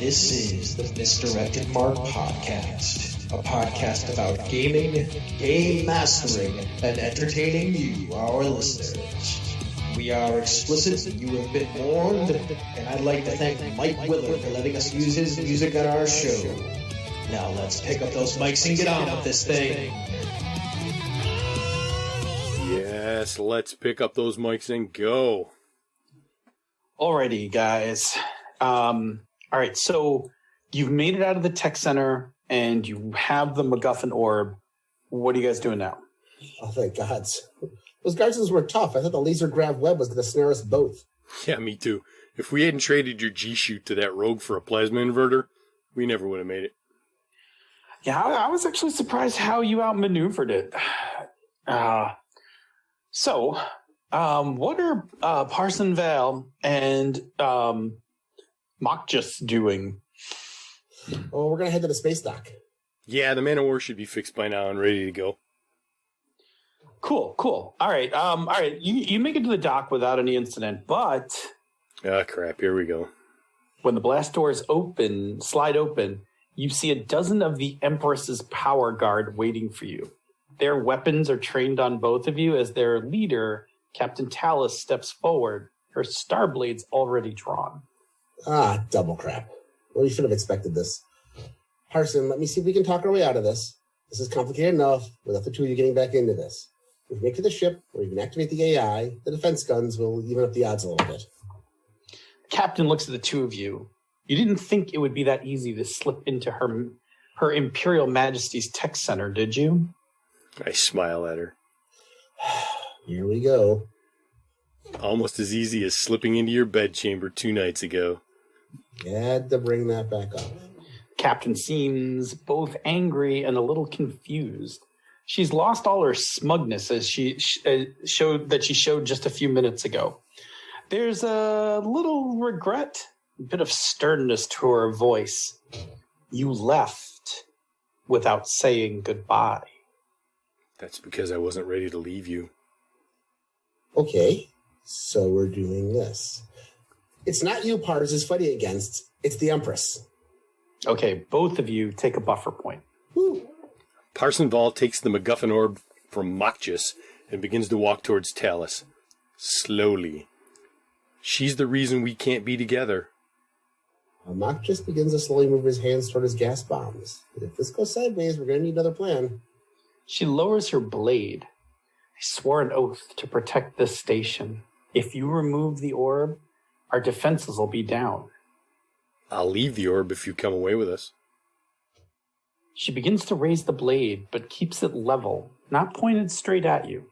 This is the Misdirected Mark Podcast, a podcast about gaming, game mastering, and entertaining you, our listeners. We are explicit, you have been warned, and I'd like to thank Mike Willard for letting us use his music on our show. Now let's pick up those mics and get on with this thing. Yes, let's pick up those mics and go. Alrighty, guys. All right, so you've made it out of the tech center and you have the MacGuffin orb. What are you guys doing now? Oh, thank God. Those guards were tough. I thought the laser grav web was going to snare us both. Yeah, me too. If we hadn't traded your G-Shoot to that rogue for a plasma inverter, we never would have made it. Yeah, I was actually surprised how you outmaneuvered it. So, what are Parson Val and Mock just doing? Oh, we're going to head to the space dock. Yeah, the Man of War should be fixed by now and ready to go. Cool. All right. You make it to the dock without any incident, but Ah, crap. Here we go. when the blast doors slide open, you see a dozen of the Empress's power guard waiting for you. Their weapons are trained on both of you as their leader, Captain Talus, steps forward, her star blades already drawn. Ah, double crap. Well, you should have expected this. Parson, let me see if we can talk our way out of this. This is complicated enough without the two of you getting back into this. If we make it to the ship, or you can activate the AI, the defense guns will even up the odds a little bit. The captain looks at the two of you. You didn't think it would be that easy to slip into her Imperial Majesty's tech center, did you? I smile at her. Here we go. Almost as easy as slipping into your bedchamber 2 nights ago. Had to bring that back up. Captain seems both angry and a little confused. She's lost all her smugness as she showed just a few minutes ago. There's a little regret, a bit of sternness to her voice. You left without saying goodbye. That's because I wasn't ready to leave you. Okay, so we're doing this. It's not you, Pars, is fighting against. It's the Empress. Okay, both of you take a buffer point. Woo. Parson Val takes the MacGuffin orb from Machus and begins to walk towards Talus. Slowly. She's the reason we can't be together. Mock just begins to slowly move his hands toward his gas bombs. But if this goes sideways, we're going to need another plan. She lowers her blade. I swore an oath to protect this station. If you remove the orb, our defenses will be down. I'll leave the orb if you come away with us. She begins to raise the blade, but keeps it level, not pointed straight at you.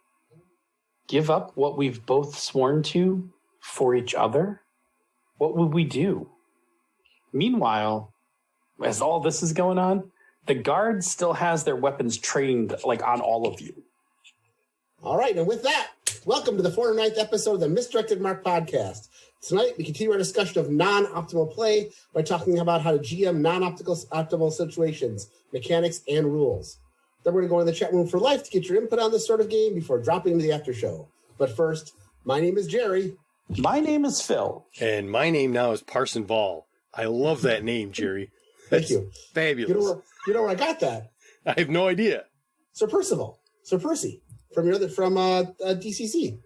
Give up what we've both sworn to for each other? What would we do? Meanwhile, as all this is going on, the guard still has their weapons trained on all of you. All right, and with that, welcome to the 49th episode of the Misdirected Mark Podcast. Tonight, we continue our discussion of non-optimal play by talking about how to GM non-optimal situations, mechanics, and rules. Then we're going to go into the chat room for life to get your input on this sort of game before dropping into the after show. But first, my name is Jerry. My name is Phil. And my name now is Parson Val. I love that name, Jerry. Thank you. Fabulous. You know where I got that? I have no idea. Sir Percy, from DCC.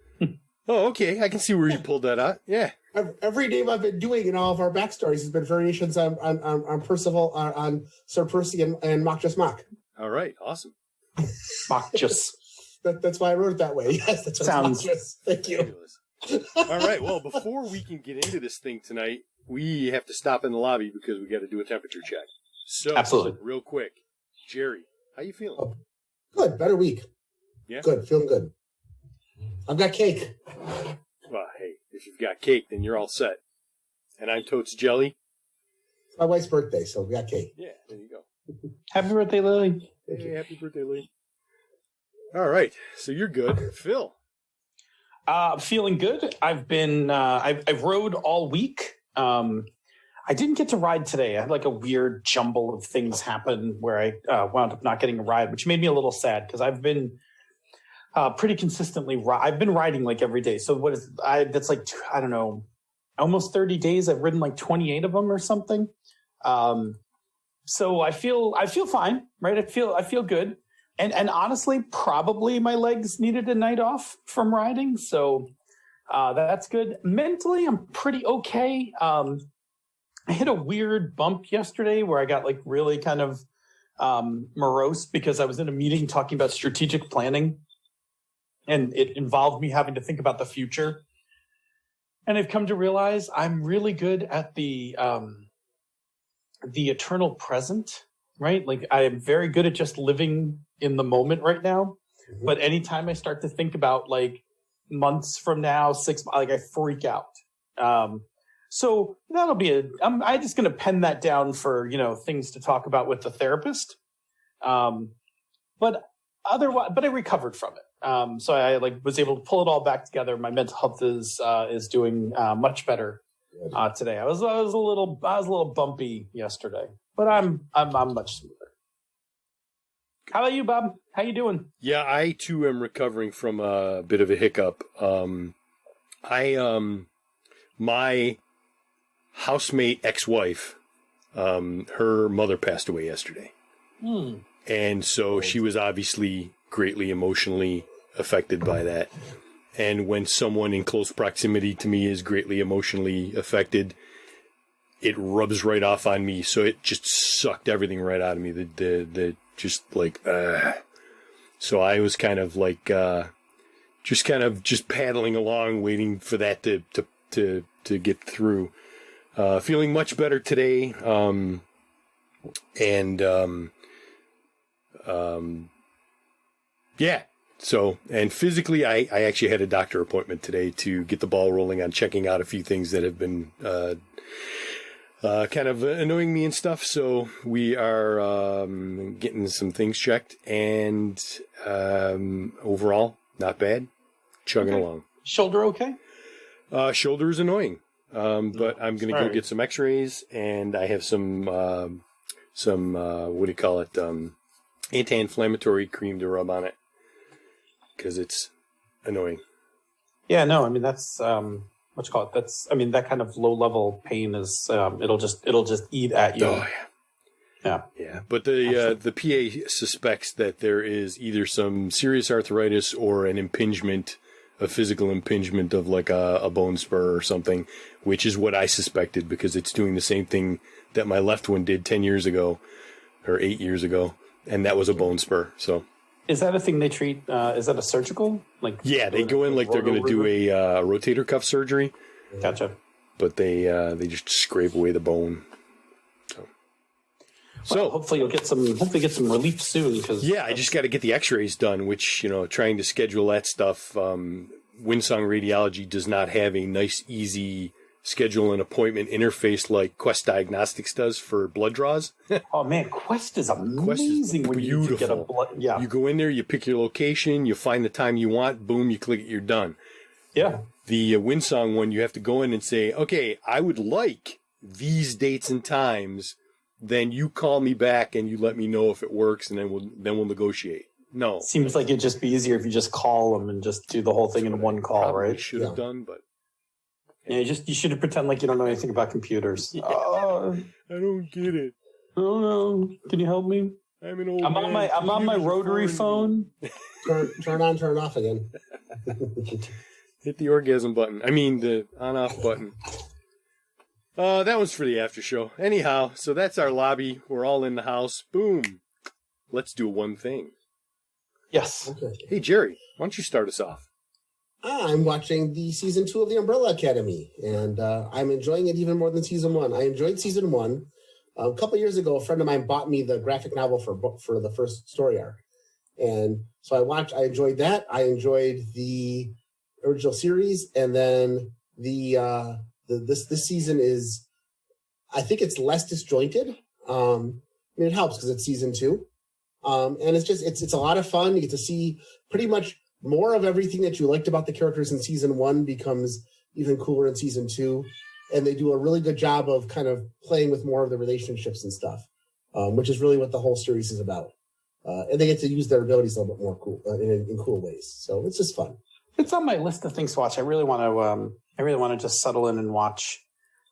Oh, okay. I can see where you pulled that out. Yeah. Every name I've been doing in all of our backstories has been variations on Percival, on Sir Percy and Mock Just Mock. All right. Awesome. Mock Just. That's why I wrote it that way. Yes, that's what sounds. Thank you. Fabulous. All right. Well, before we can get into this thing tonight, we have to stop in the lobby because we got to do a temperature check. So, absolutely. Real quick, Jerry, how you feeling? Oh, good. Better week. Yeah. Good. Feeling good. I've got cake. Well, hey, if you've got cake, then you're all set. And I'm Totes Jelly. It's my wife's birthday, so we got cake. Yeah, there you go. Happy birthday, Lily. Hey, happy birthday, Lee. All right, so you're good. Phil. Feeling good. I've rode all week. I didn't get to ride today. I had a weird jumble of things happen where I wound up not getting a ride, which made me a little sad because I've been pretty consistently. I've been riding every day. So that's I don't know, almost 30 days. I've ridden 28 of them or something. So I feel fine, right? I feel good. And honestly, probably my legs needed a night off from riding. So that's good. Mentally, I'm pretty okay. I hit a weird bump yesterday where I got like really kind of morose because I was in a meeting talking about strategic planning, and it involved me having to think about the future. And I've come to realize I'm really good at the eternal present, right? Like I am very good at just living in the moment right now. Mm-hmm. But anytime I start to think about like months from now, 6 months, like I freak out. So that'll be I'm just going to pen that down for, things to talk about with the therapist. But I recovered from it. So I was able to pull it all back together. My mental health is doing much better today. I was a little bumpy yesterday, but I'm much smoother. How about you, Bob? How you doing? Yeah, I too am recovering from a bit of a hiccup. My housemate ex-wife, her mother passed away yesterday. And so she was obviously greatly emotionally affected by that. And when someone in close proximity to me is greatly emotionally affected, it rubs right off on me. So it just sucked everything right out of me. So I was kind of like, just paddling along, waiting for that to get through. Feeling much better today. Yeah. So, and physically, I actually had a doctor appointment today to get the ball rolling on checking out a few things that have been kind of annoying me and stuff. So we are getting some things checked, and overall, not bad. Chugging along. Shoulder okay? Shoulder is annoying, but I'm going to go get some X-rays, and I have some what do you call it? Anti-inflammatory cream to rub on it, because it's annoying. Yeah, no, I mean that's what you call it. That kind of low-level pain is it'll just eat at you. Oh yeah. Yeah. But the PA suspects that there is either some serious arthritis or an impingement, a physical impingement of like a bone spur or something, which is what I suspected because it's doing the same thing that my left one did 10 years ago or 8 years ago, and that was a bone spur. So. Is that a thing they treat? Is that a surgical? Yeah, they go in like they're going to do a rotator cuff surgery. Gotcha. But they just scrape away the bone. So hopefully you'll get some relief soon. I just got to get the X-rays done. Which trying to schedule that stuff. Winsong Radiology does not have a nice, easy schedule an appointment interface like Quest Diagnostics does for blood draws. Oh man, Quest is amazing. Quest is when beautiful. You get a blood. Yeah, you go in there, you pick your location, you find the time you want, boom, you click it, you're done. Yeah. The Winsong one, you have to go in and say, okay, I would like these dates and times. Then you call me back and you let me know if it works, and then we'll negotiate. No, seems like it'd just be easier if you just call them and just do the whole thing in one call, right? Should have done, but. Yeah, you should have pretend like you don't know anything about computers. Yeah. I don't get it. Oh no! Can you help me? I'm an old I'm man. on my rotary phone. Turn on, turn off again. Hit the orgasm button. I mean the on-off button. That one's for the after show. Anyhow, so that's our lobby. We're all in the house. Boom. Let's do one thing. Yes. Okay. Hey Jerry, why don't you start us off? I'm watching the season 2 of the Umbrella Academy, and I'm enjoying it even more than season 1. I enjoyed season 1. A couple years ago, a friend of mine bought me the graphic novel for the first story arc, and so I enjoyed that. I enjoyed the original series, and then this season is, I think it's less disjointed. It helps because it's season 2, and it's a lot of fun. You get to see pretty much more of everything that you liked about the characters in season 1 becomes even cooler in season 2. And they do a really good job of kind of playing with more of the relationships and stuff, which is really what the whole series is about. And they get to use their abilities a little bit more cool in cool ways. So it's just fun. It's on my list of things to watch. I really want to just settle in and watch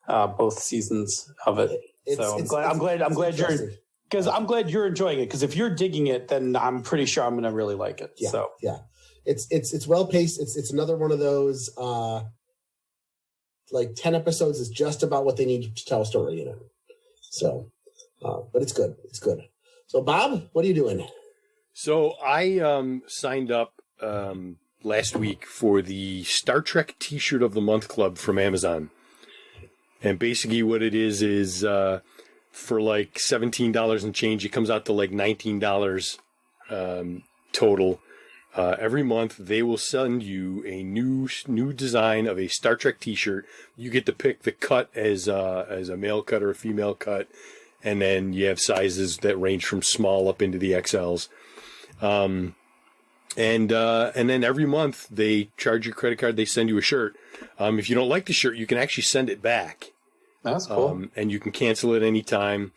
both seasons of it. I'm glad you're enjoying it, because if you're digging it, then I'm pretty sure I'm going to really like it. Yeah. It's well paced. It's another one of those 10 episodes is just about what they need to tell a story in it. So, but it's good. It's good. So, Bob, what are you doing? So I signed up last week for the Star Trek T-shirt of the Month Club from Amazon. And basically what it is for like $17 and change, it comes out to like $19 total. Every month they will send you a new design of a Star Trek T-shirt. You get to pick the cut as a male cut or a female cut, and then you have sizes that range from small up into the XLs. And then every month they charge your credit card. They send you a shirt. If you don't like the shirt, you can actually send it back. That's cool. And you can cancel it anytime.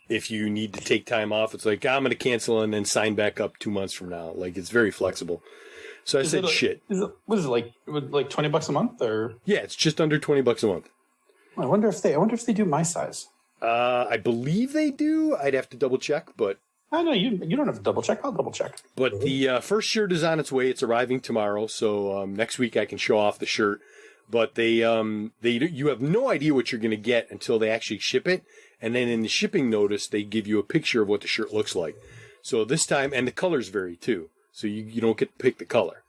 If you need to take time off, it's like, I'm going to cancel and then sign back up 2 months from now. Like, it's very flexible. So I said, shit. What is it, like $20 a month, or? Yeah, it's just under $20 a month. I wonder if they do my size. I believe they do. I'd have to double check, but. I know you don't have to double check. I'll double check. But the first shirt is on its way. It's arriving tomorrow. So next week I can show off the shirt. But you have no idea what you're going to get until they actually ship it. And then in the shipping notice, they give you a picture of what the shirt looks like. So this time, and the colors vary too. So you don't get to pick the color.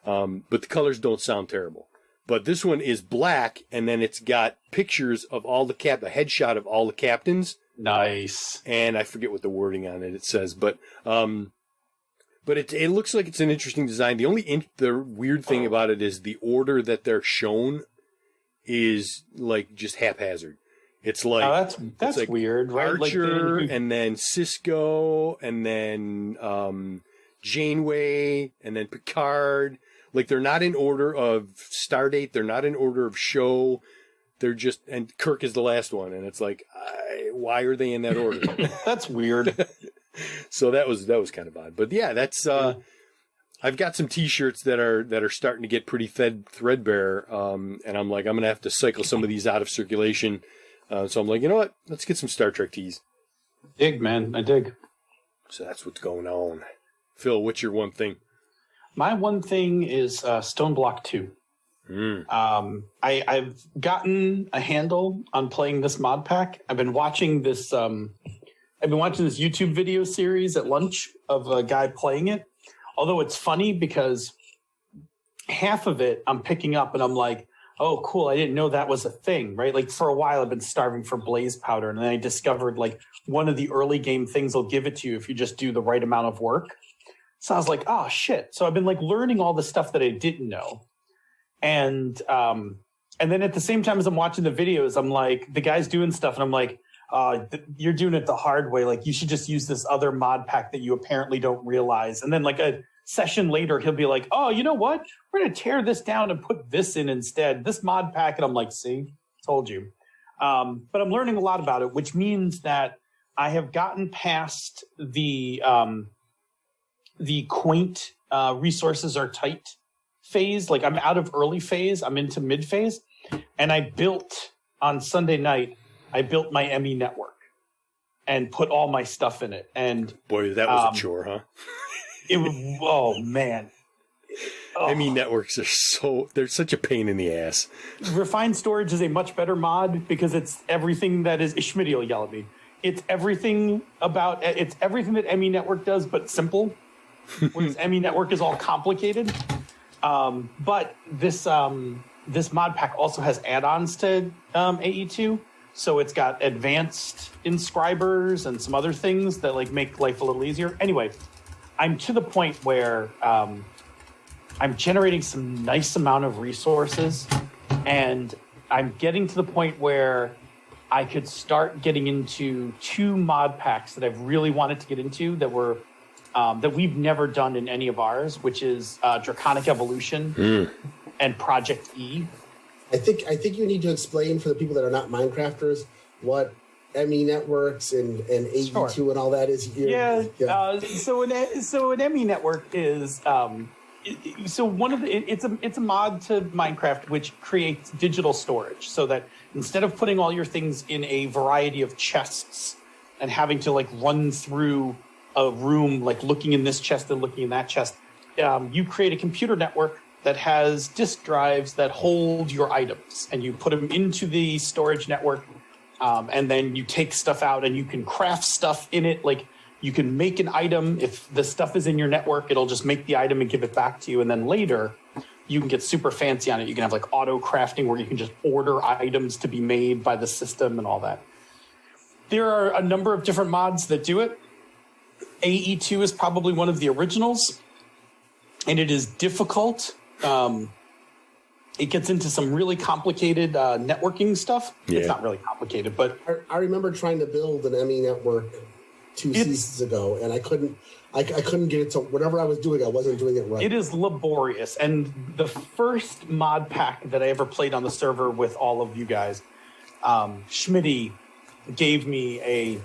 But the colors don't sound terrible. But this one is black, and then it's got pictures of all the a headshot of all the captains. Nice. And I forget what the wording on it says, but it looks like it's an interesting design. The weird thing about it is the order that they're shown is like just haphazard. It's like that's like weird, right? Archer, and then Cisco, and then Janeway, and then Picard. Like, they're not in order of stardate. They're not in order of show. They're just, and Kirk is the last one, and it's like, why are they in that order? That's weird. So that was kind of odd. But yeah, that's I've got some T-shirts that are starting to get pretty threadbare, and I'm like, I'm gonna have to cycle some of these out of circulation. So I'm like, you know what? Let's get some Star Trek tees. Dig, man, I dig. So that's what's going on. Phil, what's your one thing? My one thing is Stone Block 2. I've gotten a handle on playing this mod pack. I've been watching this YouTube video series at lunch of a guy playing it. Although it's funny because half of it I'm picking up and I'm like, oh, cool, I didn't know that was a thing, right? Like, for a while I've been starving for blaze powder, and then I discovered like one of the early game things will give it to you if you just do the right amount of work. So I was like, oh shit. So I've been like learning all the stuff that I didn't know. And then at the same time as I'm watching the videos, I'm like, the guy's doing stuff and I'm like, you're doing it the hard way. Like, you should just use this other mod pack that you apparently don't realize. And then like a session later, he'll be like, oh, you know what? We're going to tear this down and put this in instead. This mod pack. And I'm like, see, told you. But I'm learning a lot about it, which means that I have gotten past the quaint resources are tight phase. Like, I'm out of early phase. I'm into mid phase. And I built on Sunday night, I built my ME network and put all my stuff in it. And boy, that was a chore, huh? Oh man. ME networks are they're such a pain in the ass. Refined storage is a much better mod because it's everything that is Schmidt will yell at me. It's everything that ME network does, but simple. Whereas ME network is all complicated. But this mod pack also has add-ons to AE2. So it's got advanced inscribers and some other things that like make life a little easier. Anyway, I'm to the point where I'm generating some nice amount of resources, and I'm getting to the point where I could start getting into 2 mod packs that I've really wanted to get into that were that we've never done in any of ours, which is Draconic Evolution and Project E. I think you need to explain for the people that are not Minecrafters what ME networks and AE2 sure. And all that is here. Yeah. So an ME network is So one of the it's a mod to Minecraft which creates digital storage, so that instead of putting all your things in a variety of chests and having to like run through a room, like looking in this chest and looking in that chest, you create a computer network that has disk drives that hold your items, and you put them into the storage network, and then you take stuff out and you can craft stuff in it. Like, you can make an item. If the stuff is in your network, it'll just make the item and give it back to you. And then later, you can get super fancy on it. You can have like auto crafting where you can just order items to be made by the system and all that. There are a number of different mods that do it. AE2 is probably one of the originals, and it is difficult. It gets into some really complicated networking stuff. Yeah. It's not really complicated, but I remember trying to build an ME network 2 seasons ago, and I couldn't get it to whatever I was doing. I wasn't doing it right. It is laborious, and the first mod pack that I ever played on the server with all of you guys, Schmitty gave me a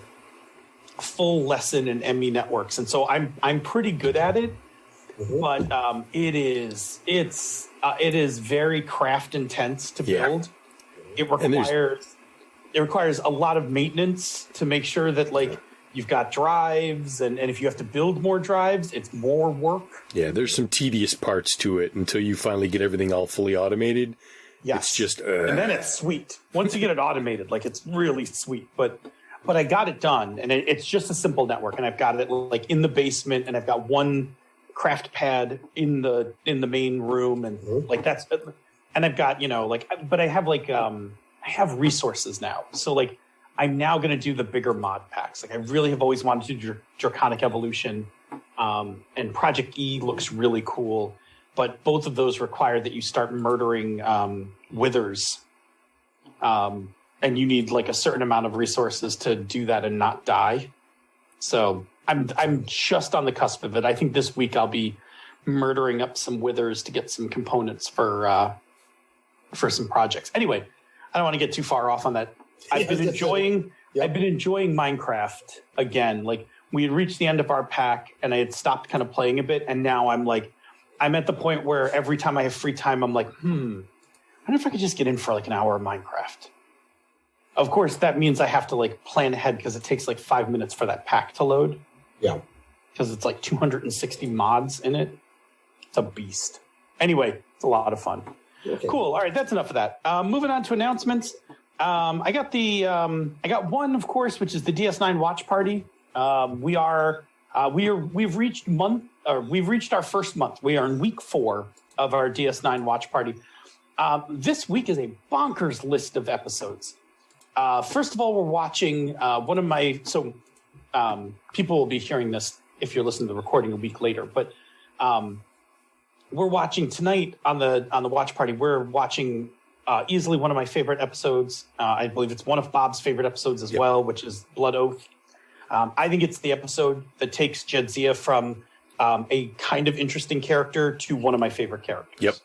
full lesson in ME networks, and so I'm pretty good at it. Mm-hmm. But it is very craft intense to build. It requires a lot of maintenance to make sure that like you've got drives, and if you have to build more drives, it's more work. Yeah, there's some tedious parts to it until you finally get everything all fully automated. Yes. It's just... And then it's sweet. Once you get it automated, like it's really sweet. But I got it done, and it's just a simple network, and I've got it like in the basement, and I've got one craft pad in the main room, and like that's... And I've got, but I have like... I have resources now. So like... I'm now going to do the bigger mod packs. Like I really have always wanted to do Draconic Evolution, and Project E looks really cool. But both of those require that you start murdering withers, and you need like a certain amount of resources to do that and not die. So I'm just on the cusp of it. I think this week I'll be murdering up some withers to get some components for some projects. Anyway, I don't want to get too far off on that. I've been enjoying Minecraft again. Like we had reached the end of our pack and I had stopped kind of playing a bit. And now I'm at the point where every time I have free time, I'm like, I wonder if I could just get in for like an hour of Minecraft. Of course, that means I have to like plan ahead because it takes like 5 minutes for that pack to load. Yeah. Because it's like 260 mods in it. It's a beast. Anyway, it's a lot of fun. Okay. Cool. All right. That's enough of that. Moving on to announcements. I got one, of course, which is the DS9 watch party. We've reached our first month. We are in week 4 of our DS9 watch party. This week is a bonkers list of episodes. First of all, we're watching people will be hearing this if you're listening to the recording a week later, but we're watching tonight on the watch party. We're watching easily one of my favorite episodes. I believe it's one of Bob's favorite episodes as well, which is Blood Oath. I think it's the episode that takes Jadzia from a kind of interesting character to one of my favorite characters. Yep.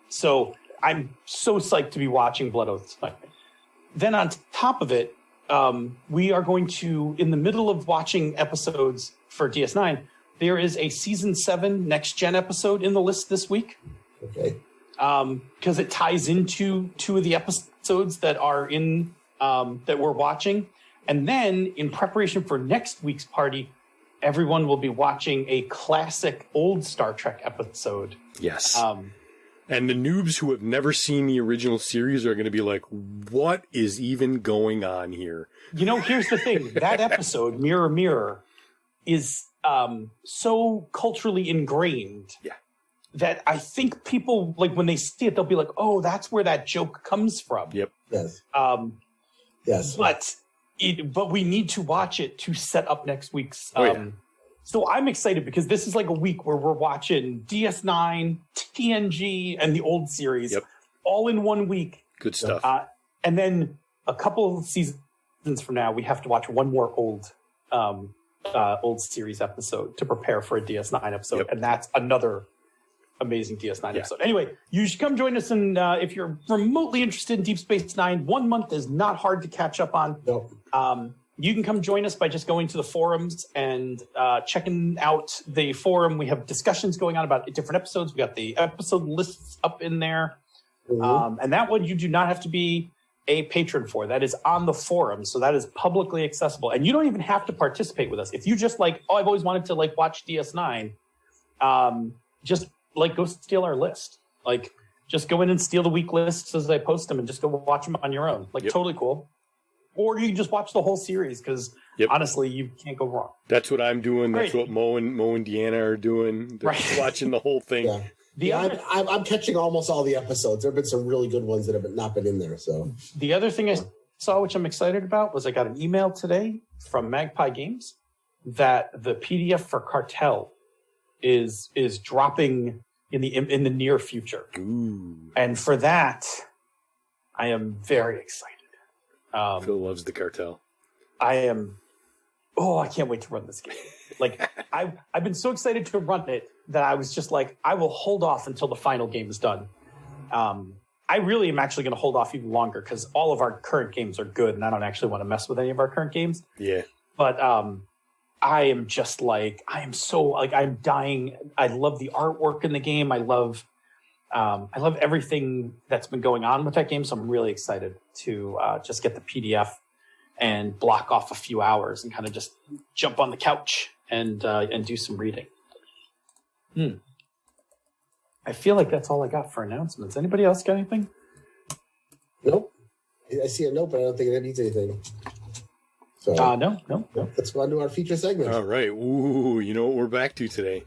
So I'm so psyched to be watching Blood Oath tonight. Then on top of it, we are going to, in the middle of watching episodes for DS9, there is a season 7 next gen episode in the list this week. Okay. Because it ties into 2 of the episodes that are in that we're watching. And then in preparation for next week's party, everyone will be watching a classic old Star Trek episode. Yes. And the noobs who have never seen the original series are going to be like, what is even going on here? Here's the thing. That episode, Mirror, Mirror, is so culturally ingrained that I think people, like, when they see it, they'll be like, oh, that's where that joke comes from. Yep. Yes. Yes. But we need to watch it to set up next week's. So I'm excited because this is like a week where we're watching DS9, TNG, and the old series all in 1 week. Good stuff. And then a couple of seasons from now, we have to watch one more old series episode to prepare for a DS9 episode. And that's another amazing DS9 episode. Anyway, you should come join us. And if you're remotely interested in Deep Space Nine, 1 month is not hard to catch up on. Nope. You can come join us by just going to the forums and checking out the forum. We have discussions going on about different episodes. We got the episode lists up in there. And that one you do not have to be a patron for. That is on the forum. So that is publicly accessible. And you don't even have to participate with us. If you just like, I've always wanted to like watch DS9, just like go steal our list. Like just go in and steal the week lists as I post them and just go watch them on your own. Like totally cool. Or you can just watch the whole series because honestly, you can't go wrong. That's what I'm doing. That's what Mo and Deanna are doing. They're watching the whole thing. Yeah. I'm catching almost all the episodes. There have been some really good ones that have not been in there. So the other thing I saw, which I'm excited about, was I got an email today from Magpie Games that the PDF for Cartel is dropping in the near future. Ooh. And for that, I am very excited. Phil loves the Cartel. I can't wait to run this game. Like I've been so excited to run it that I was just like, I will hold off until the final game is done. I really am actually going to hold off even longer because all of our current games are good and I don't actually want to mess with any of our current games. Yeah. But I am just like, I'm so like, I'm dying. I love the artwork in the game. I love everything that's been going on with that game. So I'm really excited to just get the PDF and block off a few hours and kind of just jump on the couch and do some reading. I feel like that's all I got for announcements. Anybody else got anything? Nope. I see a note, but I don't think it needs anything. So no. Let's go on to our feature segment. All right. Ooh, you know what we're back to today?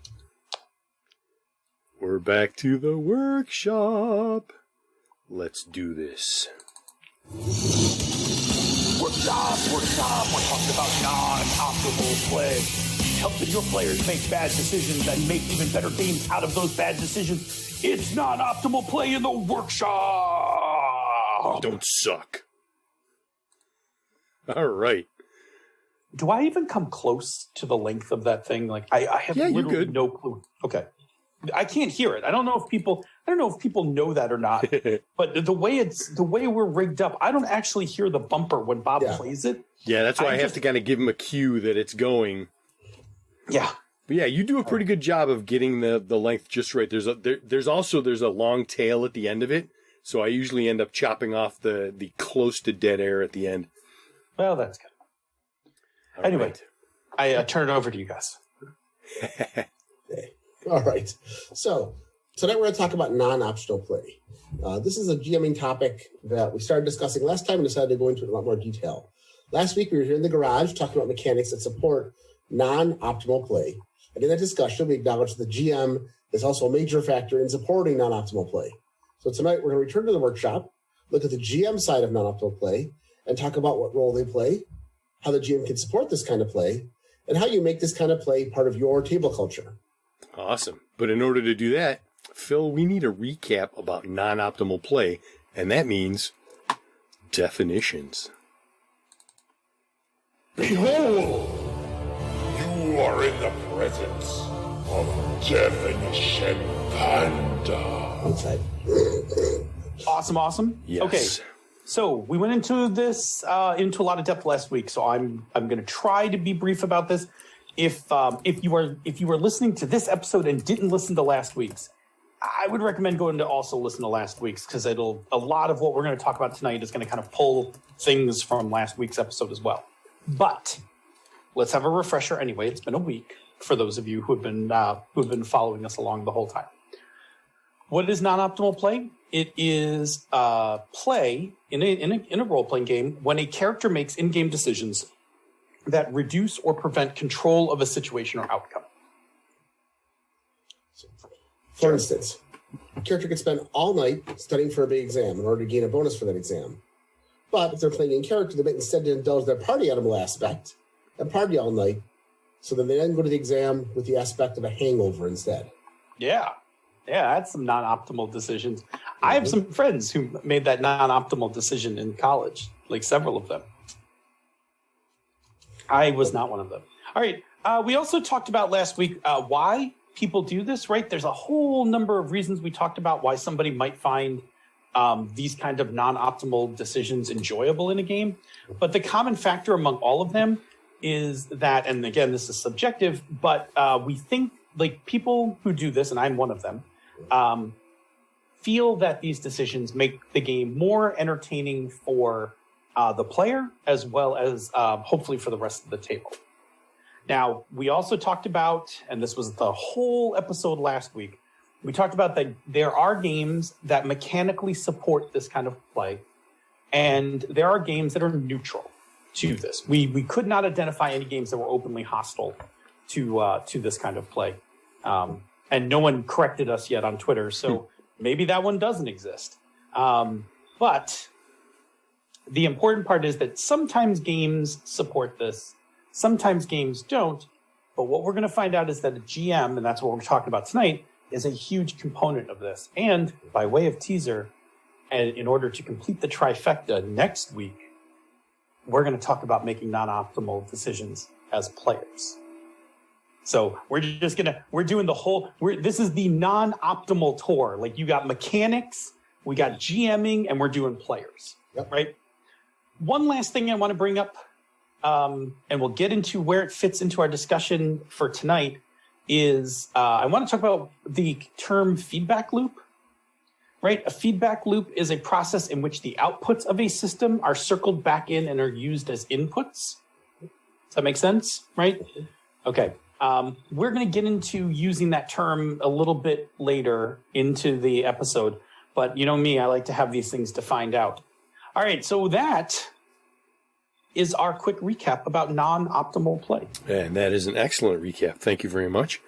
We're back to the workshop. Let's do this. Workshop. We're talking about non-optimal play. Helping your players make bad decisions and make even better games out of those bad decisions. It's non-optimal play in the workshop. Don't suck. All right. Do I even come close to the length of that thing? Like I have literally no clue. Okay. I can't hear it. I don't know if people know that or not. But the way we're rigged up, I don't actually hear the bumper when Bob plays it. Yeah, that's why I have to kind of give him a cue that it's going. Yeah. But yeah, you do a pretty good job of getting the length just right. There's a long tail at the end of it, so I usually end up chopping off the close to dead air at the end. Well, that's good. Anyway, I turn it over to you guys. All right. So tonight we're going to talk about non-optional play. This is a GMing topic that we started discussing last time and decided to go into in a lot more detail. Last week we were here in the garage talking about mechanics that support non-optimal play. And in that discussion, we acknowledged that the GM is also a major factor in supporting non-optimal play. So tonight we're going to return to the workshop, look at the GM side of non-optimal play, and talk about what role they play, how the GM can support this kind of play, and how you make this kind of play part of your table culture. Awesome. But in order to do that, Phil, we need a recap about non-optimal play, and that means definitions. Behold! You are in the presence of Definition Panda. Inside. Awesome. Yes. Okay. So we went into this into a lot of depth last week. So I'm going to try to be brief about this. If you were listening to this episode and didn't listen to last week's, I would recommend going to also listen to last week's because a lot of what we're going to talk about tonight is going to kind of pull things from last week's episode as well. But let's have a refresher anyway. It's been a week for those of you who've been following us along the whole time. What is non-optimal play? It is play in a role-playing game when a character makes in-game decisions that reduce or prevent control of a situation or outcome. For instance, a character could spend all night studying for a big exam in order to gain a bonus for that exam. But if they're playing in character, they might instead indulge their party animal aspect and party all night, so then they then go to the exam with the aspect of a hangover instead. Yeah, that's some non-optimal decisions. Mm-hmm. I have some friends who made that non-optimal decision in college, like several of them. I was not one of them. All right, we also talked about last week why people do this, right? There's a whole number of reasons we talked about why somebody might find these kind of non-optimal decisions enjoyable in a game. But the common factor among all of them is that, and again, this is subjective, but we think like people who do this, and I'm one of them, feel that these decisions make the game more entertaining for the player as well as hopefully for the rest of the table. Now, we also talked about, and this was the whole episode last week, we talked about that there are games that mechanically support this kind of play, and there are games that are neutral to this. We could not identify any games that were openly hostile to this kind of play. And no one corrected us yet on Twitter, so maybe that one doesn't exist. But the important part is that sometimes games support this, sometimes games don't. But what we're going to find out is that a GM, and that's what we're talking about tonight, is a huge component of this. And by way of teaser, and in order to complete the trifecta next week, we're going to talk about making non-optimal decisions as players. So we're doing the whole, this is the non-optimal tour. Like you got mechanics, we got GMing, and we're doing players, right? One last thing I want to bring up, and we'll get into where it fits into our discussion for tonight, is I want to talk about the term feedback loop, right? A feedback loop is a process in which the outputs of a system are circled back in and are used as inputs. Does that make sense, right? Okay. We're going to get into using that term a little bit later into the episode, but you know me, I like to have these things defined out. All right, so that is our quick recap about non-optimal play. And that is an excellent recap. Thank you very much.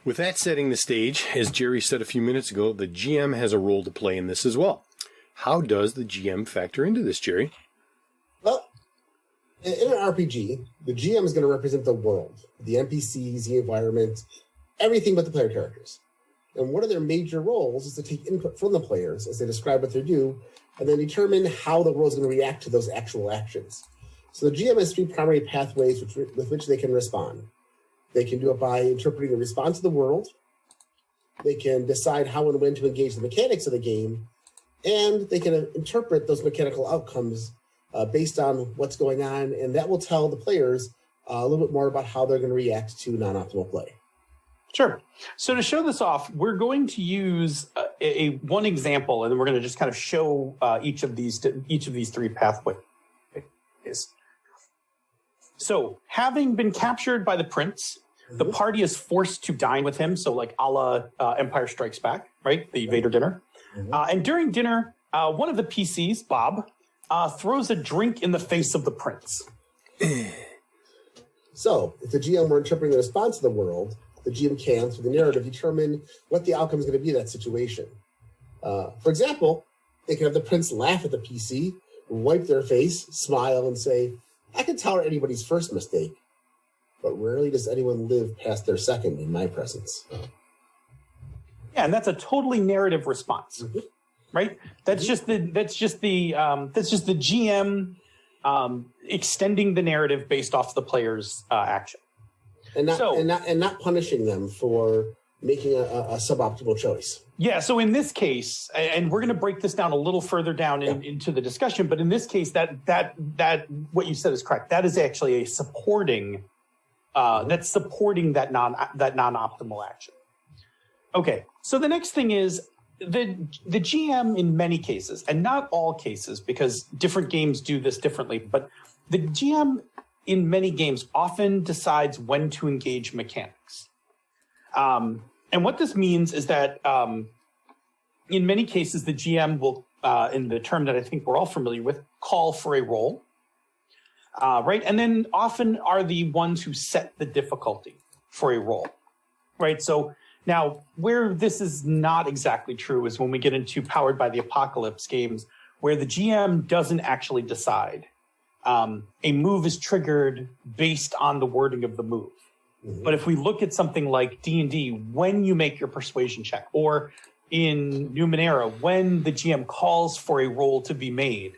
With that setting the stage, as Jerry said a few minutes ago, the GM has a role to play in this as well. How does the GM factor into this, Jerry? Well, in an RPG, the GM is going to represent the world, the NPCs, the environment, everything but the player characters. And one of their major roles is to take input from the players as they describe what they do, and then determine how the world is going to react to those actual actions. So the GM has three primary pathways with which they can respond. They can do it by interpreting the response of the world. They can decide how and when to engage the mechanics of the game. And they can interpret those mechanical outcomes based on what's going on. And that will tell the players a little bit more about how they're going to react to non-optimal play. Sure. So to show this off, we're going to use one example, and then we're going to just kind of show each of these three pathways. So, having been captured by the prince, the party is forced to dine with him. So, like a la Empire Strikes Back, right? The Vader dinner. And during dinner, one of the PCs, Bob, throws a drink in the face of the prince. So, if the GM were interpreting the response of the world, the GM can, through the narrative, determine what the outcome is going to be in that situation. For example, they can have the prince laugh at the PC, wipe their face, smile, and say, I can tolerate anybody's first mistake, but rarely does anyone live past their second in my presence. Yeah, and that's a totally narrative response, right? That's just the GM extending the narrative based off the player's action, and not punishing them for making a suboptimal choice. Yeah, so in this case, and we're going to break this down a little further down into the discussion, but in this case, that what you said is correct. That is actually a supporting, that's supporting that non-optimal action. Okay, so the next thing is the GM in many cases, and not all cases, because different games do this differently, but the GM in many games often decides when to engage mechanics. And what this means is that in many cases, the GM will, in the term that I think we're all familiar with, call for a roll, right? And then often are the ones who set the difficulty for a roll, right? So now where this is not exactly true is when we get into Powered by the Apocalypse games, where the GM doesn't actually decide. A move is triggered based on the wording of the move. But if we look at something like D&D, when you make your persuasion check, or in Numenera, when the GM calls for a roll to be made,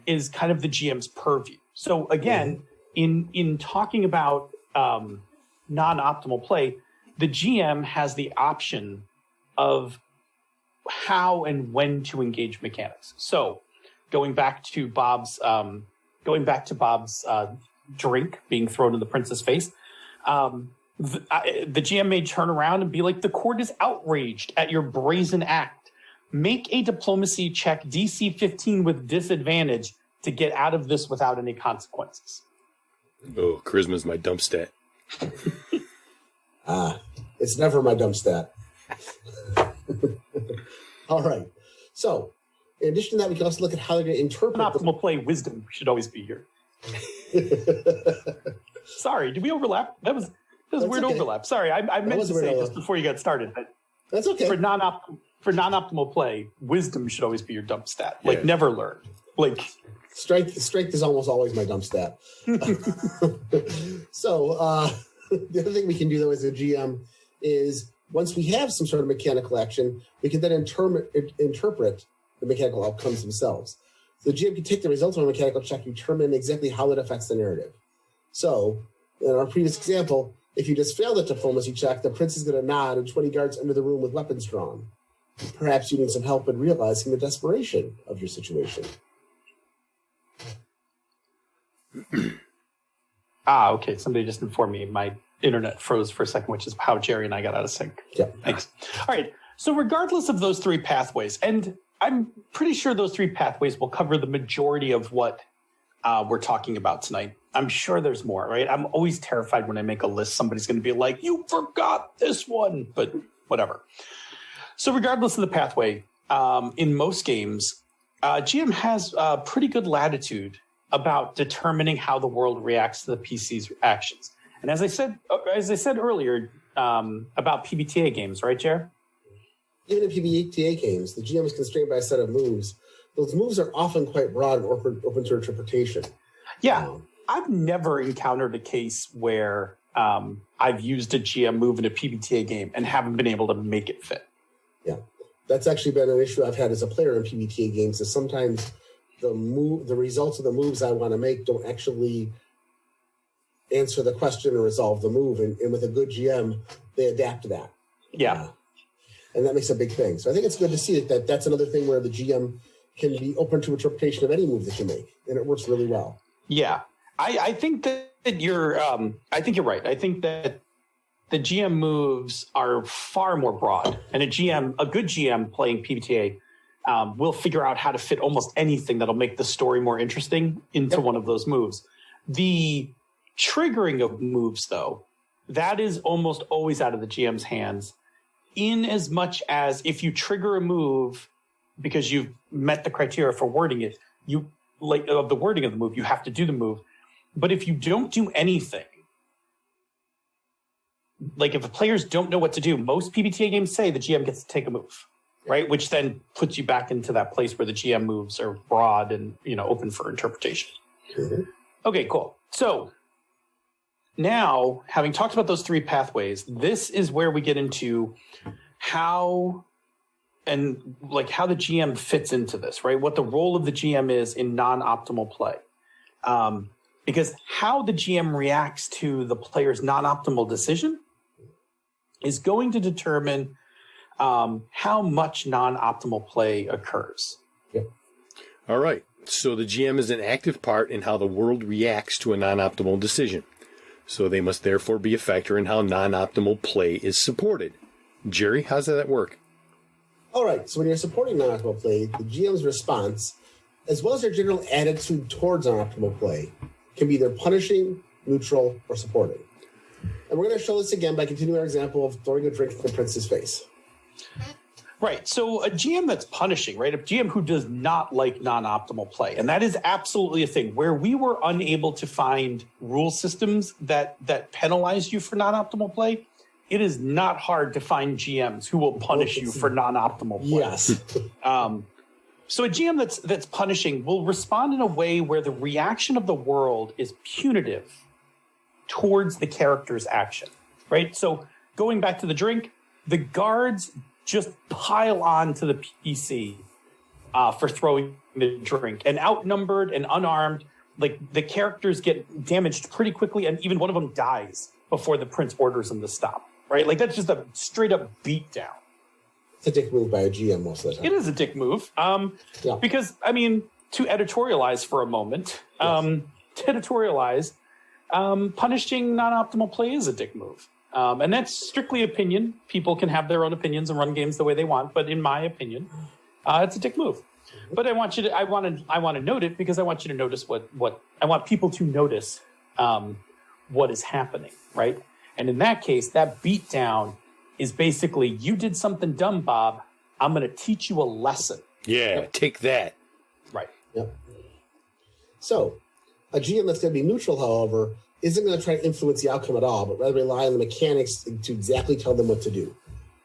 is kind of the GM's purview. So again, in talking about non-optimal play, the GM has the option of how and when to engage mechanics. So going back to Bob's drink being thrown in the prince's face, the GM may turn around and be like, the court is outraged at your brazen act. Make a diplomacy check DC 15 with disadvantage to get out of this without any consequences. Oh, charisma's my dump stat. It's never my dump stat. All right. So, in addition to that, we can also look at how they're going to interpret... Optimal play wisdom should always be here. Sorry, did we overlap? That was weird okay. Overlap. Sorry, I meant to say just before you got started, but that's okay. For non-optimal play, wisdom should always be your dump stat. Like, never learn. Like, strength is almost always my dump stat. So the other thing we can do though as a GM is once we have some sort of mechanical action, we can then interpret the mechanical outcomes themselves. So the GM can take the results of a mechanical check and determine exactly how it affects the narrative. So in our previous example, if you just fail the diplomacy check, the prince is going to nod and 20 guards enter the room with weapons drawn. Perhaps you need some help in realizing the desperation of your situation. Okay. Somebody just informed me my internet froze for a second, which is how Jerry and I got out of sync. Yeah. Thanks. All right. So regardless of those three pathways, and I'm pretty sure those three pathways will cover the majority of what we're talking about tonight. I'm sure there's more, right? I'm always terrified when I make a list. Somebody's going to be like, you forgot this one, but whatever. So regardless of the pathway, in most games, GM has pretty good latitude about determining how the world reacts to the PC's actions. And as I said earlier about PBTA games, right, Jer? Even in PBTA games, the GM is constrained by a set of moves. Those moves are often quite broad and open to interpretation. Yeah, I've never encountered a case where I've used a GM move in a PBTA game and haven't been able to make it fit. Yeah, that's actually been an issue I've had as a player in PBTA games, is sometimes the results of the moves I want to make don't actually answer the question or resolve the move. And with a good GM, they adapt to that. Yeah. And that makes a big thing. So I think it's good to see that that's another thing where the GM can be open to interpretation of any move that you make. And it works really well. Yeah. I think that you're right. I think that the GM moves are far more broad. And a good GM playing PBTA will figure out how to fit almost anything that'll make the story more interesting into one of those moves. The triggering of moves, though, that is almost always out of the GM's hands, in as much as if you trigger a move because you've met the criteria for wording it, of the wording of the move, you have to do the move. But if you don't do anything, like if the players don't know what to do, most PBTA games say the GM gets to take a move, right? Which then puts you back into that place where the GM moves are broad and, open for interpretation. Mm-hmm. Okay, cool. So now, having talked about those three pathways, this is where we get into how the GM fits into this, right? What the role of the GM is in non-optimal play. Because how the GM reacts to the player's non-optimal decision is going to determine how much non-optimal play occurs. Yep. All right. So the GM is an active part in how the world reacts to a non-optimal decision. So they must therefore be a factor in how non-optimal play is supported. Jerry, how does that work? All right. So when you're supporting non-optimal play, the GM's response, as well as their general attitude towards non-optimal play, can be either punishing, neutral, or supporting. And we're going to show this again by continuing our example of throwing a drink in the prince's face. Right. So a GM that's punishing, right? A GM who does not like non-optimal play. And that is absolutely a thing. Where we were unable to find rule systems that penalize you for non-optimal play, it is not hard to find GMs who will punish you for non-optimal play. Yes. So a GM that's punishing will respond in a way where the reaction of the world is punitive towards the character's action, right? So going back to the drink, the guards just pile on to the PC for throwing the drink. And outnumbered and unarmed, like the characters get damaged pretty quickly, and even one of them dies before the prince orders them to stop, right? Like that's just a straight up beat down. It's It's a dick move by a GM most of the time. It is a dick move. Because, I mean, to editorialize for a moment, punishing non-optimal play is a dick move. And that's strictly opinion. People can have their own opinions and run games the way they want, but in my opinion, it's a dick move. But I want to note it because I want you to notice what I want people to notice what is happening, right? And in that case, that beatdown is basically, you did something dumb, Bob. I'm going to teach you a lesson. Yeah, take that. Right. Yep. So, a GM that's going to be neutral, however, isn't going to try to influence the outcome at all, but rather rely on the mechanics to exactly tell them what to do.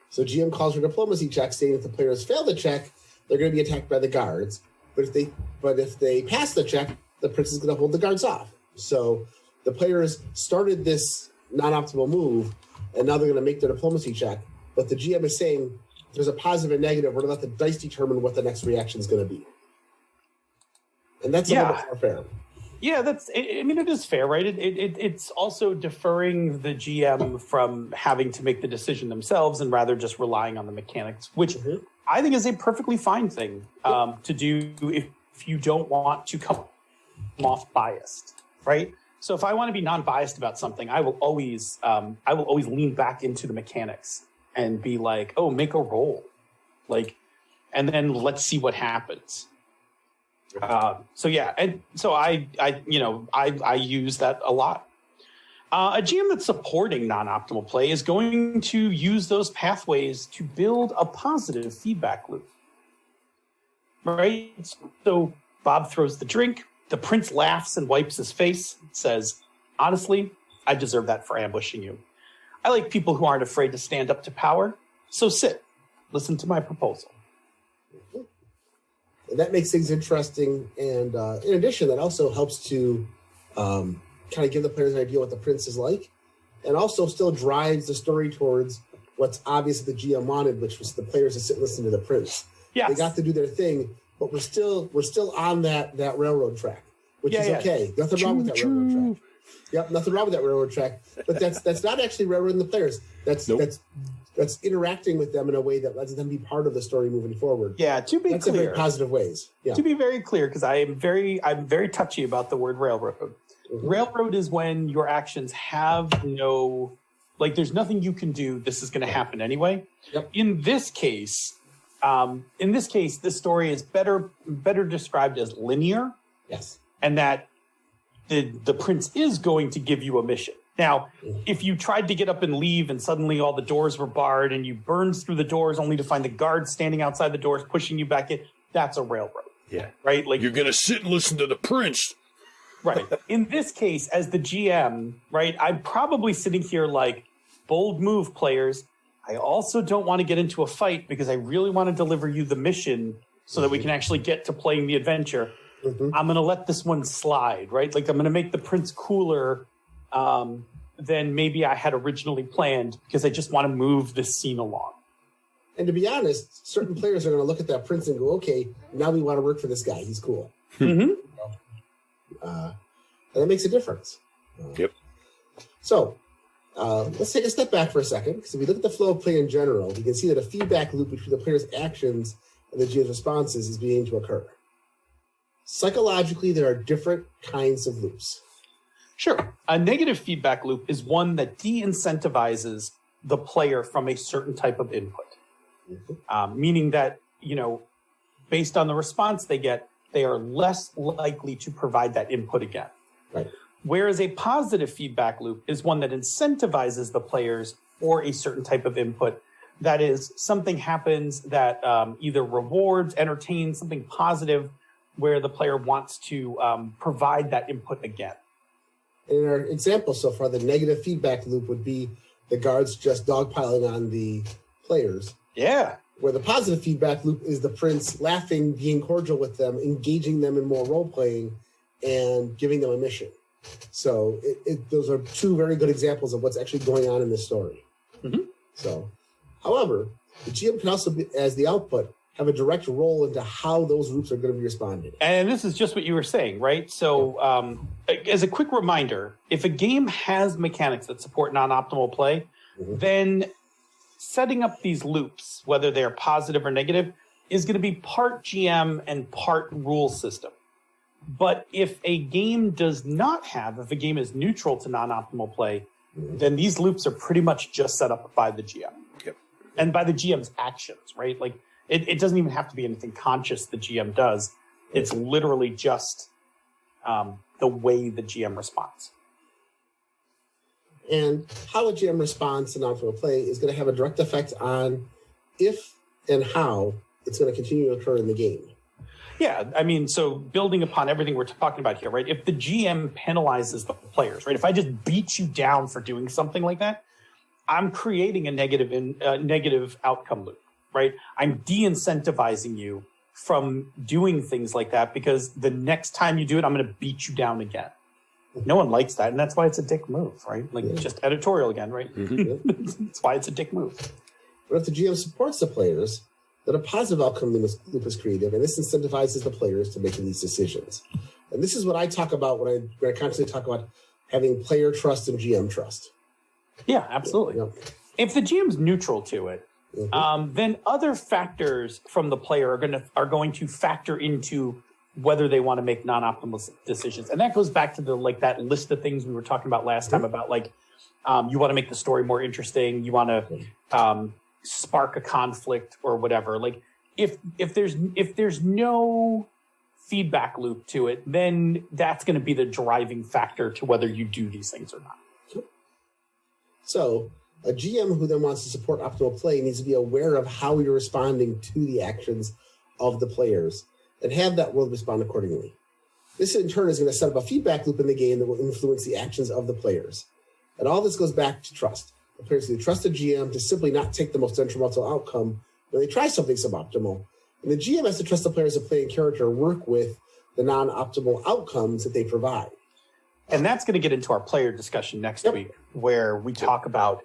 So GM calls for diplomacy check, stating if the players fail the check, they're going to be attacked by the guards. But if they pass the check, the prince is going to hold the guards off. So the players started this non-optimal move, and now they're going to make their diplomacy check. But the GM is saying there's a positive and negative. We're going to let the dice determine what the next reaction is going to be. And that's a little bit more fair. Yeah, it is fair, right? It's also deferring the GM from having to make the decision themselves and rather just relying on the mechanics, which I think is a perfectly fine thing to do if you don't want to come off biased, right? So if I want to be non-biased about something, I will always lean back into the mechanics and be like, oh, make a roll, and then let's see what happens. And so I use that a lot. A GM that's supporting non-optimal play is going to use those pathways to build a positive feedback loop. Right? So Bob throws the drink. The prince laughs and wipes his face, says, honestly, I deserve that for ambushing you. I like people who aren't afraid to stand up to power. So sit, listen to my proposal. And that makes things interesting. And in addition, that also helps to kind of give the players an idea what the prince is like, and also still drives the story towards what's obvious the GM wanted, which was the players to sit and listen to the prince. Yes. They got to do their thing, but we're still on that railroad track, which is okay. Nothing wrong with that railroad track. Yep, nothing wrong with that railroad track. But that's not actually railroading the players. That's interacting with them in a way that lets them be part of the story moving forward. Yeah, to be that's clear, in very positive ways. Yeah. To be very clear, because I'm very touchy about the word railroad. Mm-hmm. Railroad is when your actions have there's nothing you can do. This is going to happen anyway. Yep. In this case, this story is better described as linear. Yes. And that the prince is going to give you a mission. Now, if you tried to get up and leave and suddenly all the doors were barred and you burned through the doors only to find the guards standing outside the doors pushing you back in, that's a railroad. Yeah. Right? You're going to sit and listen to the prince. Right. In this case, as the GM, right, I'm probably sitting here like, bold move, players. I also don't want to get into a fight because I really want to deliver you the mission so that we can actually get to playing the adventure. Mm-hmm. I'm going to let this one slide, right? I'm going to make the prince cooler than maybe I had originally planned because I just want to move this scene along. And to be honest, certain players are going to look at that prince and go, okay, now we want to work for this guy. He's cool. Mm-hmm. And that makes a difference. Yep. So let's take a step back for a second, because if we look at the flow of play in general, we can see that a feedback loop between the player's actions and the GM's responses is beginning to occur. Psychologically, there are different kinds of loops. Sure. A negative feedback loop is one that de-incentivizes the player from a certain type of input. Mm-hmm. Meaning that, based on the response they get, they are less likely to provide that input again. Right. Whereas a positive feedback loop is one that incentivizes the players for a certain type of input. That is, something happens that either rewards, entertains, something positive where the player wants to provide that input again. In our example so far, the negative feedback loop would be the guards just dogpiling on the players. Yeah. Where the positive feedback loop is the prince laughing, being cordial with them, engaging them in more role-playing, and giving them a mission. So those are two very good examples of what's actually going on in this story. Mm-hmm. So, however, the GM can also, as the output, have a direct role into how those loops are going to be responded. And this is just what you were saying, right? So as a quick reminder, if a game has mechanics that support non-optimal play, mm-hmm. then setting up these loops, whether they're positive or negative, is going to be part GM and part rule system. But if a game does not have, if a game is neutral to non-optimal play, then these loops are pretty much just set up by the GM. Yep. And by the GM's actions, right? Like, it doesn't even have to be anything conscious the GM does. It's literally just the way the GM responds. And how a GM responds to non-optimal play is going to have a direct effect on if and how it's going to continue to occur in the game. Yeah, I mean, so building upon everything we're talking about here, right? If the GM penalizes the players, right? If I just beat you down for doing something like that, I'm creating a negative outcome loop, right? I'm de-incentivizing you from doing things like that because the next time you do it, I'm going to beat you down again. No one likes that, and that's why it's a dick move, right? Like, just editorial again, right? Mm-hmm. That's why it's a dick move. But if the GM supports the players, then a positive outcome loop is created, and this incentivizes the players to making these decisions. And this is what I talk about when I constantly talk about having player trust and GM trust. Yeah, absolutely. Yeah. If the GM's neutral to it, then other factors from the player are going to factor into whether they want to make non-optimal decisions. And that goes back to that list of things we were talking about last time about you want to make the story more interesting, you want to spark a conflict or whatever. Like if there's no feedback loop to it, then that's going to be the driving factor to whether you do these things or not. So a GM who then wants to support optimal play needs to be aware of how you're responding to the actions of the players and have that world respond accordingly. This in turn is going to set up a feedback loop in the game that will influence the actions of the players. And all this goes back to trust. The players need to trust the GM to simply not take the most detrimental outcome when they try something suboptimal. And the GM has to trust the players to play in character work with the non-optimal outcomes that they provide. And that's going to get into our player discussion next week, where we talk about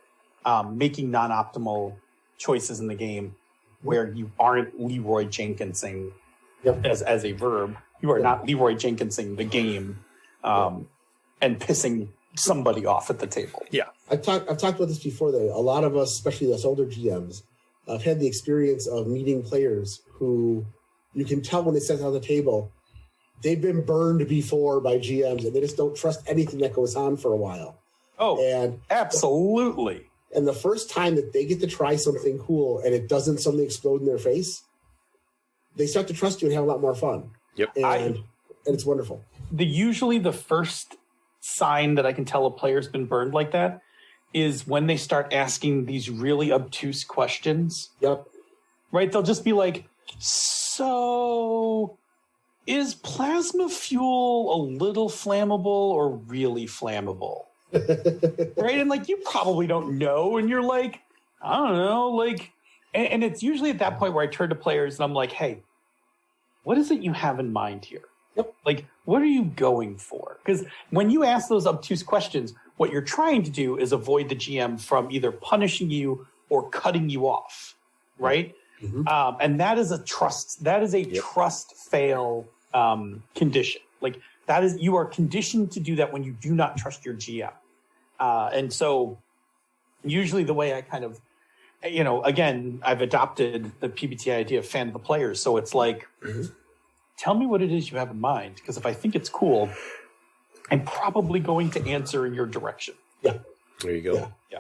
making non-optimal choices in the game where you aren't Leroy Jenkinsing as a verb. You are not Leroy Jenkinsing the game and pissing somebody off at the table. Yeah. I've talked about this before, though. A lot of us, especially us older GMs, have had the experience of meeting players who you can tell when they sit down at the table, they've been burned before by GMs and they just don't trust anything that goes on for a while. Oh, and absolutely. And the first time that they get to try something cool and it doesn't suddenly explode in their face, they start to trust you and have a lot more fun. Yep. And it's wonderful. Usually the first sign that I can tell a player's been burned like that is when they start asking these really obtuse questions. Yep. Right? They'll just be like, so is plasma fuel a little flammable or really flammable? Right? And you probably don't know. And you're like, I don't know. And it's usually at that point where I turn to players and I'm like, hey, what is it you have in mind here? Yep. What are you going for? Because when you ask those obtuse questions, what you're trying to do is avoid the GM from either punishing you or cutting you off, right? Mm-hmm. And that is a trust. That is a trust fail condition. You are conditioned to do that when you do not trust your GM. And so usually the way I kind of, again, I've adopted the PBTA idea of fan of the players. So it's tell me what it is you have in mind. Because if I think it's cool, I'm probably going to answer in your direction. Yeah. There you go. Yeah.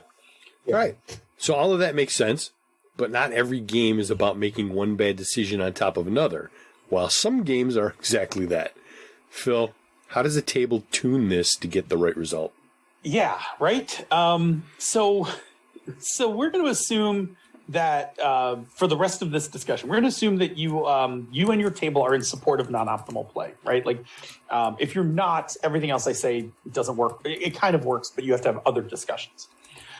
All right. So all of that makes sense, but not every game is about making one bad decision on top of another, while some games are exactly that. Phil, how does a table tune this to get the right result? Yeah, right. So we're going to assume that for the rest of this discussion, we're going to assume that you and your table are in support of non-optimal play, right? If you're not, everything else I say doesn't work. It kind of works, but you have to have other discussions.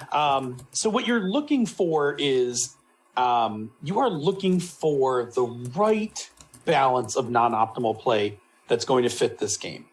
So what you're looking for is you are looking for the right balance of non-optimal play that's going to fit this game.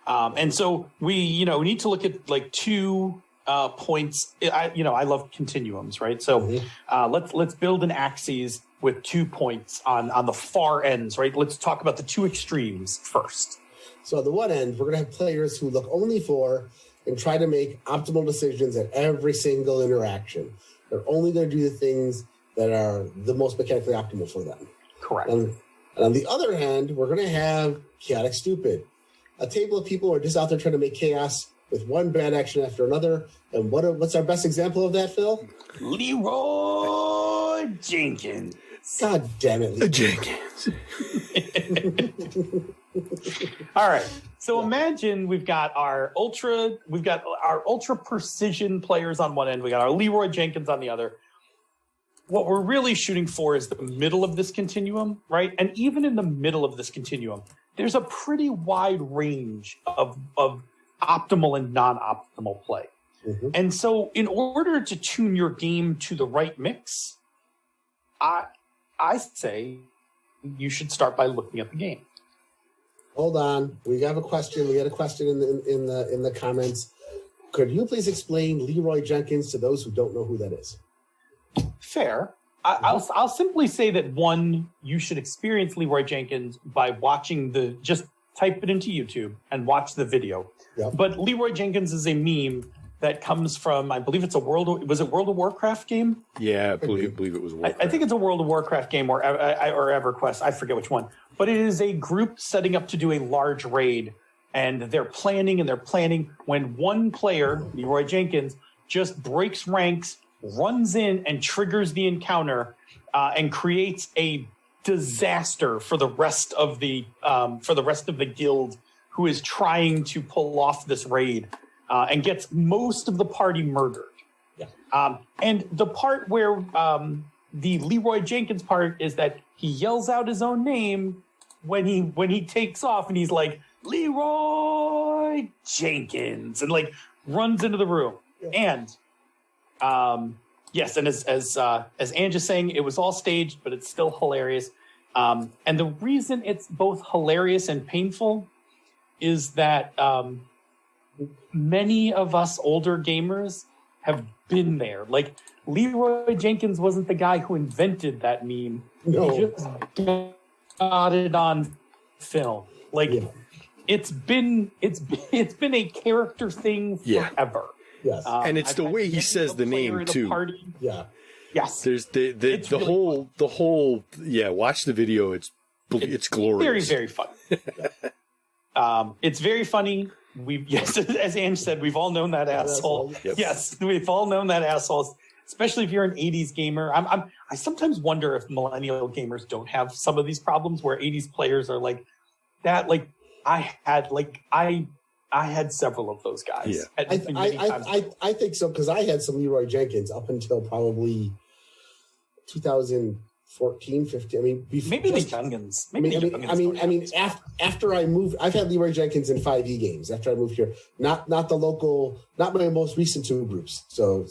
And so we need to look at 2 points. I love continuums, right? So let's build an axis with 2 points on the far ends, right? Let's talk about the 2 extremes first. So on the one end, we're going to have players who look only for and try to make optimal decisions at every single interaction. They're only going to do the things that are the most mechanically optimal for them. Correct. And on the other hand, we're going to have chaotic stupid. A table of people who are just out there trying to make chaos with one bad action after another. And what's our best example of that, Phil? Leroy Jenkins. God damn it, Leroy. Jenkins. All right. So imagine we've got our ultra precision players on one end. We got our Leroy Jenkins on the other. What we're really shooting for is the middle of this continuum, right? And even in the middle of this continuum, there's a pretty wide range of optimal and non-optimal play. Mm-hmm. And so in order to tune your game to the right mix, I say you should start by looking at the game. Hold on. We have a question. We had a question in the comments. Could you please explain Leroy Jenkins to those who don't know who that is? Fair. I'll simply say that one, you should experience Leroy Jenkins by watching just type it into YouTube and watch the video. Yep. But Leroy Jenkins is a meme that comes from, I believe it's was it World of Warcraft game? Yeah, I believe it was Warcraft. I think it's a World of Warcraft game or EverQuest. I forget which one. But it is a group setting up to do a large raid, and they're planning when one player, Leroy Jenkins, just breaks ranks, runs in and triggers the encounter, and creates a disaster for the rest of the guild who is trying to pull off this raid, and gets most of the party murdered. Yeah. And the part where the Leroy Jenkins part is that he yells out his own name when he takes off, and he's like, Leroy Jenkins, and like runs into the room. Yeah. And yes, and as Ange is saying, it was all staged, but it's still hilarious. And the reason it's both hilarious and painful is that many of us older gamers have been there. Like, Leroy Jenkins wasn't the guy who invented that meme. No. He just got it on film. Like, yeah. It's been a character thing forever. Yes. And it's the way he says the name too. Yeah. Yes. There's the whole watch the video. It's glorious. Very, very fun. It's very funny. As Ange said, we've all known that asshole. Yep. Yes, we've all known that asshole, especially if you're an 80s gamer. I sometimes wonder if millennial gamers don't have some of these problems where 80s players are like that. Like, I had several of those guys. Yeah. I think so, because I had some Leroy Jenkins up until probably 2014, 15. I mean, maybe the youngins. After I moved, I've had Leroy Jenkins in 5e games after I moved here. Not the local, not my most recent two groups. So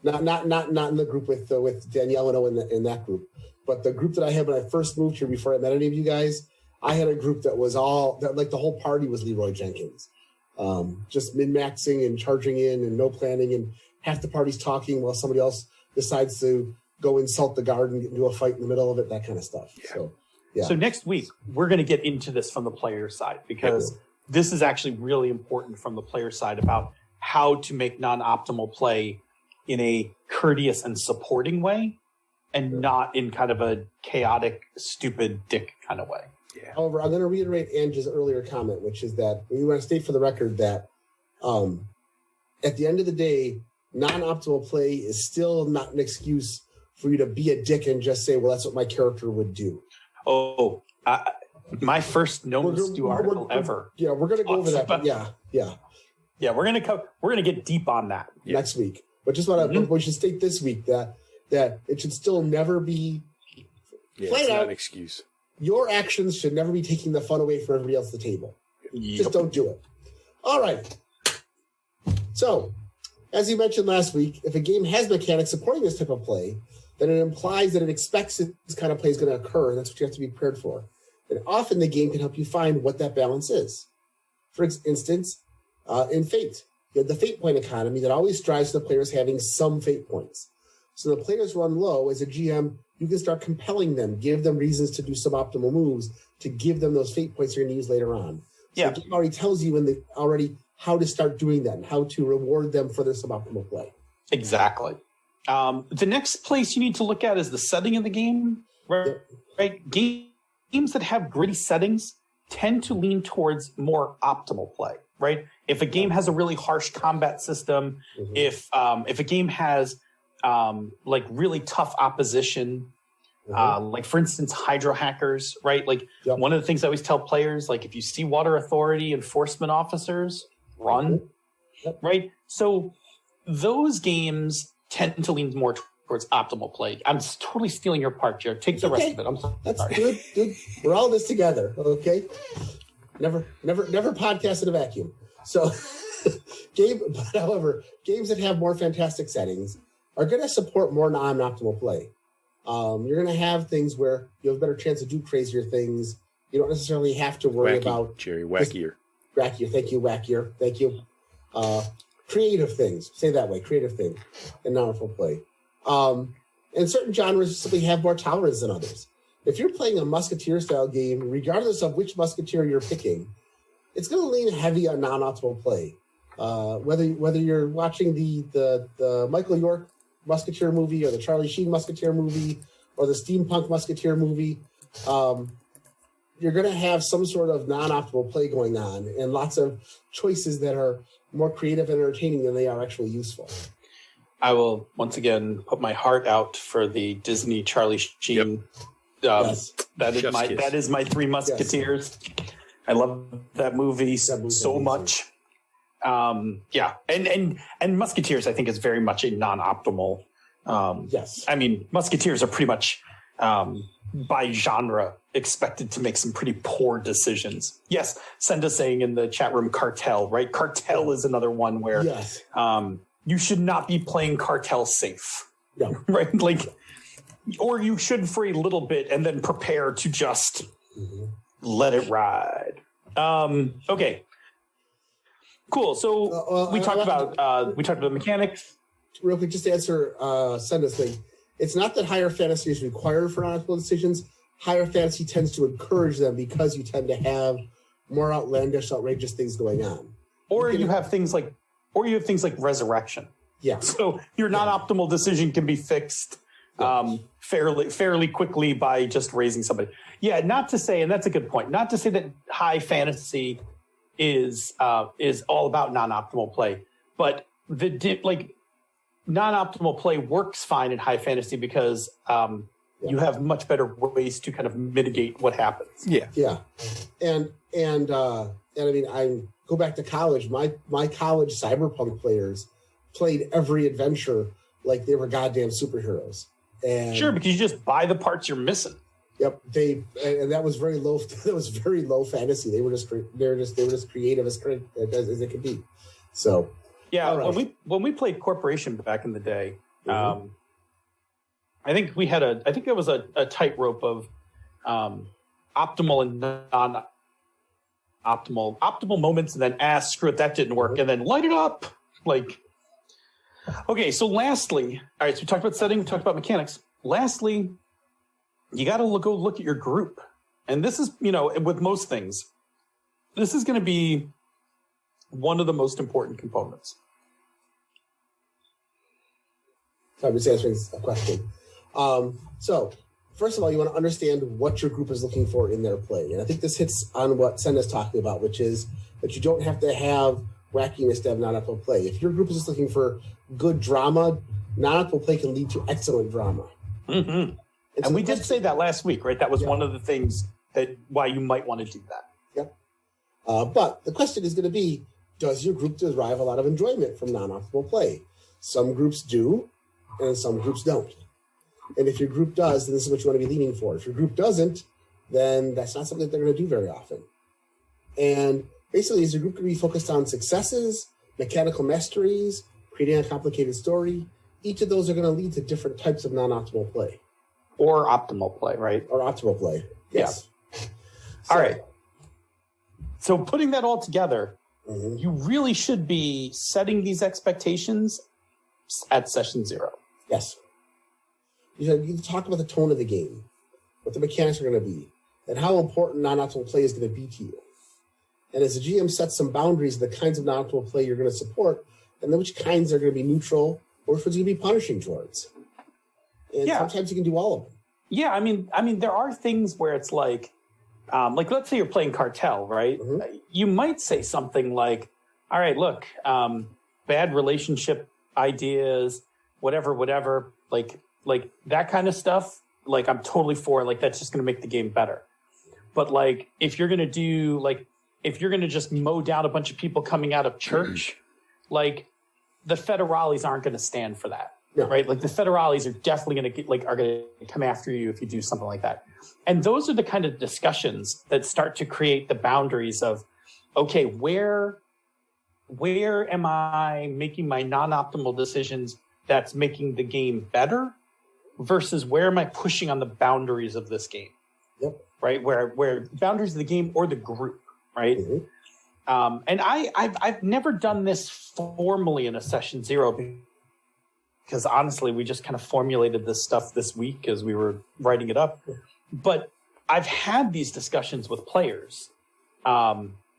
not in the group with Danielle and Owen in that group, but the group that I had when I first moved here before I met any of you guys. I had a group that was like the whole party was Leroy Jenkins. Just min-maxing and charging in and no planning, and half the party's talking while somebody else decides to go insult the guard and get into a fight in the middle of it, that kind of stuff. Yeah. So next week, we're going to get into this from the player side, because this is actually really important from the player side about how to make non-optimal play in a courteous and supporting way, and not in kind of a chaotic, stupid dick kind of way. Yeah. However, I'm going to reiterate Ange's earlier comment, which is that we want to state for the record that at the end of the day, non-optimal play is still not an excuse for you to be a dick and just say, well, that's what my character would do. Oh, my first No Stew article ever. Yeah, we're going to go over that. But yeah. Yeah, we're going to get deep on that next week. But just want to, we should state this week that it should still never be it's not an excuse. Your actions should never be taking the fun away from everybody else at the table. Yep. Just don't do it. All right. So, as you mentioned last week, if a game has mechanics supporting this type of play, then it implies that it expects this kind of play is going to occur, and that's what you have to be prepared for. And often the game can help you find what that balance is. For instance, in Fate, you have the Fate point economy that always strives for the players having some Fate points. So the players run low. As a GM, you can start compelling them, give them reasons to do suboptimal moves to give them those Fate points you're going to use later on. So the game already tells you already how to start doing that and how to reward them for their suboptimal play. Exactly. The next place you need to look at is the setting of the game, right? Yep. Right? Games that have gritty settings tend to lean towards more optimal play, right? If a game has a really harsh combat system, if a game has like really tough opposition, like for instance, hydro hackers, right? Like one of the things I always tell players, like if you see water authority enforcement officers, run, right? So those games tend to lean more towards optimal play. I'm totally stealing your part, Jared. Take the rest of it. I'm sorry. That's good. We're all this together, okay? Never podcast in a vacuum. So, however, games that have more fantastic settings are going to support more non-optimal play. You're going to have things where you have a better chance to do crazier things. You don't necessarily have to worry about Jerry, wackier. Wackier, thank you, wackier, thank you. Creative things, say that way, creative thing, and non-optimal play. And certain genres simply have more tolerance than others. If you're playing a musketeer-style game, regardless of which musketeer you're picking, it's going to lean heavy on non-optimal play. Whether you're watching the Michael York Musketeer movie or the Charlie Sheen Musketeer movie or the Steampunk Musketeer movie, you're going to have some sort of non-optimal play going on and lots of choices that are more creative and entertaining than they are actually useful. I will once again put my heart out for the Disney Charlie Sheen. Yes. That is my Three Musketeers. Yes. I love that movie so much. And Musketeers, I think, is very much a non-optimal. Yes. I mean, Musketeers are pretty much by genre expected to make some pretty poor decisions. Yes, Senda saying in the chat room, Cartel, right? Cartel is another one where you should not be playing Cartel safe. No. Right? Like, or you should for a little bit and then prepare to just let it ride. Okay. Cool. So we talked about mechanics. Real quick, just to answer Senda's thing. It's not that higher fantasy is required for non-optimal decisions. Higher fantasy tends to encourage them because you tend to have more outlandish, outrageous things going on. Or you have things like resurrection. Yeah. So your non-optimal decision can be fixed fairly quickly by just raising somebody. Yeah, not to say, and that's a good point, not to say that high fantasy is all about non-optimal play, but non-optimal play works fine in high fantasy because you have much better ways to kind of mitigate what happens. Yeah. And I mean, I go back to college. My college cyberpunk players played every adventure like they were goddamn superheroes. And sure, because you just buy the parts you're missing. Yep, and that was very low. That was very low fantasy. They were just creative as it could be. So yeah, right. when we played Corporation back in the day, I think there was a tightrope of optimal and non-optimal moments, and then screw it, that didn't work, and then light it up. Like, okay, so lastly, all right, so we talked about setting, we talked about mechanics. Lastly, you got to go look at your group. And this is, with most things, this is going to be one of the most important components. So I'm just answering a question. So, first of all, you want to understand what your group is looking for in their play. And I think this hits on what Senda's talking about, which is that you don't have to have wackiness to have non-optimal play. If your group is just looking for good drama, non-optimal play can lead to excellent drama. Mm-hmm. And we did say that last week, right? That was one of the things why you might want to do that. Yep. But the question is going to be, does your group derive a lot of enjoyment from non-optimal play? Some groups do, and some groups don't. And if your group does, then this is what you want to be leaning for. If your group doesn't, then that's not something that they're going to do very often. And basically, is your group going to be focused on successes, mechanical masteries, creating a complicated story? Each of those are going to lead to different types of non-optimal play. Or optimal play, right? Or optimal play, yes. Yeah. All right. So putting that all together, you really should be setting these expectations at session 0. Yes. You talk about the tone of the game, what the mechanics are going to be, and how important non-optimal play is going to be to you. And as a GM sets some boundaries, the kinds of non-optimal play you're going to support, and then which kinds are going to be neutral or which ones you're going to be punishing towards. And sometimes you can do all of them. Yeah, I mean, there are things where it's like let's say you're playing Cartel, right? Mm-hmm. You might say something like, all right, look, bad relationship ideas, whatever, like that kind of stuff. Like, I'm totally for, like, that's just going to make the game better. But like, if you're going to just mow down a bunch of people coming out of church, like the federales aren't going to stand for that. Yeah. Right? Like the federales are definitely going to are going to come after you if you do something like that. And those are the kind of discussions that start to create the boundaries of, okay, where am I making my non-optimal decisions that's making the game better versus where am I pushing on the boundaries of this game? Yep. Right? Where boundaries of the game or the group, right? Mm-hmm. And I've never done this formally in a session 0 because honestly, we just kind of formulated this stuff this week as we were writing it up. But I've had these discussions with players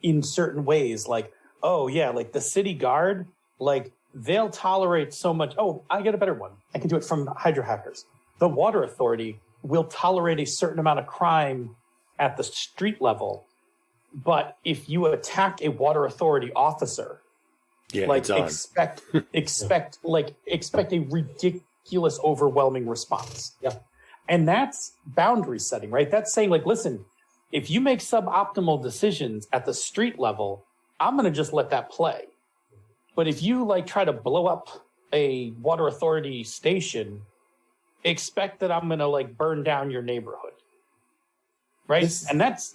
in certain ways, like, oh yeah, like the city guard, like they'll tolerate so much. Oh, I get a better one. I can do it from Hydra Hackers. The Water Authority will tolerate a certain amount of crime at the street level. But if you attack a Water Authority officer, expect a ridiculous, overwhelming response. Yep. And that's boundary setting, right? That's saying, like, listen, if you make suboptimal decisions at the street level, I'm going to just let that play. But if you like try to blow up a Water Authority station, expect that I'm going to like burn down your neighborhood. Right? And that's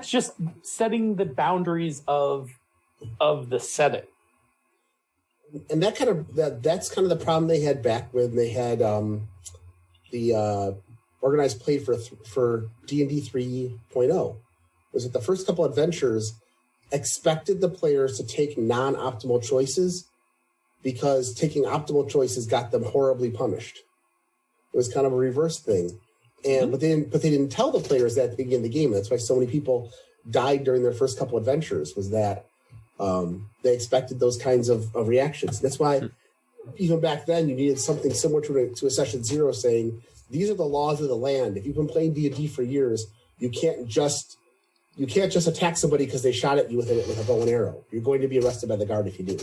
just setting the boundaries of the setting. And that's kind of the problem they had back when they had the organized play for D&D 3.0. Was that the first couple adventures expected the players to take non-optimal choices because taking optimal choices got them horribly punished. It was kind of a reverse thing. And but they didn't tell the players that at the beginning of the game. That's why so many people died during their first couple adventures, was that they expected those kinds of reactions. That's why even back then you needed something similar to a session 0 saying, these are the laws of the land. If you've been playing D&D for years, you can't just attack somebody because they shot at you with a bow and arrow. You're going to be arrested by the guard if you do.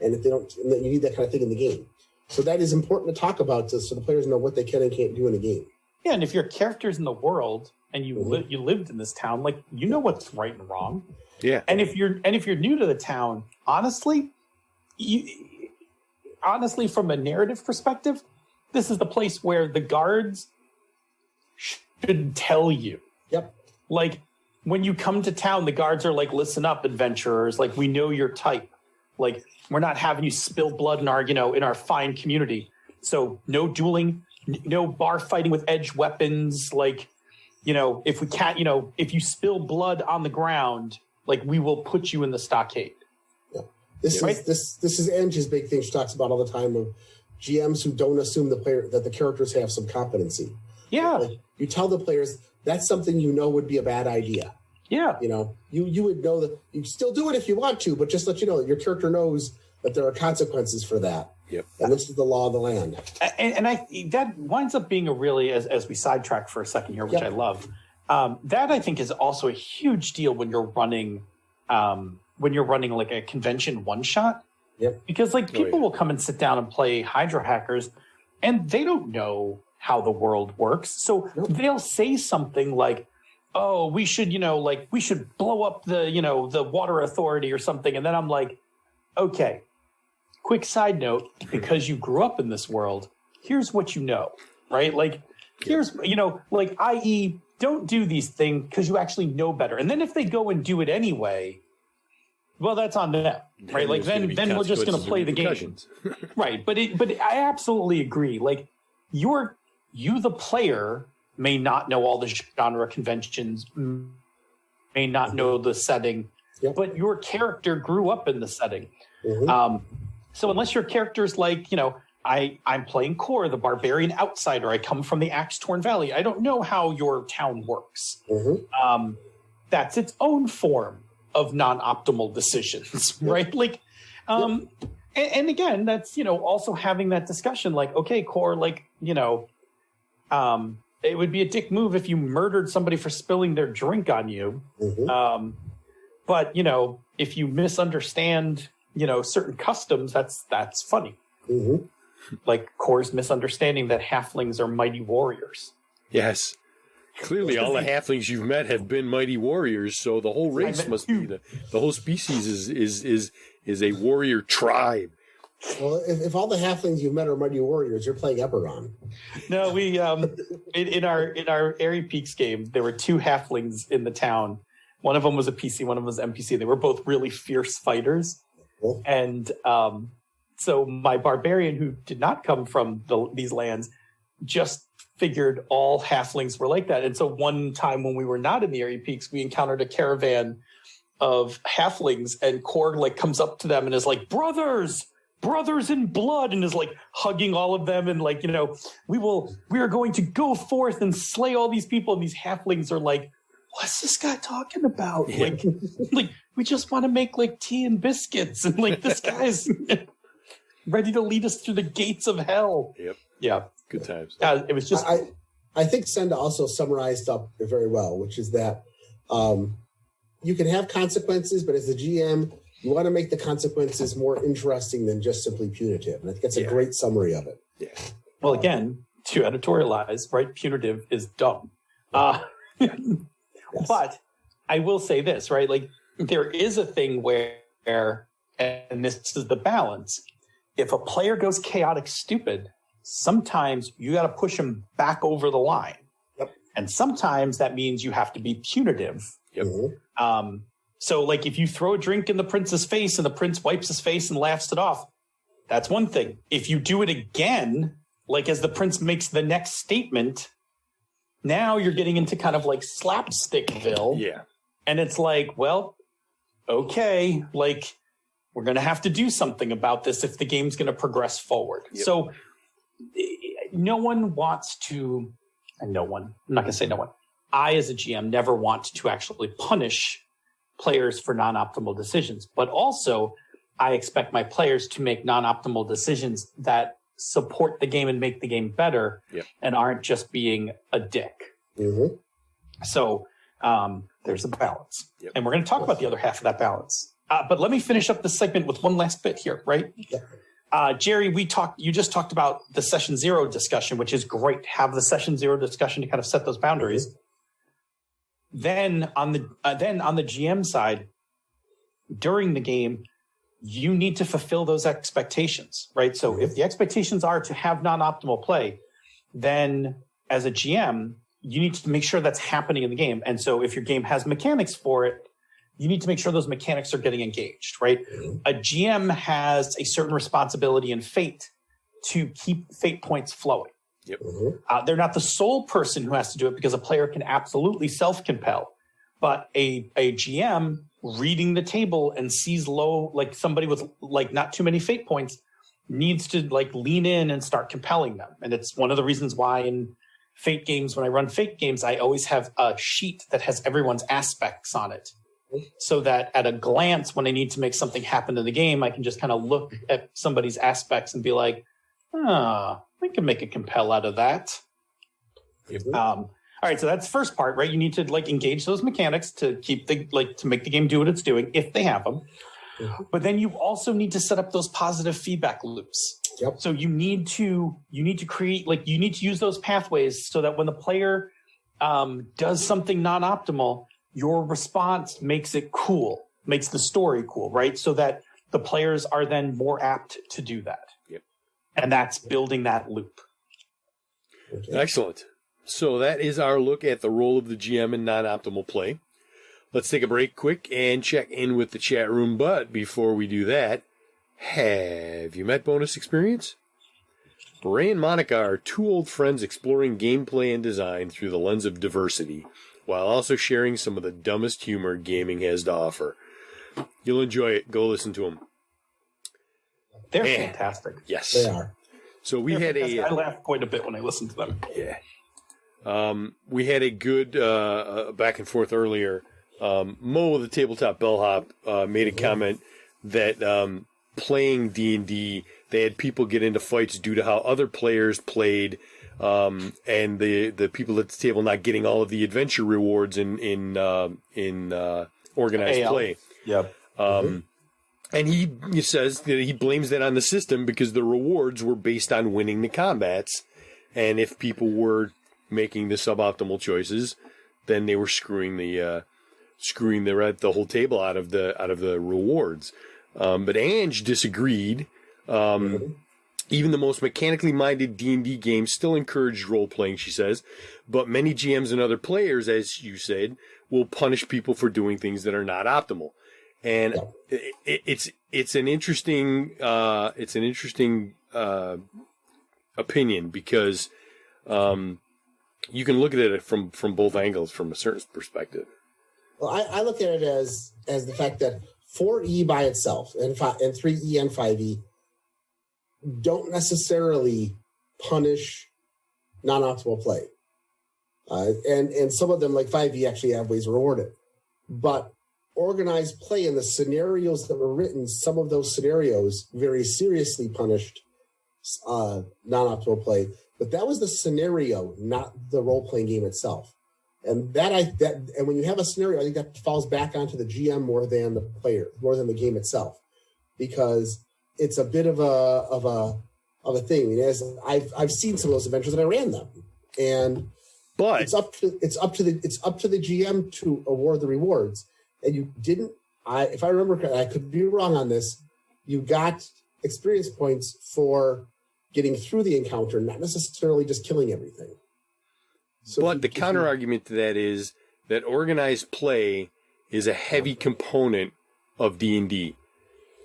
And if they don't, you need that kind of thing in the game. So that is important to talk about so the players know what they can and can't do in the game. Yeah, and if your character's in the world and you lived in this town, like, you know what's right and wrong. Yeah. And if you're new to the town, honestly, from a narrative perspective, this is the place where the guards should tell you. Yep. Like, when you come to town, the guards are like, listen up, adventurers. Like, we know your type. Like, we're not having you spill blood in our fine community. So no dueling, no bar fighting with edged weapons. Like, if we can't, if you spill blood on the ground, like, we will put you in the stockade. Yeah. This is Angie's big thing she talks about all the time, of GMs who don't assume that the characters have some competency. Yeah. Like, you tell the players that's something would be a bad idea. Yeah. You would know that you still do it if you want to, but just let you know that your character knows that there are consequences for that. Yep. And this is the law of the land. And that winds up being a really, as we sidetrack for a second here, which I love, that I think is also a huge deal when you're running like a convention one shot. Yep. Because like people will come and sit down and play Hydra Hackers and they don't know how the world works. So they'll say something like, oh, we should blow up the Water Authority or something. And then I'm like, okay, quick side note, because you grew up in this world, here's what you know, right? Like, here's, i.e., don't do these things because you actually know better. And then if they go and do it anyway, well, that's on them, right? Like, then we're just going to play the game. Right. But I absolutely agree. Like, you, the player, may not know all the genre conventions, may not know the setting, but your character grew up in the setting. Mm-hmm. So unless your character's like, I'm playing Core, the barbarian outsider, I come from the Axe-Torn Valley, I don't know how your town works. Mm-hmm. That's its own form of non-optimal decisions, right? Like, and And again, that's, also having that discussion like, okay, Core, like, it would be a dick move if you murdered somebody for spilling their drink on you. Mm-hmm. But, if you misunderstand, certain customs, that's funny. Mm-hmm. Like Core's misunderstanding that halflings are mighty warriors. Yes. Clearly, all the halflings you've met have been mighty warriors, so the whole race must be the whole species is a warrior tribe. Well, if all the halflings you've met are mighty warriors, you're playing Eberron. No, we in our Airy Peaks game, there were 2 halflings in the town. One of them was a PC, one of them was NPC. They were both really fierce fighters, cool. And so my barbarian, who did not come from these lands, just figured all halflings were like that. And so one time when we were not in the Airy Peaks, we encountered a caravan of halflings, and Cord like comes up to them and is like, brothers in blood, and is like hugging all of them, and like, we are going to go forth and slay all these people. And these halflings are like, what's this guy talking about? Yeah. Like we just want to make like tea and biscuits, and like this guy's ready to lead us through the gates of hell. Yep. Yeah. Good times. It was just. I think Senda also summarized up very well, which is that you can have consequences, but as the GM, you want to make the consequences more interesting than just simply punitive. And I think that's a great summary of it. Yeah. Well, again, to editorialize, right? Punitive is dumb. Yes. But I will say this, right? Like there is a thing where, and this is the balance, if a player goes chaotic stupid, sometimes you got to push them back over the line. Yep. And sometimes that means you have to be punitive. Yep. So like if you throw a drink in the prince's face and the prince wipes his face and laughs it off, that's one thing. If you do it again, like as the prince makes the next statement, now you're getting into kind of like slapstickville. Yeah. And it's like, well, okay, like we're going to have to do something about this if the game's going to progress forward. Yep. So no one wants to, and no one, I'm not going to say no one. I, as a GM, never want to actually punish players for non-optimal decisions, but also I expect my players to make non-optimal decisions that support the game and make the game better, and aren't just being a dick. Mm-hmm. So there's a balance, and we're going to talk about the other half of that balance. But let me finish up this segment with one last bit here, right? Jerry, you just talked about the session 0 discussion, which is great. Have the session 0 discussion to kind of set those boundaries. Mm-hmm. Then on the GM side, during the game, you need to fulfill those expectations, right? So if the expectations are to have non-optimal play, then as a GM, you need to make sure that's happening in the game. And so if your game has mechanics for it, you need to make sure those mechanics are getting engaged, right? A GM has a certain responsibility in Fate to keep Fate points flowing. Yep. They're not the sole person who has to do it, because a player can absolutely self-compel. But a GM reading the table and sees low, like somebody with like not too many Fate points, needs to like lean in and start compelling them. And it's one of the reasons why in Fate games, when I run Fate games, I always have a sheet that has everyone's aspects on it. So that at a glance, when I need to make something happen in the game, I can just kind of look at somebody's aspects and be like, we can make a compel out of that. All right, so that's the first part, right? You need to like engage those mechanics to keep to make the game do what it's doing if they have them. But then you also need to set up those positive feedback loops. Yep. So you need to create, like, you need to use those pathways so that when the player does something non-optimal, your response makes it cool, makes the story cool, right? So that the players are then more apt to do that. Yep. And that's building that loop. Excellent. So that is our look at the role of the GM in non-optimal play. Let's take a break quick and check in with the chat room. But before we do that, have you met Bonus Experience? Ray and Monica are 2 old friends exploring gameplay and design through the lens of diversity, while also sharing some of the dumbest humor gaming has to offer. You'll enjoy it. Go listen to them. They're fantastic. Yes. They are. So we had I laughed quite a bit when I listened to them. Yeah. We had a good back and forth earlier. Mo, the Tabletop Bellhop, made a comment that playing D&D, they had people get into fights due to how other players played, and the people at the table not getting all of the adventure rewards in organized play. Yep. And he says that he blames that on the system because the rewards were based on winning the combats, and if people were making the suboptimal choices, then they were screwing the whole table out of the rewards. But Ange disagreed. Even the most mechanically minded D&D games still encourage role-playing, she says. But many GMs and other players, as you said, will punish people for doing things that are not optimal. And it's an interesting opinion because you can look at it from both angles from a certain perspective. Well, I look at it as the fact that 4E by itself and 3E and 5E don't necessarily punish non-optimal play. And some of them, like 5E, actually have ways to reward it. But organized play and the scenarios that were written, some of those scenarios very seriously punished non-optimal play. But that was the scenario, not the role-playing game itself. And and when you have a scenario, I think that falls back onto the GM more than the player, more than the game itself, because it's a bit of a thing. I mean, I've seen some of those adventures and I ran them, but it's up to the GM to award the rewards. And you didn't. If I remember correctly, I could be wrong on this. You got experience points for getting through the encounter, not necessarily just killing everything. So but the counter argument to that is that organized play is a heavy component of D&D.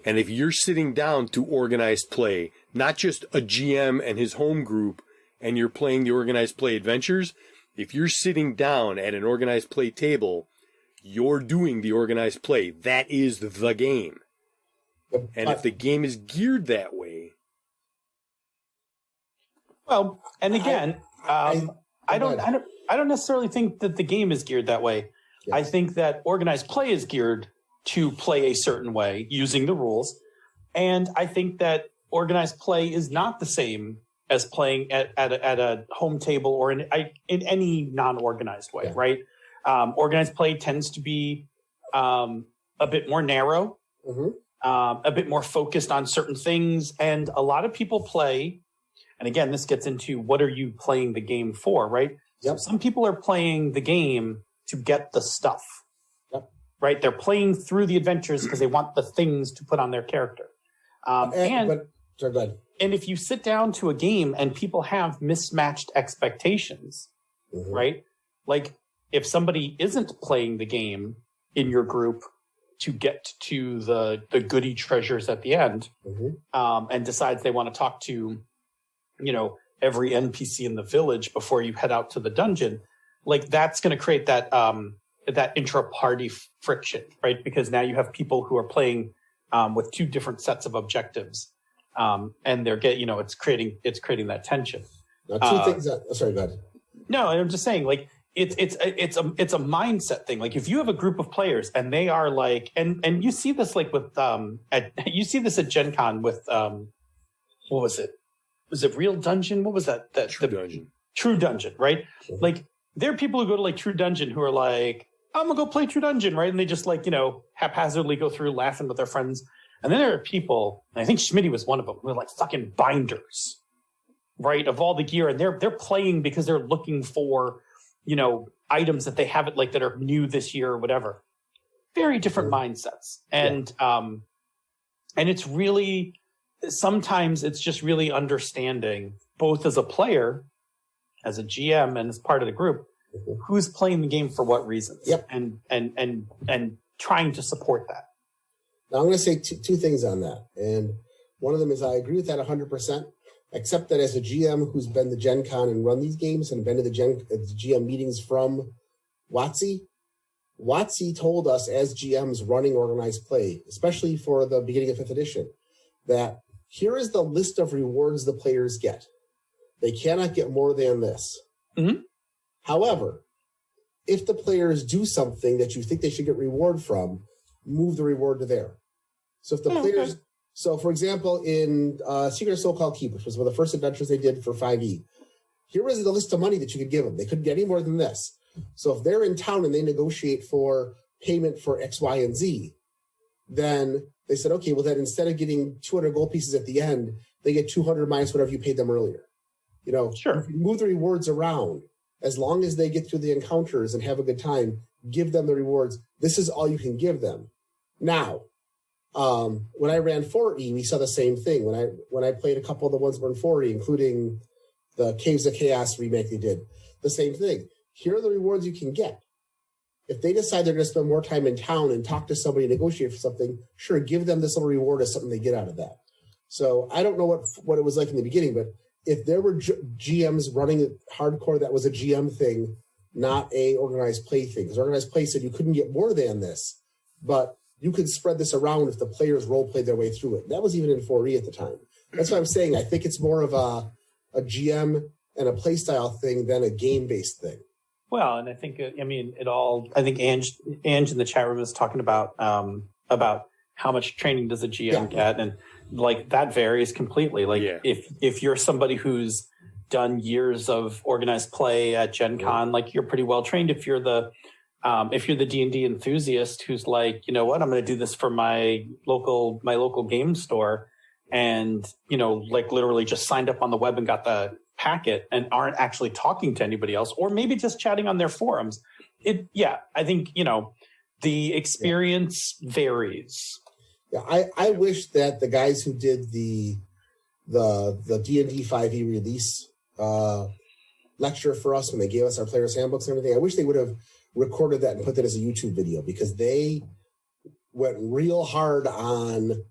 And if you're sitting down to organized play, not just a GM and his home group, and you're playing the organized play adventures, if you're sitting down at an organized play table, you're doing the organized play. That is the game. And if the game is geared that way... Well, and again, I don't necessarily think that the game is geared that way. Yes. I think that organized play is geared to play a certain way using the rules. And I think that organized play is not the same as playing at a home table or in any non-organized way, right? Organized play tends to be a bit more narrow, a bit more focused on certain things. And a lot of people play, and again, this gets into what are you playing the game for, right? Yep. So some people are playing the game to get the stuff, right? They're playing through the adventures because they want the things to put on their character. And if you sit down to a game and people have mismatched expectations, right? Like if somebody isn't playing the game in your group to get to the goody treasures at the end, and decides they want to talk to, every NPC in the village before you head out to the dungeon, like that's going to create that intra-party friction, right? Because now you have people who are playing with two different sets of objectives, and they're it's creating that tension. Now, two things sorry, go ahead. No, I'm just saying, like it's a mindset thing. Like if you have a group of players and they are like, and you see this like with you see this at Gen Con with what was it? Was it Real Dungeon? What was that? True Dungeon. True Dungeon, right? Like there are people who go to like True Dungeon who are like, I'm gonna go play True Dungeon, right? And they just like, haphazardly go through laughing with their friends. And then there are people, and I think Schmitty was one of them, who are like fucking binders, right? Of all the gear. And they're playing because they're looking for, items that they haven't like that are new this year or whatever. Very different mindsets. And it's really, sometimes it's just really understanding both as a player, as a GM, and as part of the group, who's playing the game for what reasons, and trying to support that. Now, I'm going to say two things on that. And one of them is I agree with that 100%, except that as a GM who's been to Gen Con and run these games and been to the GM meetings from WotC told us as GMs running organized play, especially for the beginning of 5th edition, that here is the list of rewards the players get. They cannot get more than this. However, if the players do something that you think they should get reward from, move the reward to there. So if the So, for example, in Secret of So-Called Keep, which was one of the first adventures they did for 5e, here was the list of money that you could give them. They couldn't get any more than this. So if they're in town and they negotiate for payment for X, Y, and Z, then they said, okay, well, then instead of getting 200 gold pieces at the end, they get 200 minus whatever you paid them earlier. You know, Sure. If you move the rewards around, as long as they get through the encounters and have a good time, give them the rewards. This is all you can give them. Now, when I ran 4E, we saw the same thing. When I played a couple of the ones that were in 4E, including the Caves of Chaos remake they did, the same thing. Here are the rewards you can get. If they decide they're going to spend more time in town and talk to somebody and negotiate for something, sure, give them this little reward as something they get out of that. So I don't know what it was like in the beginning, but if there were GMs running it hardcore, that was a GM thing, not a organized play thing. Because organized play said you couldn't get more than this, but you could spread this around if the players role played their way through it. That was even in 4E at the time. That's what I'm saying. I think it's more of a GM and a play style thing than a game-based thing. Well, and I think, I think Ange in the chat room is talking about how much training does a GM get, and like that varies completely. Like if you're somebody who's done years of organized play at Gen Con, like you're pretty well trained. If you're the D&D enthusiast who's like, you know what, I'm going to do this for my local game store, and you know, like literally just signed up on the web and got the packet and aren't actually talking to anybody else, or maybe just chatting on their forums. I think, you know, the experience varies. Yeah, I wish that the guys who did the D&D 5e release lecture for us when they gave us our players' handbooks and everything, I wish they would have recorded that and put that as a YouTube video, because they went real hard on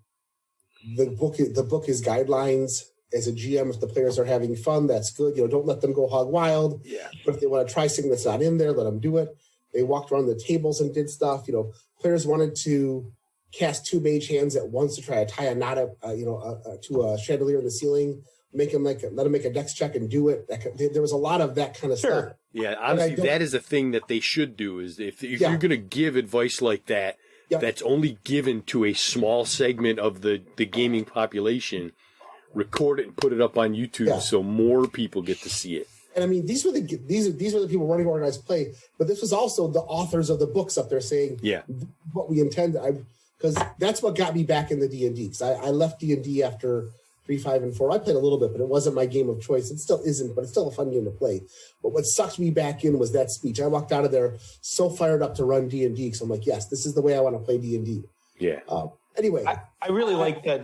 the book. The book is guidelines. As a GM, if the players are having fun, that's good. You know, don't let them go hog wild. Yeah. But if they want to try something that's not in there, let them do it. They walked around the tables and did stuff. You know, players wanted to cast 2 mage hands at once to try to tie a knot to a chandelier in the ceiling. Let them make a dex check and do it. There was a lot of that kind of stuff. Yeah, obviously that is a thing that they should do. Is if you're going to give advice like that, that's only given to a small segment of the gaming population, record it and put it up on YouTube so more people get to see it. And I mean, these were the people running organized play, but this was also the authors of the books up there saying what we intend. Because that's what got me back in the D&D. Because I left D&D after 3, 5, and 4. I played a little bit, but it wasn't my game of choice. It still isn't, but it's still a fun game to play. But what sucked me back in was that speech. I walked out of there so fired up to run D&D, because I'm like, yes, this is the way I want to play D&D. Yeah. Anyway. I really like that,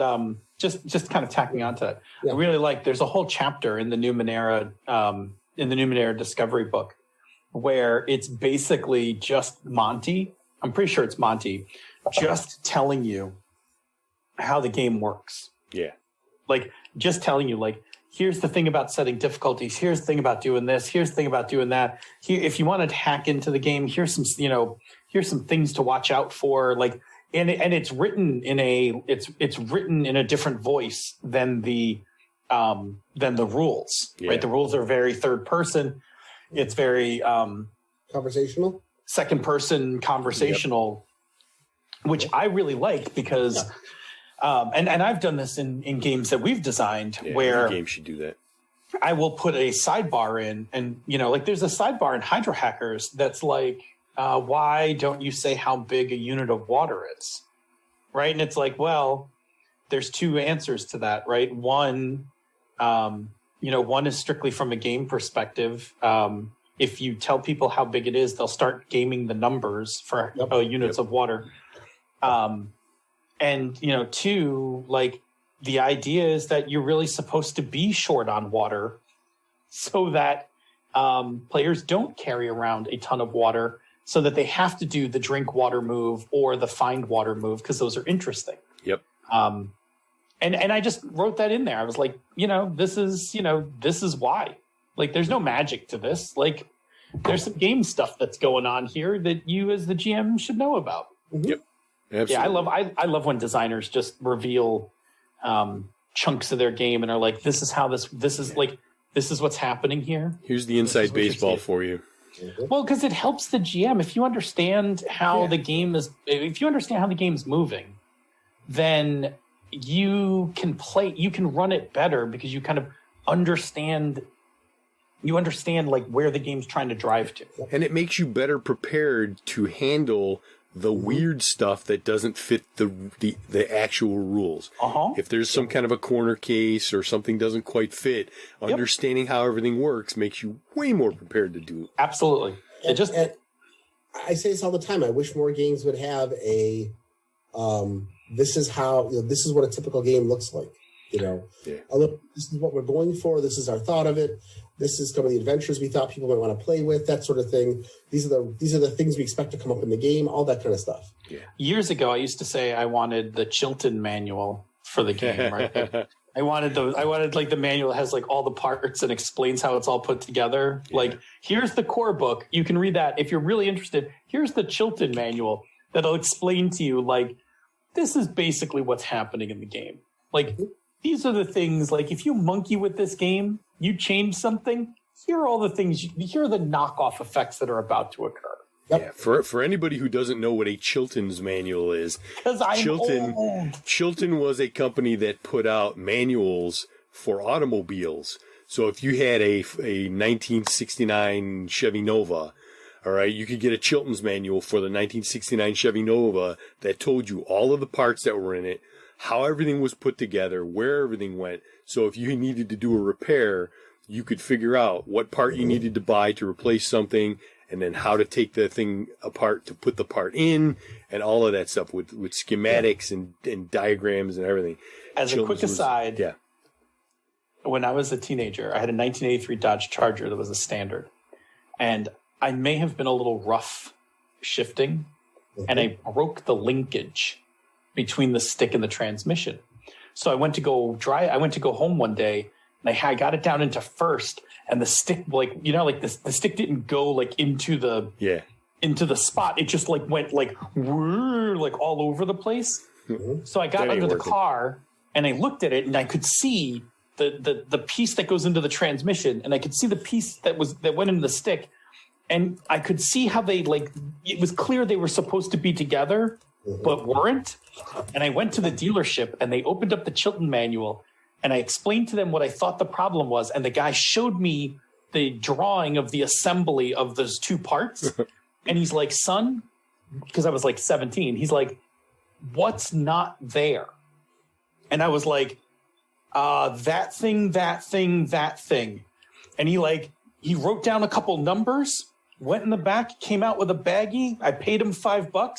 just kind of tacking onto that. Yeah. I really like, there's a whole chapter in the Numenera, Discovery book, where it's basically just Monty. I'm pretty sure it's Monty just telling you how the game works. Yeah. Like, just telling you, like, here's the thing about setting difficulties. Here's the thing about doing this. Here's the thing about doing that. Here, if you want to hack into the game, here's some things to watch out for. Like, and it's written in a different voice than the rules. Right. The rules are very third person. It's very conversational, second person conversational, which I really like because. And I've done this in games that we've designed where games should do that. I will put a sidebar in, and like there's a sidebar in Hydro Hackers that's like, why don't you say how big a unit of water is, right? And it's like, well, there's 2 answers to that, right? One, one is strictly from a game perspective. If you tell people how big it is, they'll start gaming the numbers for units of water. And, 2, like, the idea is that you're really supposed to be short on water so that players don't carry around a ton of water, so that they have to do the drink water move or the find water move, because those are interesting. Yep. And I just wrote that in there. I was like, this is why. Like, there's no magic to this. Like, there's some game stuff that's going on here that you as the GM should know about. Mm-hmm. Yep. Absolutely. Yeah, I love when designers just reveal chunks of their game and are like, this is how this is what's happening here. Here's the inside baseball for you. Well, because it helps the GM if you understand how the game is. If you understand how the game's moving, then you can run it better because you kind of understand like where the game's trying to drive to. And it makes you better prepared to handle the weird stuff that doesn't fit the actual rules. If there's some kind of a corner case or something doesn't quite fit, understanding how everything works makes you way more prepared to do it. Absolutely. And I say this all the time. I wish more games would have a this is what a typical game looks like. This is what we're going for. This is our thought of it. This is some of the adventures we thought people might want to play with, that sort of thing. These are the things we expect to come up in the game, all that kind of stuff. Yeah. Years ago, I used to say I wanted the Chilton manual for the game. Right? I wanted like the manual that has like all the parts and explains how it's all put together. Yeah. Like, here's the core book. You can read that if you're really interested. Here's the Chilton manual that'll explain to you, like, this is basically what's happening in the game. Like, these are the things, like, if you monkey with this game, you change something, here are all the things, here are the knockoff effects that are about to occur. Yep. Yeah, for anybody who doesn't know what a Chilton's manual is, Chilton was a company that put out manuals for automobiles. So if you had a 1969 Chevy Nova, all right, you could get a Chilton's manual for the 1969 Chevy Nova that told you all of the parts that were in it, how everything was put together, where everything went. So if you needed to do a repair, you could figure out what part you needed to buy to replace something, and then how to take the thing apart to put the part in, and all of that stuff with schematics and diagrams and everything. As a quick aside, when I was a teenager, I had a 1983 Dodge Charger that was a standard. And I may have been a little rough shifting, and I broke the linkage between the stick and the transmission. So I went to go home one day, and I got it down into first, and the stick, the stick didn't go like into the spot. It just like went like all over the place. Mm-hmm. So I got under the car, and I looked at it, and I could see the piece that goes into the transmission, and I could see the piece that went into the stick, and I could see how they it was clear they were supposed to be together, but weren't. And I went to the dealership, and they opened up the Chilton manual, and I explained to them what I thought the problem was, and the guy showed me the drawing of the assembly of those two parts, and he's like, son, because I was like 17, he's like, what's not there? And I was like, that thing. And he wrote down a couple numbers, went in the back, came out with a baggie. I paid him $5.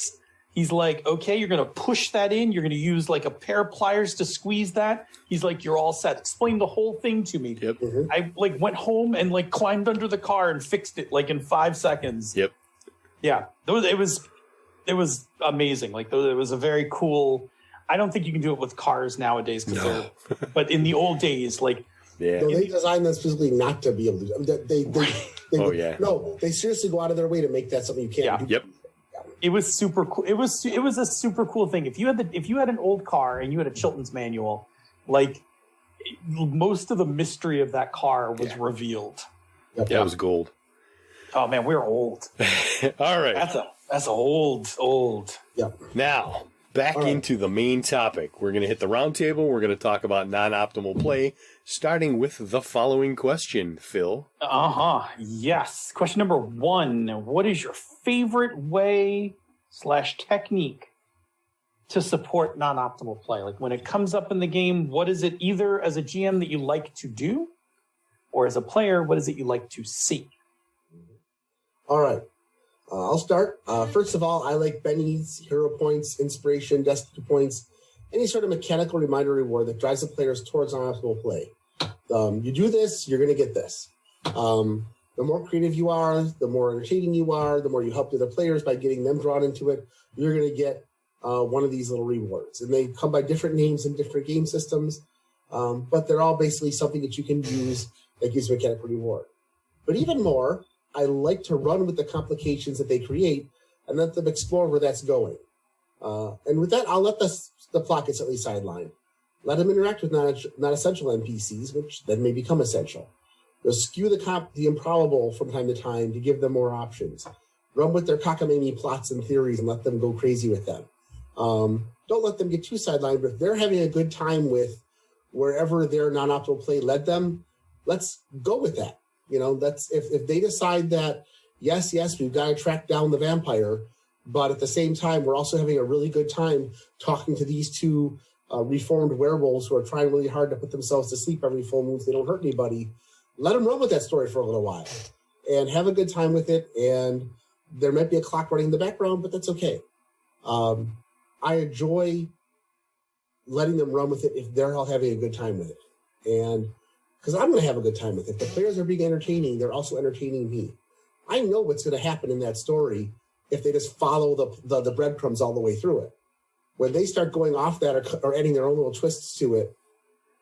He's like, okay, you're going to push that in. You're going to use like a pair of pliers to squeeze that. He's like, you're all set. Explain the whole thing to me. Yep. Mm-hmm. I went home and climbed under the car and fixed it in 5 seconds. Yep. Yeah. It was amazing. It was a very cool. I don't think you can do it with cars nowadays. But in the old days, they designed them specifically not to be able to do it. They seriously go out of their way to make that something you can't do. Yep. It was super cool. It was a super cool thing. If you had an old car and you had a Chilton's manual, most of the mystery of that car was revealed. Yep. That was gold. Oh man, we're old. All right. That's old. Yep. Now, back into the main topic. We're going to hit the round table. We're going to talk about non-optimal play, starting with the following question, Phil. Yes. Question number 1. What is your favorite way / technique to support non-optimal play? When it comes up in the game, what is it either as a GM that you like to do, or as a player, what is it you like to see? All right. I'll start. First of all, I like bennies, hero points, inspiration, destiny points, any sort of mechanical reminder reward that drives the players towards non-optimal play. You do this, you're going to get this. The more creative you are, the more entertaining you are, the more you help the other players by getting them drawn into it, you're going to get one of these little rewards. And they come by different names in different game systems, but they're all basically something that you can use that gives you a mechanical reward. But even more, I like to run with the complications that they create and let them explore where that's going. And with that, I'll let the plot get slightly sidelined. Let them interact with non-essential NPCs, which then may become essential. They'll skew the improbable from time to time to give them more options. Run with their cockamamie plots and theories and let them go crazy with them. don't let them get too sidelined. But if they're having a good time with wherever their non-optimal play led them, let's go with that. If they decide that, yes, we've got to track down the vampire, but at the same time, we're also having a really good time talking to these two reformed werewolves who are trying really hard to put themselves to sleep every full moon so they don't hurt anybody. Let them run with that story for a little while and have a good time with it. And there might be a clock running in the background, but that's okay. I enjoy letting them run with it if they're all having a good time with it. And because I'm going to have a good time with it. If the players are being entertaining, they're also entertaining me. I know what's going to happen in that story if they just follow the breadcrumbs all the way through it. When they start going off that or adding their own little twists to it,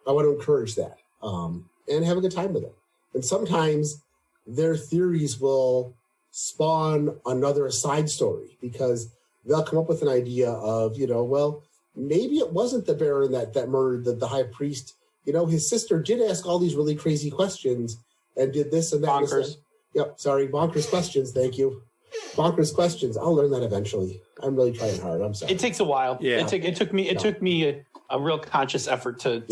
I want to encourage that and have a good time with it. And sometimes their theories will spawn another side story because they'll come up with an idea of, well, maybe it wasn't the Baron that murdered the high priest. His sister did ask all these really crazy questions and did this and that. Bonkers. Yep, sorry, bonkers questions. Thank you. Bonkers questions. I'll learn that eventually. I'm really trying hard. I'm sorry. It takes a while. Yeah. It took me a real conscious effort to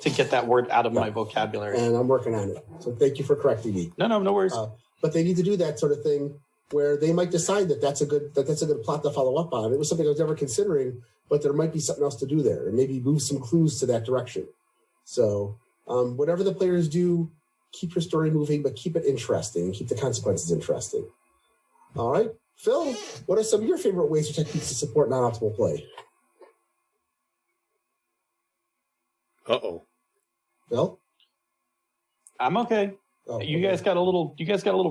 get that word out of my vocabulary. And I'm working on it. So thank you for correcting me. No worries. But they need to do that sort of thing where they might decide that that's a good plot to follow up on. It was something I was never considering, but there might be something else to do there and maybe move some clues to that direction. So whatever the players do, keep your story moving, but keep it interesting and keep the consequences interesting. All right. Phil, what are some of your favorite ways or techniques to support non-optimal play? Uh-oh. Phil? I'm okay. Oh, you guys got a little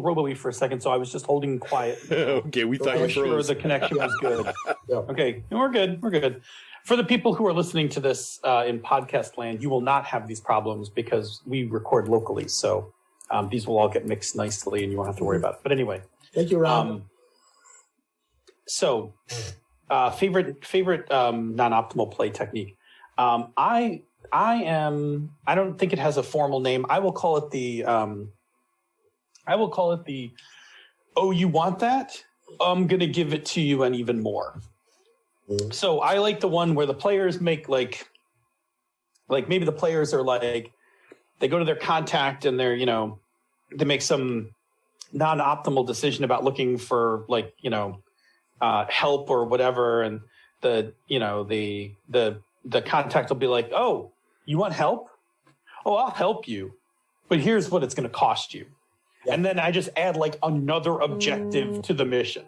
robo-y for a second, so I was just holding quiet. Okay, we thought you Sure froze. the connection was good. Yeah. Okay, we're good. For the people who are listening to this in podcast land, you will not have these problems because we record locally. So these will all get mixed nicely and you won't have to worry about it. But anyway. Thank you, Rob. Favorite non-optimal play technique. I don't think it has a formal name. I will call it the oh, you want that? I'm going to give it to you and even more. So I like the one where the players make like maybe the players are like, they go to their contact and they're, they make some non-optimal decision about looking for help or whatever. And the contact will be like, oh, you want help? Oh, I'll help you. But here's what it's going to cost you. Yeah. And then I just add like another objective to the mission.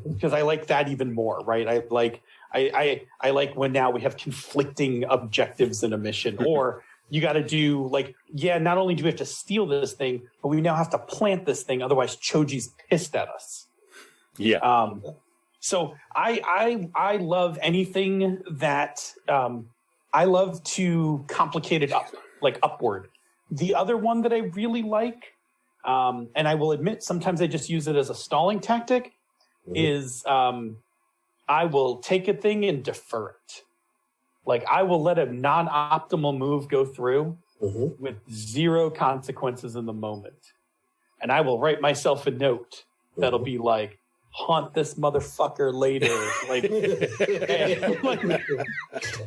Because I like that even more, right? I like when now we have conflicting objectives in a mission, or you got to do not only do we have to steal this thing, but we now have to plant this thing. Otherwise, Choji's pissed at us. Yeah. So I love anything that I love to complicate it upward. The other one that I really like, and I will admit sometimes I just use it as a stalling tactic, is I will take a thing and defer it. Like I will let a non-optimal move go through with zero consequences in the moment. And I will write myself a note that'll be like, haunt this motherfucker later.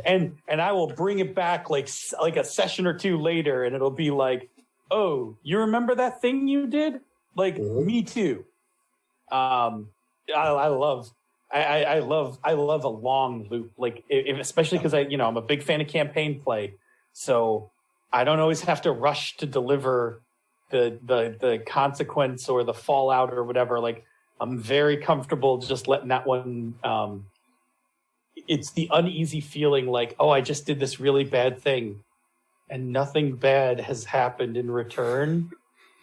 And I will bring it back like a session or two later and it'll be like, oh, you remember that thing you did? Me too. I love a long loop, especially because I'm a big fan of campaign play, so I don't always have to rush to deliver the consequence or the fallout or whatever. I'm very comfortable just letting that one. It's the uneasy feeling like, oh, I just did this really bad thing, and nothing bad has happened in return.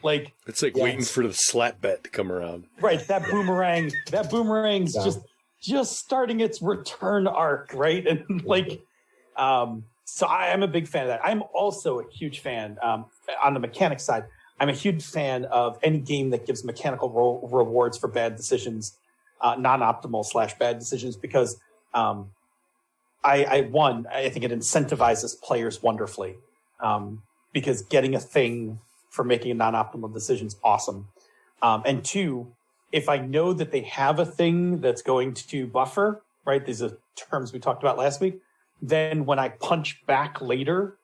It's like waiting for the slap bet to come around. Right, that boomerang's just starting its return arc, right? And so I am a big fan of that. I'm also a huge fan on the mechanics side. I'm a huge fan of any game that gives mechanical rewards for bad decisions, non-optimal / bad decisions, because I think it incentivizes players wonderfully, because getting a thing for making a non-optimal decision is awesome. And two, if I know that they have a thing that's going to buffer, right? These are terms we talked about last week. Then when I punch back later,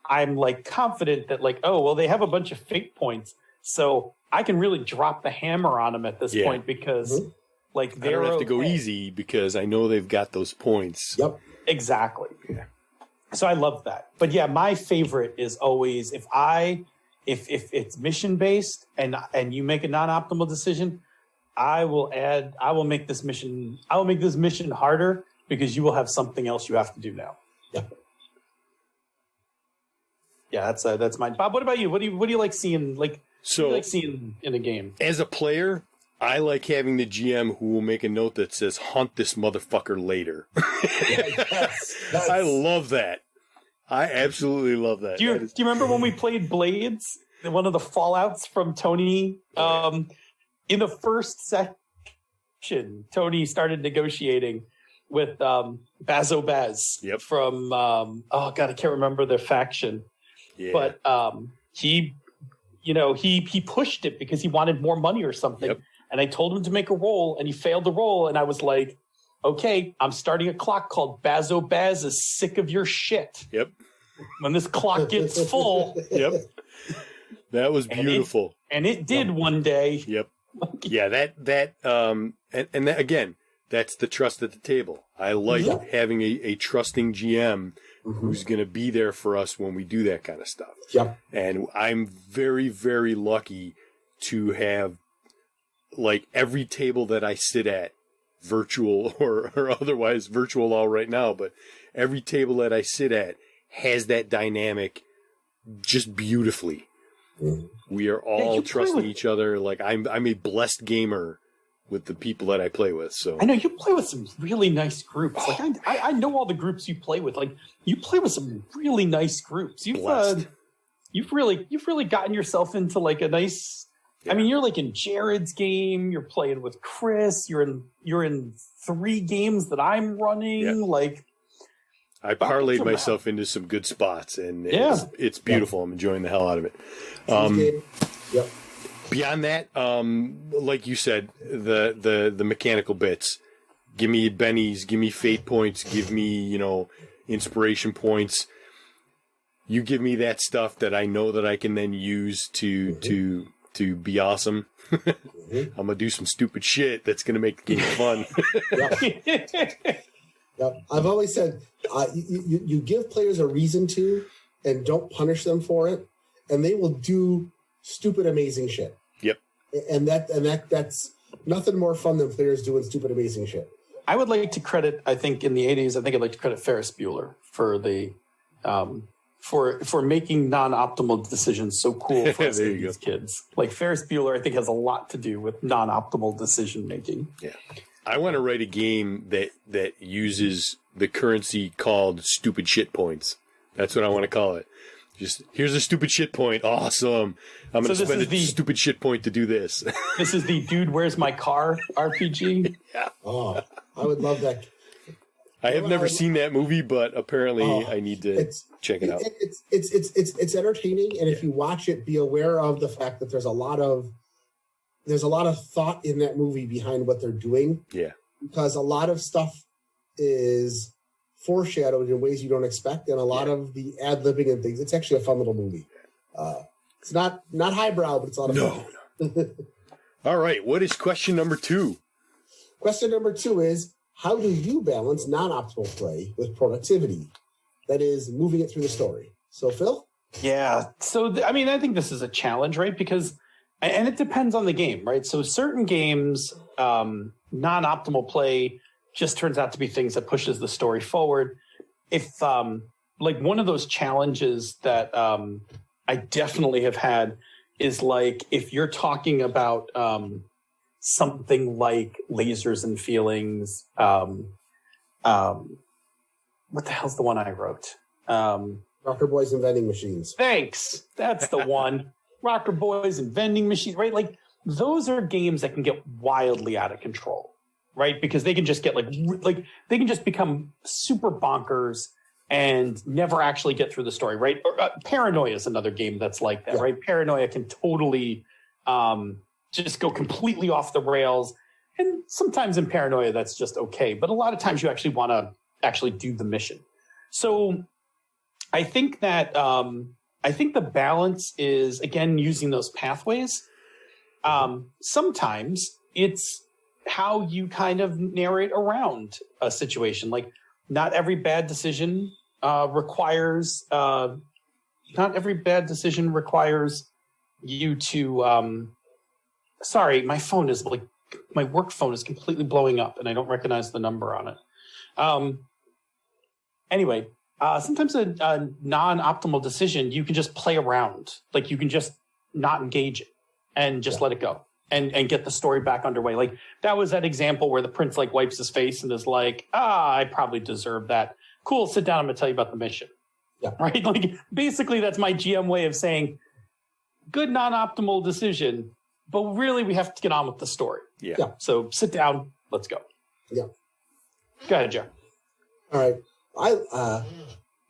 I'm like confident that like, oh, well, they have a bunch of fate points. So I can really drop the hammer on them at this point because like I don't have to go easy because I know they've got those points. Yep. Exactly. Yeah. So I love that. But yeah, my favorite is always if it's mission based and you make a non-optimal decision, I will make this mission harder because you will have something else you have to do now. Yeah. Yeah, that's mine. Bob, what about you? What do you like seeing in a game? As a player, I like having the GM who will make a note that says, hunt this motherfucker later. Yes. I love that. I absolutely love that. Do you remember when we played Blades? One of the fallouts from Tony? In the first section, Tony started negotiating with Bazo Baz from, I can't remember their faction. Yeah. But he pushed it because he wanted more money or something. Yep. And I told him to make a roll, and he failed the roll. And I was like, okay, I'm starting a clock called Bazo Baz is sick of your shit. Yep. When this clock gets full. Yep. That was beautiful. And it did one day. Yep. Yeah, that again, that's the trust at the table. I like having a trusting GM who's going to be there for us when we do that kind of stuff. Yep. And I'm very, very lucky to have, like, every table that I sit at, virtual or otherwise virtual all right now, but every table that I sit at has that dynamic just beautifully. We are all trusting each other. Like, I'm a blessed gamer with the people that I play with. So I know you play with some really nice groups. Like I know all the groups you play with. Like you play with some really nice groups. You've really gotten yourself into like a nice. Yeah. I mean, you're like in Jared's game. You're playing with Chris. You're in 3 games that I'm running. Yeah. Like I parlayed myself into some good spots, and it's beautiful. I'm enjoying the hell out of it. Yep. Beyond that, like you said, the mechanical bits. Give me bennies, give me fate points, give me, inspiration points. You give me that stuff that I know that I can then use to be awesome. I'm gonna do some stupid shit that's gonna make the game fun. Yep. I've always said you give players a reason to, and don't punish them for it, and they will do stupid, amazing shit. Yep. And that's nothing more fun than players doing stupid, amazing shit. I would like to credit, I think in the 80s, I'd like to credit Ferris Bueller for the for making non-optimal decisions so cool for us these kids. Like Ferris Bueller, I think, has a lot to do with non-optimal decision making. Yeah. I want to write a game that uses the currency called stupid shit points. That's what I want to call it. Just, here's a stupid shit point. Awesome. I'm going to spend a stupid shit point to do this. This is the Dude, Where's My Car RPG? Yeah. Oh, I would love that. I have never seen that movie, but apparently I need to check it out. It's entertaining, and if you watch it, be aware of the fact that there's a lot of thought in that movie behind what they're doing. Yeah. Because a lot of stuff is foreshadowed in ways you don't expect, and a lot of the ad-libbing and things. It's actually a fun little movie. It's not highbrow, but it's a lot of fun. No. All right. What is question number 2? Question number 2 is, how do you balance non-optimal play with productivity? That is, moving it through the story. So, Phil? Yeah. So, I think this is a challenge, right? Because, and it depends on the game, right? So certain games, non-optimal play just turns out to be things that pushes the story forward. If, like one of those challenges that I definitely have had is like, if you're talking about something like Lasers and Feelings, what the hell's the one I wrote? Rocker Boys and Vending Machines. Thanks. That's the one. Rocker Boys and Vending Machines, right? Like those are games that can get wildly out of control, right? Because they can just get like they can just become super bonkers and never actually get through the story, right? Or, Paranoia is another game that's like that, right? Paranoia can totally just go completely off the rails. And sometimes in paranoia, that's just okay. But a lot of times you actually want to actually do the mission. So I think that the balance is, again, using those pathways. Sometimes it's how you kind of narrate around a situation. Like, not every bad decision requires you to. Sorry, my phone is like, my work phone is completely blowing up, and I don't recognize the number on it. Anyway, sometimes a non-optimal decision, you can just play around. Like, you can just not engage it and just let it go and get the story back underway. Like, that was that example where the prince like wipes his face and is like, I probably deserve that. Cool, sit down, I'm going to tell you about the mission. Yeah. Right? Like, basically, that's my GM way of saying, good non-optimal decision, but really we have to get on with the story. Yeah. So sit down, let's go. Yeah. Go ahead, Joe. All right.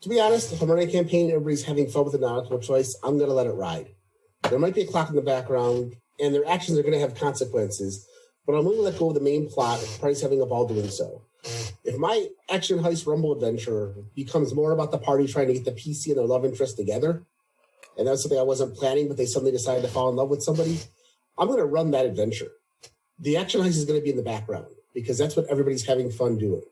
To be honest, if I'm running a campaign, everybody's having fun with a non-optimal choice, I'm going to let it ride. There might be a clock in the background, and their actions are going to have consequences, but I'm willing to let go of the main plot if the party's having a ball doing so. If my action heist rumble adventure becomes more about the party trying to get the PC and their love interest together, and that's something I wasn't planning, but they suddenly decided to fall in love with somebody, I'm going to run that adventure. The action heist is going to be in the background, because that's what everybody's having fun doing.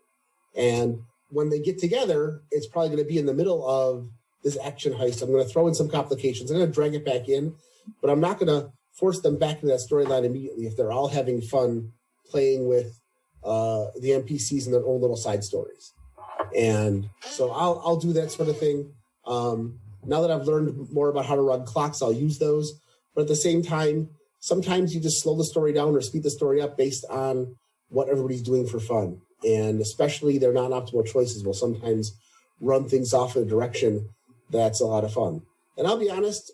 And when they get together, it's probably going to be in the middle of this action heist. I'm going to throw in some complications. I'm going to drag it back in, but I'm not going to force them back into that storyline immediately if they're all having fun playing with the NPCs and their own little side stories. And so I'll do that sort of thing. Now that I've learned more about how to run clocks, I'll use those. But at the same time, sometimes you just slow the story down or speed the story up based on what everybody's doing for fun. And especially their non-optimal choices will sometimes run things off in a direction that's a lot of fun. And I'll be honest,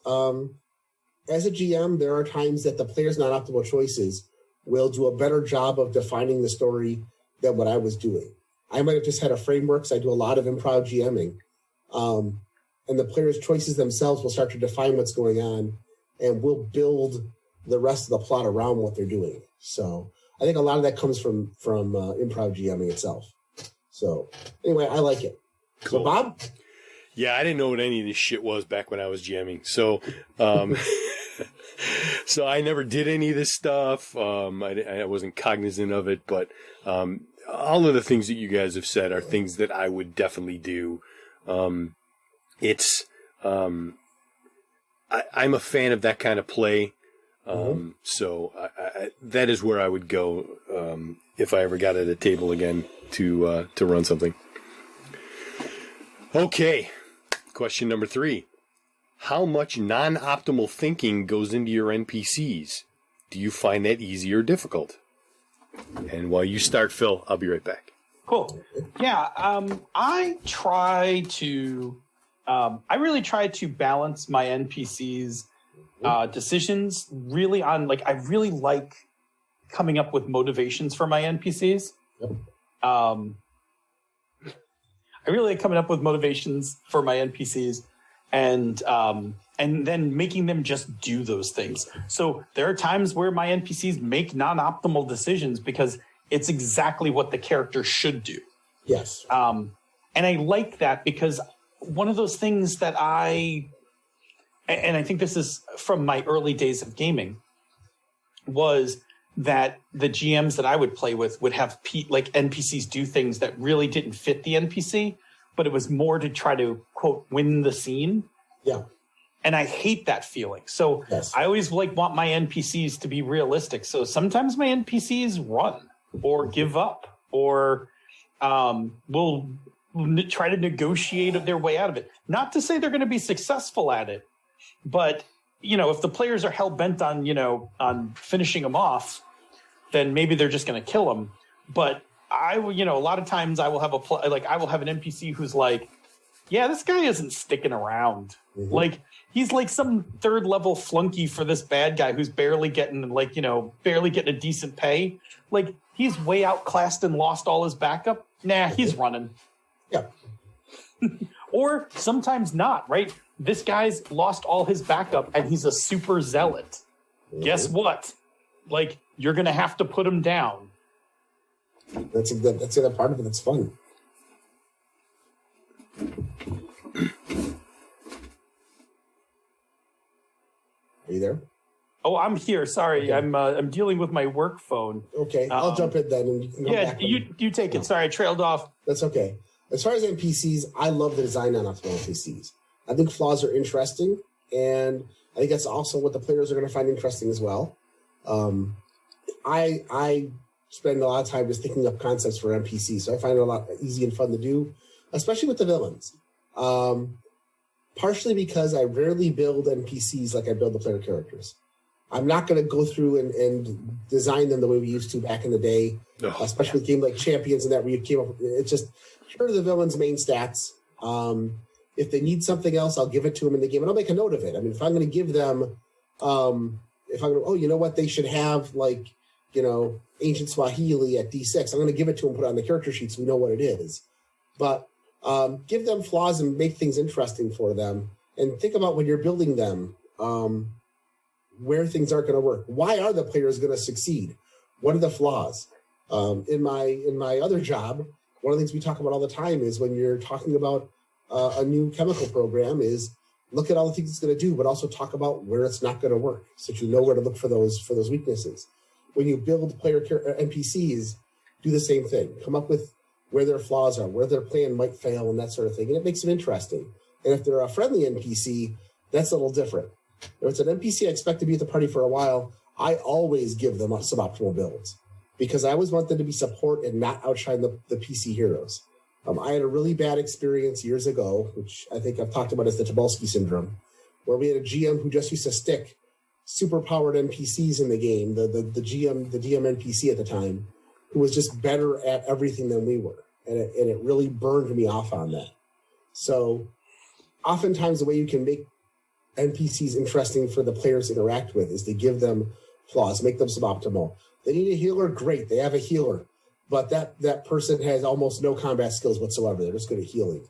as a GM, there are times that the player's non-optimal choices will do a better job of defining the story than what I was doing. I might have just had a framework, because I do a lot of improv GMing. And the player's choices themselves will start to define what's going on, and we'll build the rest of the plot around what they're doing. So I think a lot of that comes from improv GMing itself. So anyway, I like it. Cool. So Bob? Yeah, I didn't know what any of this shit was back when I was GMing. So, so I never did any of this stuff. I wasn't cognizant of it, but all of the things that you guys have said are things that I would definitely do. I'm a fan of that kind of play. So that is where I would go if I ever got at a table again to run something. Okay, question number 3. How much non-optimal thinking goes into your NPCs? Do you find that easy or difficult? And while you start, Phil, I'll be right back. Cool. Yeah, I really try to balance my NPCs decisions really on, like, I really like coming up with motivations for my NPCs. Yep. I really like coming up with motivations for my NPCs and then making them just do those things. So there are times where my NPCs make non-optimal decisions because it's exactly what the character should do. Yes. And I like that because one of those things that I think this is from my early days of gaming, was that the GMs that I would play with would have NPCs do things that really didn't fit the NPC, but it was more to try to, quote, win the scene. Yeah. And I hate that feeling. So yes. I always want my NPCs to be realistic. So sometimes my NPCs run or give up or will try to negotiate their way out of it. Not to say they're going to be successful at it, but if the players are hell bent on on finishing them off, then maybe they're just going to kill them. But a lot of times I will have I will have an NPC who's like, yeah, this guy isn't sticking around. Mm-hmm. Like, he's like some third level flunky for this bad guy who's barely getting a decent pay. Like, he's way outclassed and lost all his backup. Nah, he's running. Yeah. Or sometimes not, right? This guy's lost all his backup and he's a super zealot. Mm-hmm. Guess what? Like, you're going to have to put him down. That's the other part of it that's fun. Are you there? Oh, I'm here. Sorry, okay. I'm dealing with my work phone. Okay, I'll jump in then. And you can come back you take it. Sorry, I trailed off. That's okay. As far as NPCs, I love the design on optimal NPCs. I think flaws are interesting, and I think that's also what the players are going to find interesting as well. I spend a lot of time just thinking up concepts for NPCs, so I find it a lot easy and fun to do, especially with the villains. Partially because I rarely build NPCs like I build the player characters. I'm not going to go through and design them the way we used to back in the day, especially with games like Champions and that where you came up with, it's just, here are the villain's main stats. If they need something else, I'll give it to them in the game, and I'll make a note of it. I mean, if I'm going to give them, if I'm going to, you know what, they should have, like, ancient Swahili at D6, I'm going to give it to them, put it on the character sheet so we know what it is. But give them flaws and make things interesting for them, and think about when you're building them, where things aren't going to work. Why are the players going to succeed? What are the flaws? In my other job, one of the things we talk about all the time is when you're talking about a new chemical program is look at all the things it's going to do, but also talk about where it's not going to work, so that you know where to look for those weaknesses. When you build player NPCs, do the same thing. Come up with where their flaws are, where their plan might fail, and that sort of thing, and it makes them interesting. And if they're a friendly NPC, that's a little different. If it's an NPC I expect to be at the party for a while, I always give them suboptimal builds because I always want them to be support and not outshine the PC heroes. I had a really bad experience years ago, which I think I've talked about as the Tobolsky syndrome, where we had a GM who just used to stick super-powered NPCs in the game, the DM NPC at the time, who was just better at everything than we were. And it really burned me off on that. So oftentimes the way you can make NPCs interesting for the players to interact with is to give them flaws, make them suboptimal. They need a healer, great. They have a healer, but that person has almost no combat skills whatsoever. They're just good at healing.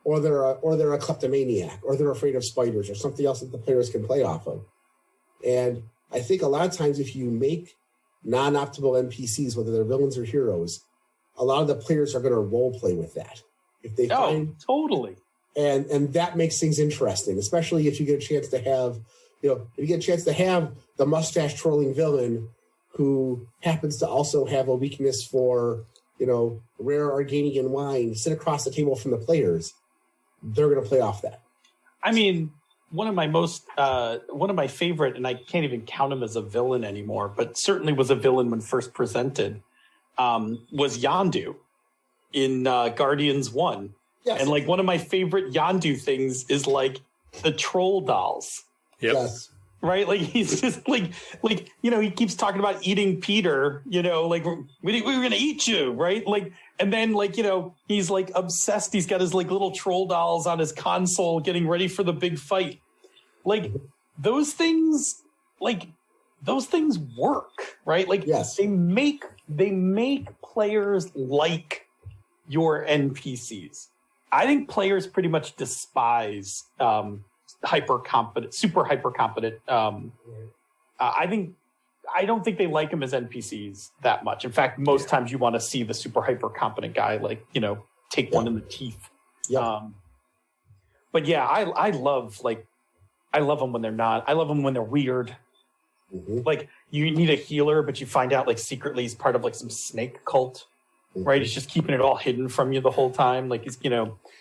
Or they're a kleptomaniac, or they're afraid of spiders, or something else that the players can play off of. And I think a lot of times if you make non-optimal NPCs, whether they're villains or heroes, a lot of the players are going to role play with that. If they totally. And that makes things interesting, especially if you get a chance to have, the mustache trolling villain who happens to also have a weakness for, rare Arganian wine, sit across the table from the players. They're going to play off that. I mean, one of my favorite, and I can't even count him as a villain anymore, but certainly was a villain when first presented, was Yondu in Guardians 1. Yes. And like one of my favorite Yondu things is like the troll dolls. Yep. Yes. Right? Like he's just like he keeps talking about eating Peter, like we were going to eat you, right? Like, and then he's like obsessed. He's got his like little troll dolls on his console getting ready for the big fight. Like those things work, right? Like yes. they make players like your NPCs. I think players pretty much despise super hyper competent. I don't think they like them as NPCs that much. In fact, most times you want to see the super hyper competent guy, take one in the teeth. Yeah. But yeah, I love them when they're not. I love them when they're weird. Mm-hmm. Like you need a healer, but you find out secretly he's part of some snake cult. Right, he's just keeping it all hidden from you the whole time. Like he's,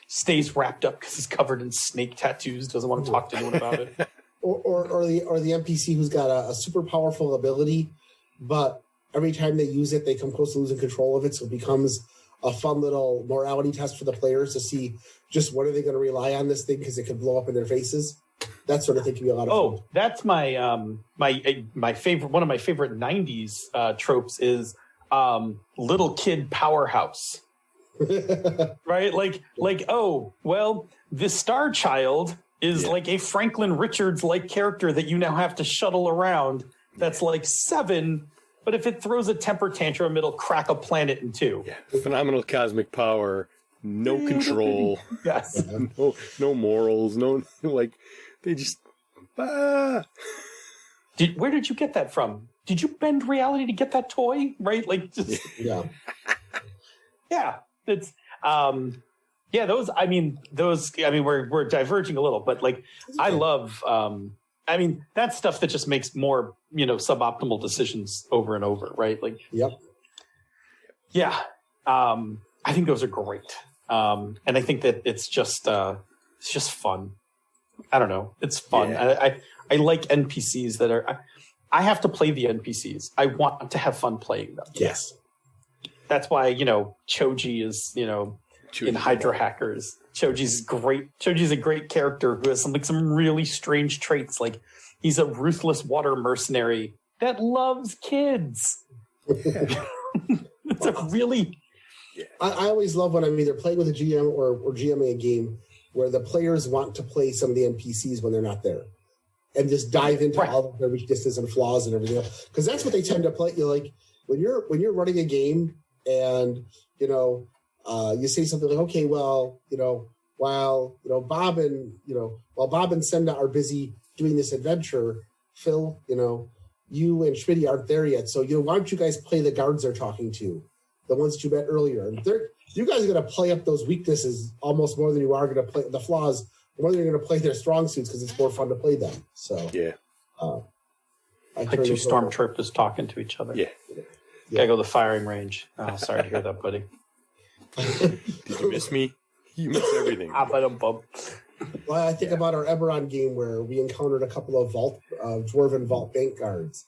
stays wrapped up because he's covered in snake tattoos. Doesn't want to talk to anyone about it. or the NPC who's got a super powerful ability, but every time they use it, they come close to losing control of it. So it becomes a fun little morality test for the players to see just what are they going to rely on this thing because it could blow up in their faces. That sort of thing can be a lot of fun. Oh, that's my favorite. One of my favorite '90s tropes is. Little kid powerhouse, right? The Star Child is like a Franklin Richards like character that you now have to shuttle around. That's 7, but if it throws a temper tantrum, it'll crack a planet in 2. Yeah. Phenomenal cosmic power, no control, yes, no morals, they just. Where did you get that from? Did you bend reality to get that toy? Right? Yeah. Yeah, it's those. I mean, we're diverging a little, but like I love. That's stuff that just makes more suboptimal decisions over and over, right? Like, yep. Yeah, I think those are great, and I think that it's just fun. I don't know, it's fun. Yeah. I like NPCs that are. I have to play the NPCs. I want to have fun playing them. Yes. That's why, Choji is, in Hydra Hackers. Choji's great. Choji's a great character who has some really strange traits. Like, he's a ruthless water mercenary that loves kids. It's a really... I always love when I'm either playing with a GM or GMing a game where the players want to play some of the NPCs when they're not there. And just dive into all of their weaknesses and flaws and everything else. Because that's what they tend to play. When you're running a game and you say something like, okay, well, while Bob and Senda are busy doing this adventure, Phil, you and Schmitty aren't there yet. So why don't you guys play the guards they're talking to, the ones that you met earlier? And you guys are going to play up those weaknesses almost more than you are going to play the flaws. More than you're going to play their strong suits because it's more fun to play them. So like two stormtroopers talking to each other. Yeah. Gotta go to the firing range. Oh, sorry to hear that, buddy. Did you miss me? You missed everything. Well, I think about our Eberron game where we encountered a couple of Dwarven Vault Bank guards,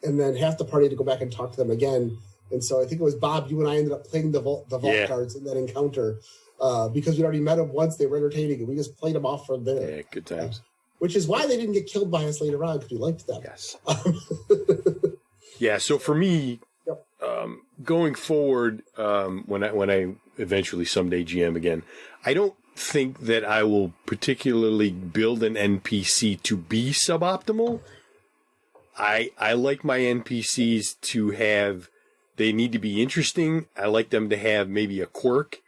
and then half the party had to go back and talk to them again. And so I think it was Bob, you and I ended up playing the Vault guards in that encounter because we'd already met them once. They were entertaining, and we just played them off from there. Yeah, good times. Which is why they didn't get killed by us later on, because we liked them. Yes. Yeah, so for me, going forward, when I eventually someday GM again, I don't think that I will particularly build an NPC to be suboptimal. I like my NPCs to have, they need to be interesting. I like them to have maybe a quirk,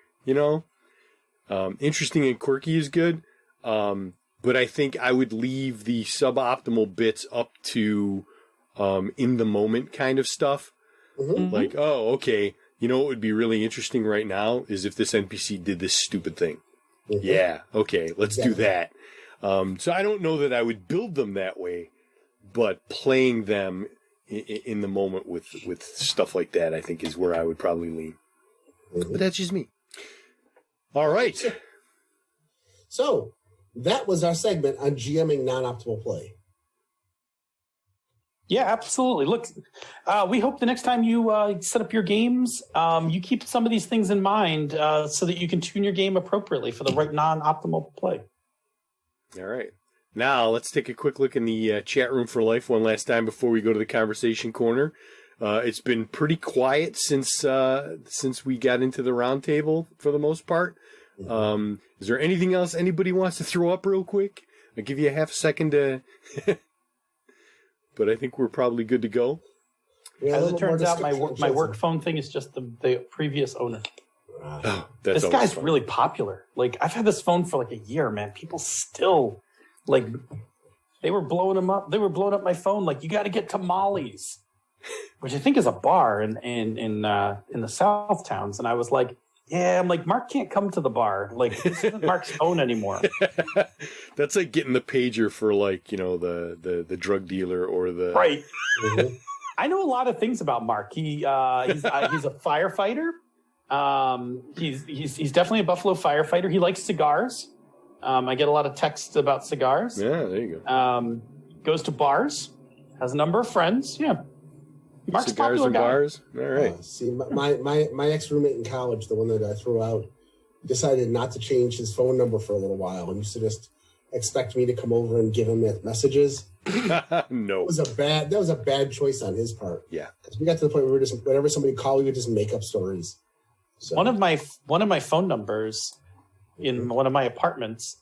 interesting and quirky is good. But I think I would leave the suboptimal bits up to in the moment kind of stuff. Mm-hmm. Like, oh, okay, what would be really interesting right now is if this NPC did this stupid thing. Mm-hmm. Yeah, okay, let's do that. So I don't know that I would build them that way, but playing them in the moment with stuff like that, I think, is where I would probably lean. Mm-hmm. But that's just me. All right. So that was our segment on GMing non-optimal play. Yeah, absolutely. Look, we hope the next time you set up your games, you keep some of these things in mind so that you can tune your game appropriately for the right non-optimal play. All right. Now, let's take a quick look in the chat room for life one last time before we go to the conversation corner. It's been pretty quiet since we got into the round table for the most part. Is there anything else anybody wants to throw up real quick? I'll give you a half a second to... But I think we're probably good to go. As it turns out, my work phone thing is just the previous owner. Oh, this guy's really popular. Like, I've had this phone for like a year, man. People still, like, they were blowing him up. They were blowing up my phone. Like, you got to get to Molly's, which I think is a bar in the South Towns. And I was like, yeah, I'm like, Mark can't come to the bar. Like, this isn't Mark's phone anymore. That's like getting the pager for, like, the drug dealer or the... Right. Mm-hmm. I know a lot of things about Mark. He's a firefighter. He's definitely a Buffalo firefighter. He likes cigars. I get a lot of texts about cigars. Yeah, there you go. Goes to bars. Has a number of friends. Yeah. Mark's cigars and bars. All right. See, my ex-roommate in college, the one that I threw out, decided not to change his phone number for a little while and used to just expect me to come over and give him messages. No. That was a bad choice on his part. Yeah. Because we got to the point where we were just, whenever somebody called, we would just make up stories. So. One of my phone numbers in one of my apartments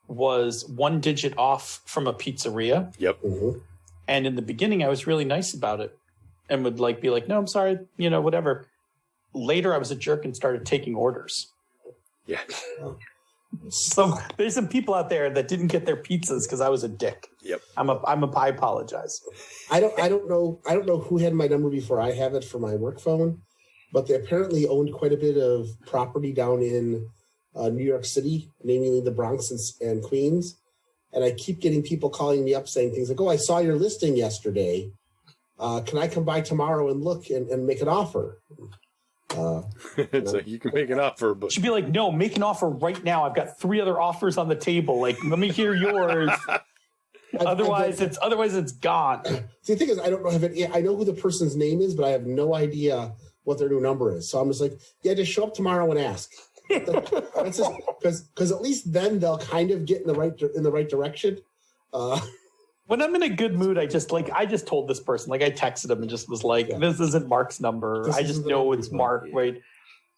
was one digit off from a pizzeria. Yep. Mm-hmm. And in the beginning, I was really nice about it and would be like, no, I'm sorry, whatever. Later, I was a jerk and started taking orders. Yeah. So there's some people out there that didn't get their pizzas because I was a dick. Yep. I apologize. I don't know who had my number before I have it for my work phone, but they apparently owned quite a bit of property down in New York City, namely the Bronx and Queens. And I keep getting people calling me up saying things like, "Oh, I saw your listing yesterday. Can I come by tomorrow and look and make an offer?" It's like, you can make an offer, but She'd be like, "No, make an offer right now. I've got 3 other offers on the table. Like, let me hear yours. Otherwise, it's gone." See, the thing is, I don't know I know who the person's name is, but I have no idea what their new number is. So I'm just like, yeah, just show up tomorrow and ask. That's just because at least then they'll kind of get in the right direction. When I'm in a good mood, I just told this person, like I texted him and just was like, "This isn't Mark's number. I just know it's Mark." Right?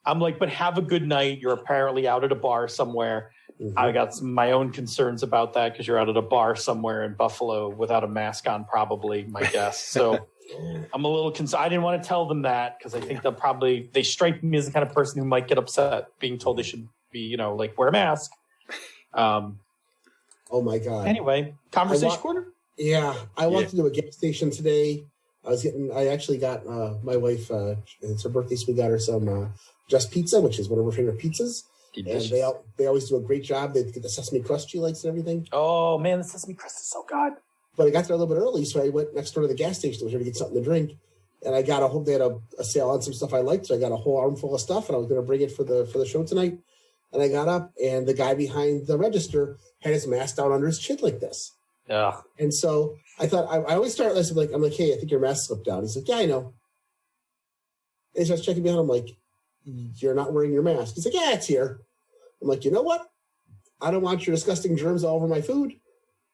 I'm like, "But have a good night. You're apparently out at a bar somewhere." Mm-hmm. I got my own concerns about that because you're out at a bar somewhere in Buffalo without a mask on, probably, my guess. So I'm a little concerned. I didn't want to tell them that because I think they strike me as the kind of person who might get upset being told they should be, like wear a mask. Oh my God. Anyway, conversation corner? Yeah. I walked into a gas station today. I actually got my wife, it's her birthday, so we got her some Just Pizza, which is one of her favorite pizzas. Delicious. And they always do a great job. They get the sesame crust she likes and everything. Oh man, the sesame crust is so good. But I got there a little bit early, so I went next door to the gas station. I was here to get something to drink, and I got they had a sale on some stuff I liked, so I got a whole armful of stuff, and I was going to bring it for the show tonight. And I got up, and the guy behind the register had his mask down under his chin like this. Yeah. And so I thought I always start this like, I'm like, "Hey, I think your mask slipped down." He's like, "Yeah, I know." And he starts checking me out. I'm like, "You're not wearing your mask." He's like, "Yeah, it's here." I'm like, "You know what? I don't want your disgusting germs all over my food.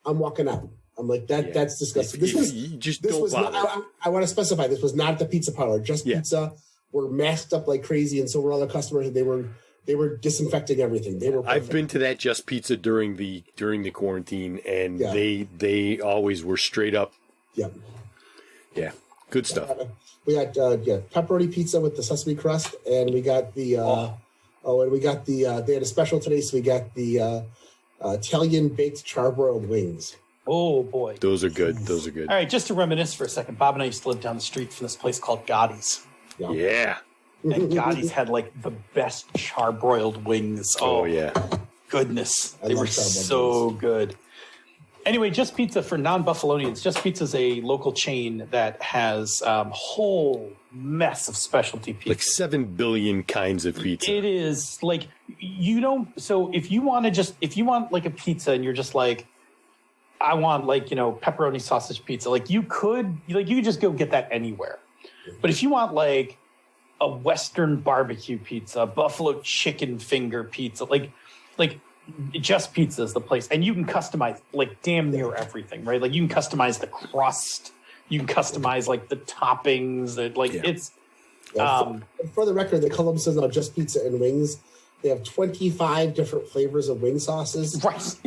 I'm walking out." I'm like, that's disgusting. I want to specify, this was not the pizza parlor. Just Pizza were masked up like crazy, and so were other customers. And they were disinfecting everything. They were perfect. I've been to that Just Pizza during the quarantine, and they always were straight up. Yeah. Yeah. Good stuff. We got pepperoni pizza with the sesame crust, and we got the they had a special today, so we got the Italian baked charbroiled wings. Oh boy, those are good. All right, just to reminisce for a second, Bob and I used to live down the street from this place called Gotti's. Yeah. And Gotti's had like the best charbroiled wings. Oh yeah, goodness, they were so good. Anyway, Just Pizza for non-Buffalonians. Just Pizza is a local chain that has a whole mess of specialty pizza. Like 7 billion kinds of pizza. It is like, so if you want like a pizza and you're just like, I want like, pepperoni sausage pizza, like you could just go get that anywhere. But if you want like a Western barbecue pizza, buffalo chicken finger pizza, like Just Pizza is the place, and you can customize like damn near everything, right? Like you can customize the crust, you can customize like the toppings, it's. For the record, they call themselves now Just Pizza and Wings. They have 25 different flavors of wing sauces. Right,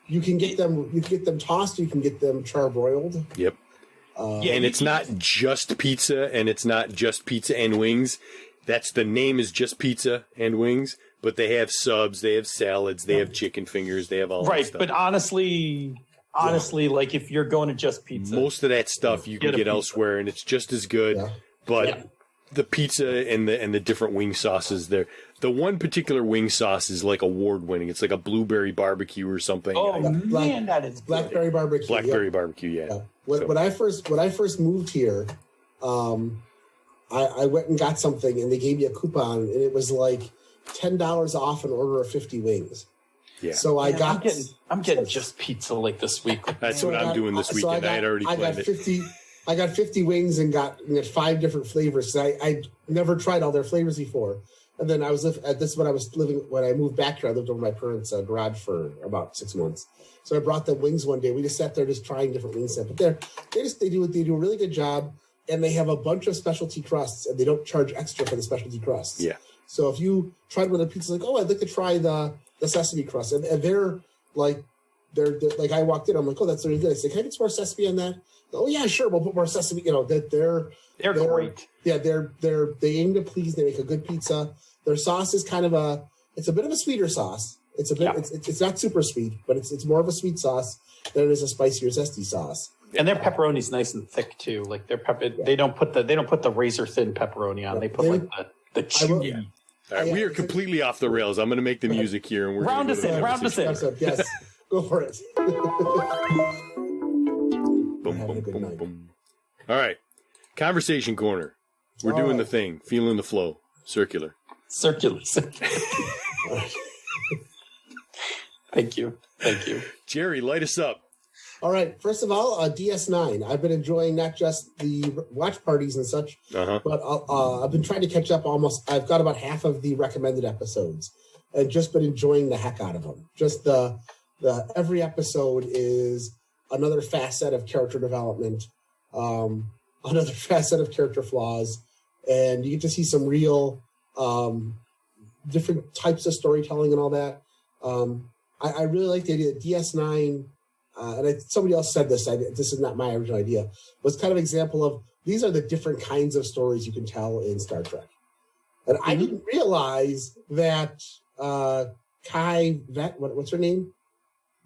you can get them. You can get them tossed. You can get them charbroiled. Yep. And it's not just pizza, and it's not just pizza and wings. The name is Just Pizza and Wings. But they have subs, they have salads, they have chicken fingers, they have all that stuff. Right, but honestly, like if you're going to Just Pizza, most of that stuff you can get elsewhere, and it's just as good. Yeah. But the pizza and the different wing sauces there. The one particular wing sauce is like award-winning. It's like a blueberry barbecue or something. Oh man, that is blackberry barbecue. Blackberry barbecue, yeah. When I first moved here, I went and got something, and they gave me a coupon, and it was like $10 off an order of 50 wings. Yeah. So I'm getting Just Pizza like this week. That's what I'm doing this weekend. I had already planned it. I got 50 wings and got 5 different flavors. I never tried all their flavors before. And then when I moved back here, I lived over my parents' garage for about 6 months. So I brought them wings one day. We just sat there just trying different wings. But they do a really good job, and they have a bunch of specialty crusts, and they don't charge extra for the specialty crusts. Yeah. So if you tried one of the pizzas, like, I'd like to try the sesame crust, and they're like I walked in, I'm like, that's really good. I said, can I get some more sesame on that? Oh yeah, sure, we'll put more sesame. They're great. Yeah, they aim to please. They make a good pizza. Their sauce is it's a bit of a sweeter sauce. It's a bit it's not super sweet, but it's more of a sweet sauce than it is a spicier zesty sauce. And their pepperoni's nice and thick too. Like their they don't put the razor thin pepperoni on. They put like the chewy. All right, we are completely off the rails. I'm going to make the music here, and we're round us in. Yes, go for it. Boom, boom, boom, boom. All right, conversation corner. We're doing the thing, feeling the flow, circular. Thank you. Jerry, light us up. All right. First of all, DS9. I've been enjoying not just the watch parties and such, but I've been trying to catch up I've got about half of the recommended episodes and just been enjoying the heck out of them. Just the every episode is another facet of character development, another facet of character flaws, and you get to see some real different types of storytelling and all that. I really like the idea that DS9, and somebody else said this, this is not my original idea, was kind of an example of these are the different kinds of stories you can tell in Star Trek. And I didn't realize that Kai, what's her name?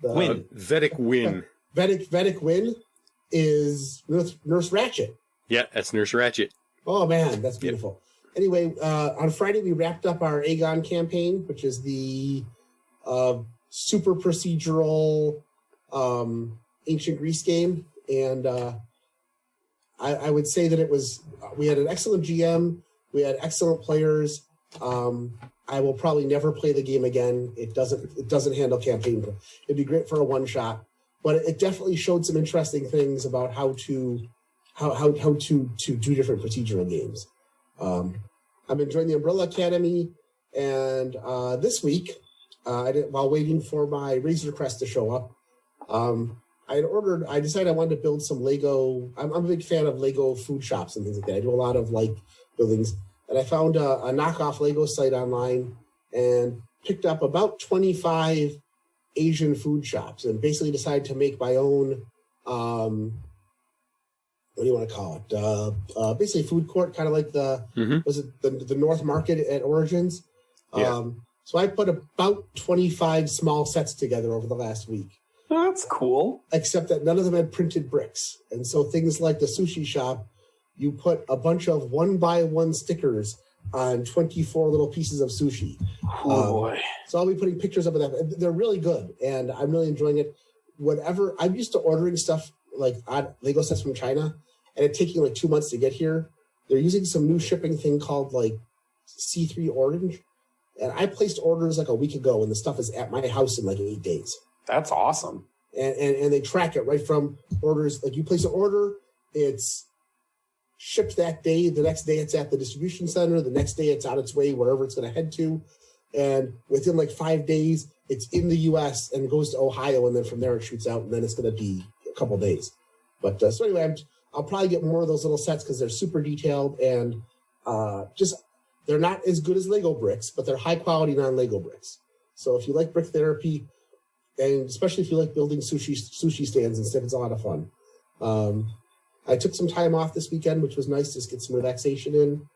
Wynn. Vedic Wynn. Vedic Wynn is Nurse Ratched. Yeah, that's Nurse Ratched. Oh, man, that's beautiful. Yep. Anyway, on Friday, we wrapped up our Aegon campaign, which is the super procedural ancient Greece game. And I would say that we had an excellent GM. We had excellent players. I will probably never play the game again. It doesn't handle campaign. It'd be great for a one shot, but it definitely showed some interesting things about how to do different procedural games. I'm enjoying the Umbrella Academy, and this week, while waiting for my Razor Crest to show up, I decided I wanted to build some Lego. I'm a big fan of Lego food shops and things like that. I do a lot of buildings. And I found a knockoff Lego site online and picked up about 25 Asian food shops and basically decided to make my own, what do you want to call it? Basically food court, kind of like the North Market at Origins. Yeah. So I put about 25 small sets together over the last week. That's cool. Except that none of them had printed bricks. And so things like the sushi shop, you put a bunch of 1x1 stickers on 24 little pieces of sushi. Oh, boy. So I'll be putting pictures of them. They're really good, and I'm really enjoying it. I'm used to ordering stuff like Lego sets from China, and it taking 2 months to get here. They're using some new shipping thing called C3 Orange, and I placed orders a week ago, and the stuff is at my house in 8 days. That's awesome. And they track it right from orders. You place an order, it's shipped that day. The next day it's at the distribution center. The next day it's on its way wherever it's going to head to. And within 5 days, it's in the U.S. and goes to Ohio. And then from there it shoots out. And then it's going to be a couple days. But so anyway, I'll probably get more of those little sets because they're super detailed. And they're not as good as Lego bricks, but they're high quality non-Lego bricks. So if you like brick therapy, and especially if you like building sushi stands and stuff, it's a lot of fun. I took some time off this weekend, which was nice, just get some relaxation in.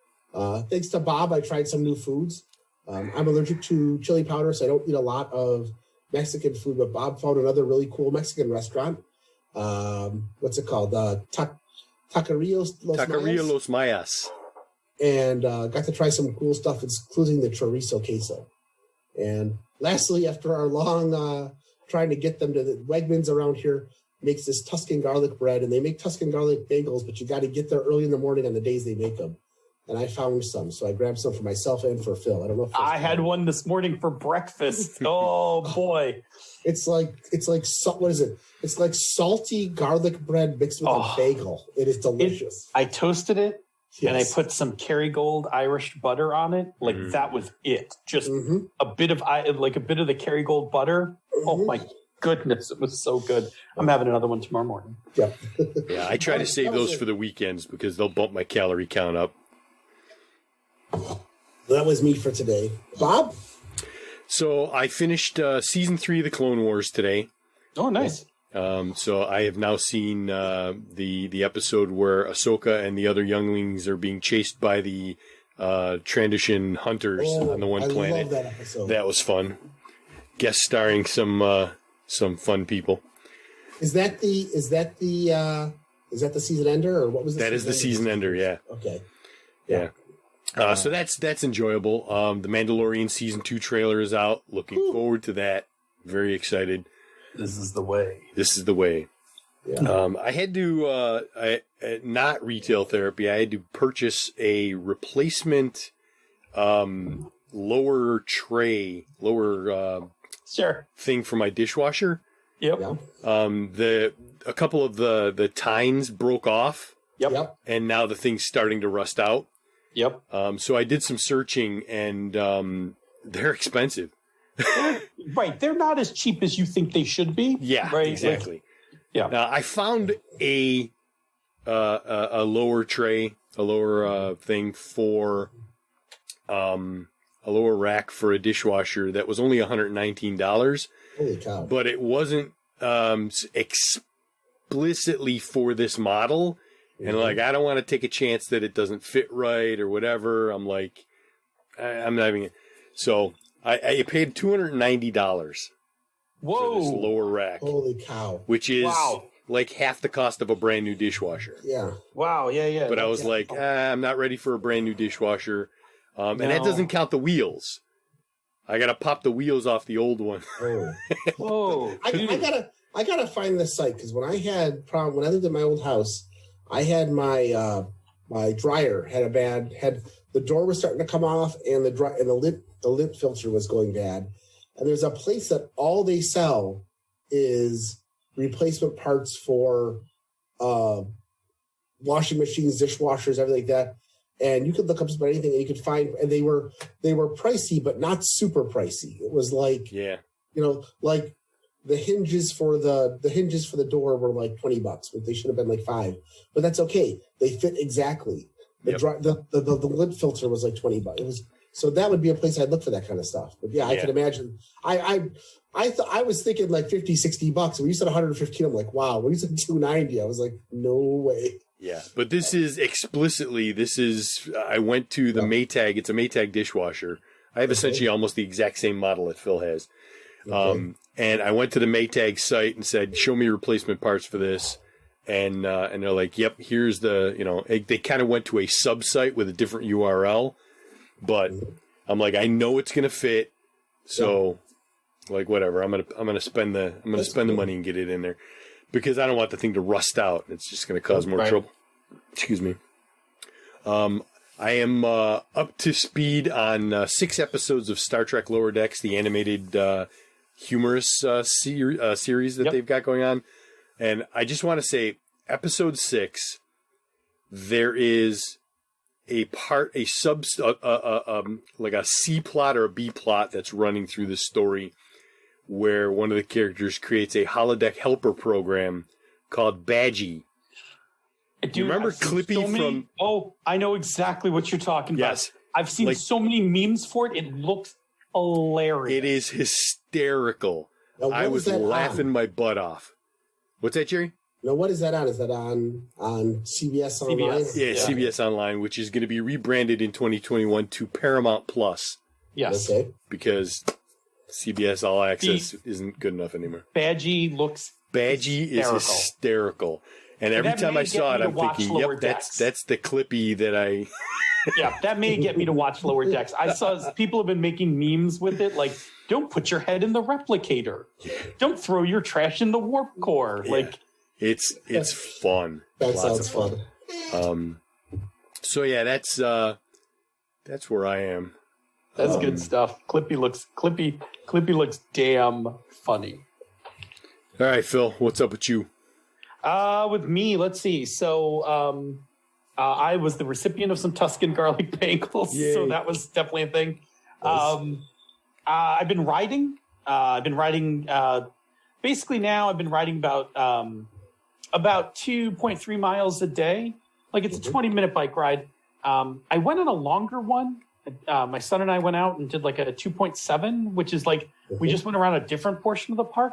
Thanks to Bob, I tried some new foods. I'm allergic to chili powder, so I don't eat a lot of Mexican food, but Bob found another really cool Mexican restaurant. What's it called? Taqueria Los Mayas. And got to try some cool stuff, including the chorizo queso. And lastly, after our long trying to get them to the Wegmans around here, makes this Tuscan garlic bread, and they make Tuscan garlic bagels, but you got to get there early in the morning on the days they make them. And I found some, so I grabbed some for myself and for Phil. I don't know if I had one this morning for breakfast. Oh boy, it's like what is it? It's like salty garlic bread mixed with a bagel. It is delicious. I toasted it. Yes. And I put some Kerrygold Irish butter on it. That was it. Just a bit of the Kerrygold butter. Oh my goodness, it was so good. I'm having another one tomorrow morning. Yeah. Yeah, I try to save those for the weekends because they'll bump my calorie count up. That was me for today. Bob? So I finished season 3 of the Clone Wars today. Oh, nice. So I have now seen the episode where Ahsoka and the other younglings are being chased by the Trandoshan hunters on the one planet. I love that episode. That was fun. Guest starring some fun people. Is that the season ender, or what was that? Is the season ender? Yeah. Okay. Yeah. So that's enjoyable. The Mandalorian season 2 trailer is out. Looking forward to that. Very excited. This is the way. This is the way. Yeah. I had to not retail therapy. I had to purchase a replacement lower thing for my dishwasher. Yep. Yeah. A couple of the tines broke off. Yep. And now the thing's starting to rust out. Yep. So I did some searching, and they're expensive. Right. They're not as cheap as you think they should be. Yeah, right? exactly. Yeah. Now, I found a lower tray, a lower thing for a lower rack for a dishwasher that was only $119. Holy cow. But it wasn't explicitly for this model. And like, I don't want to take a chance that it doesn't fit right or whatever. I'm like, I'm not even. So I paid $290 for this lower rack. Holy cow. Which is like half the cost of a brand new dishwasher. Yeah. Wow. Yeah. But I was like, I'm not ready for a brand new dishwasher. And that doesn't count the wheels. I got to pop the wheels off the old one. Oh. Whoa. I gotta find this site, because when I lived in my old house, I had my my dryer had the door was starting to come off, and the lint filter was going bad. And there's a place that all they sell is replacement parts for washing machines, dishwashers, everything like that. And you could look up just about anything, and you could find, and they were pricey, but not super pricey. It was like, like the hinges for the door were like $20, but they should have been like $5. But that's okay. They fit exactly. The lid filter was like $20. It was, so that would be a place I'd look for that kind of stuff. But I can imagine. I was thinking like $50, $60. When you said 115, I'm like, wow. When you said 290, I was like, no way. Yeah, but this is I went to the Maytag. It's a Maytag dishwasher. I have essentially almost the exact same model that Phil has. Okay. And I went to the Maytag site and said, show me replacement parts for this. And they're like, yep, here's they kind of went to a sub-site with a different URL. But I'm like, I know it's going to fit. So like, whatever, I'm going to spend the money and get it in there, because I don't want the thing to rust out. It's just going to cause more trouble. Excuse me. I am up to speed on 6 episodes of Star Trek Lower Decks, the animated humorous series that they've got going on. And I just want to say, episode 6, there is like a C plot or a B plot that's running through the story, where one of the characters creates a holodeck helper program called Badgie. Do you remember Clippy from... Oh, I know exactly what you're talking about. Yes. I've seen so many memes for it. It looks hilarious. It is hysterical. Now, I was laughing my butt off. What's that, Jerry? Now, what is that on? Is that on CBS Online? Yeah, CBS Online, which is going to be rebranded in 2021 to Paramount Plus. Yes. Okay. Because CBS All Access isn't good enough anymore. Badgie is hysterical. And every time I saw it, I'm thinking, yep, that's the Clippy that I... Yeah, that may get me to watch Lower Decks. I saw people have been making memes with it, like, don't put your head in the replicator. Don't throw your trash in the warp core. Yeah. Like, it's fun. That sounds fun. So yeah, that's where I am. That's good stuff. Clippy looks damn funny. All right, Phil, what's up with you? With me, let's see. So, I was the recipient of some Tuscan garlic bagels, so that was definitely a thing. Nice. I've been riding. Basically now I've been riding about 2.3 miles a day. Like, it's a 20-minute bike ride. I went on a longer one. My son and I went out and did like a 2.7, which is like, we just went around a different portion of the park,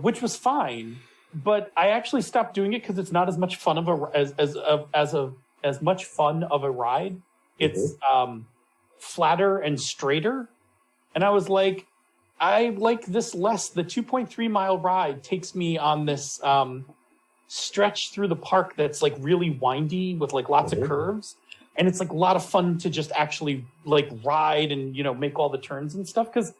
which was fine. But I actually stopped doing it because it's not as much fun as much fun of a ride. It's flatter and straighter, and I was like, I like this less. The 2.3 mile ride takes me on this stretch through the park that's like really windy with like lots of curves. And it's like a lot of fun to just actually like ride and, make all the turns and stuff. Because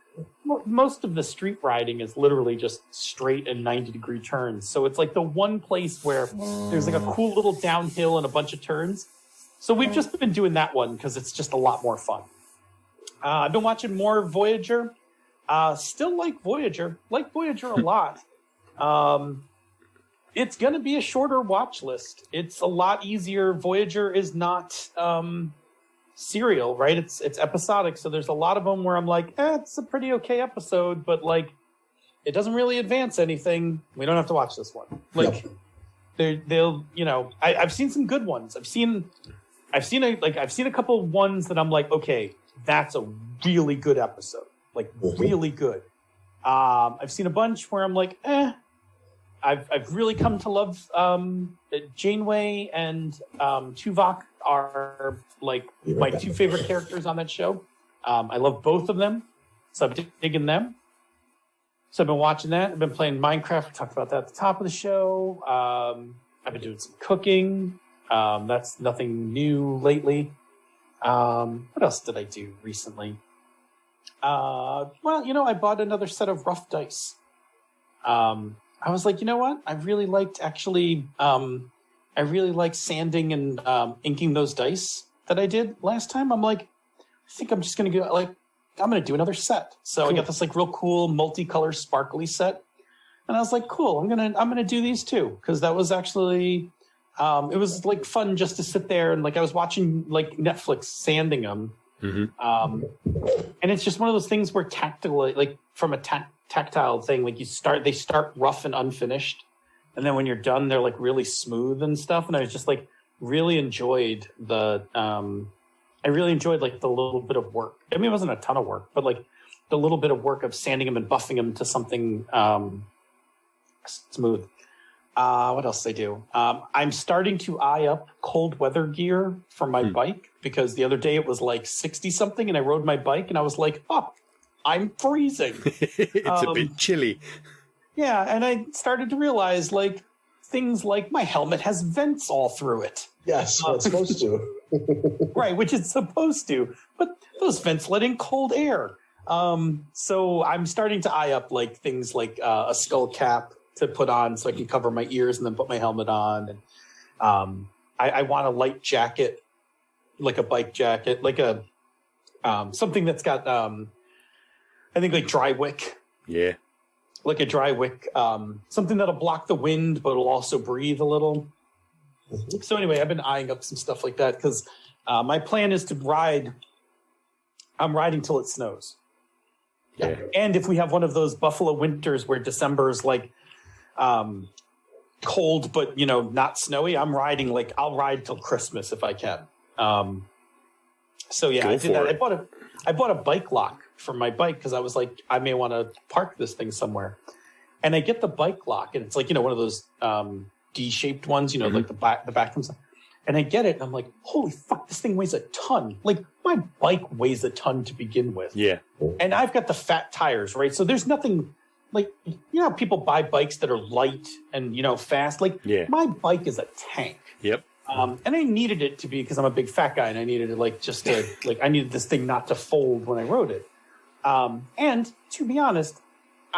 most of the street riding is literally just straight and 90-degree turns. So it's like the one place where there's like a cool little downhill and a bunch of turns. So we've just been doing that one because it's just a lot more fun. I've been watching more Voyager. Still like Voyager a lot. It's going to be a shorter watch list. It's a lot easier. Voyager is not serial, right? It's episodic. So there's a lot of them where I'm like, it's a pretty okay episode, but like, it doesn't really advance anything. We don't have to watch this one. Like, they'll, I've seen some good ones. I've seen a couple of ones that I'm like, okay, that's a really good episode. Like, really good. I've seen a bunch where I'm like, I've really come to love Janeway and Tuvok are like my two favorite characters on that show. I love both of them, so I'm digging them. So I've been watching that. I've been playing Minecraft. We talked about that at the top of the show. I've been doing some cooking. That's nothing new lately. What else did I do recently? I bought another set of rough dice. I was like, you know what? I really liked sanding and inking those dice that I did last time. I'm like, I think I'm just going to I'm going to do another set. So cool. I got this like real cool multicolor sparkly set. And I was like, cool, I'm going to do these too. Cause that was actually, it was like fun just to sit there and like, I was watching like Netflix sanding them. Mm-hmm. And it's just one of those things where like from a tactile thing, like they start rough and unfinished, and then when you're done they're like really smooth and stuff. And I was just like really enjoyed the like the little bit of work. I mean, it wasn't a ton of work, but like the little bit of work of sanding them and buffing them to something smooth. What else did I do? I'm starting to eye up cold weather gear for my bike, because the other day it was like 60 something and I rode my bike and I was like, I'm freezing. It's a bit chilly. Yeah, and I started to realize like things like my helmet has vents all through it. Yes, it's supposed to. Right, which it's supposed to. But those vents let in cold air. So I'm starting to eye up like things like a skull cap to put on so I can cover my ears and then put my helmet on. And I want a light jacket, like a bike jacket, like a something that's got I think like dry wick. Yeah. Like a dry wick. Something that'll block the wind, but it'll also breathe a little. Mm-hmm. So anyway, I've been eyeing up some stuff like that because my plan is to ride. I'm riding till it snows. Yeah. And if we have one of those Buffalo winters where December is like cold, but not snowy, I'll ride till Christmas if I can. So yeah, I did that. I bought a bike lock for my bike because I was like, I may want to park this thing somewhere. And I get the bike lock, and it's like, one of those D-shaped ones, mm-hmm. like the back comes up. And I get it, and I'm like, holy fuck, this thing weighs a ton. Like, my bike weighs a ton to begin with. Yeah. And I've got the fat tires, right? So there's nothing, like, how people buy bikes that are light and, fast? Like, yeah. My bike is a tank. Yep. And I needed it to be, because I'm a big fat guy, and I needed it, I needed this thing not to fold when I rode it. And to be honest,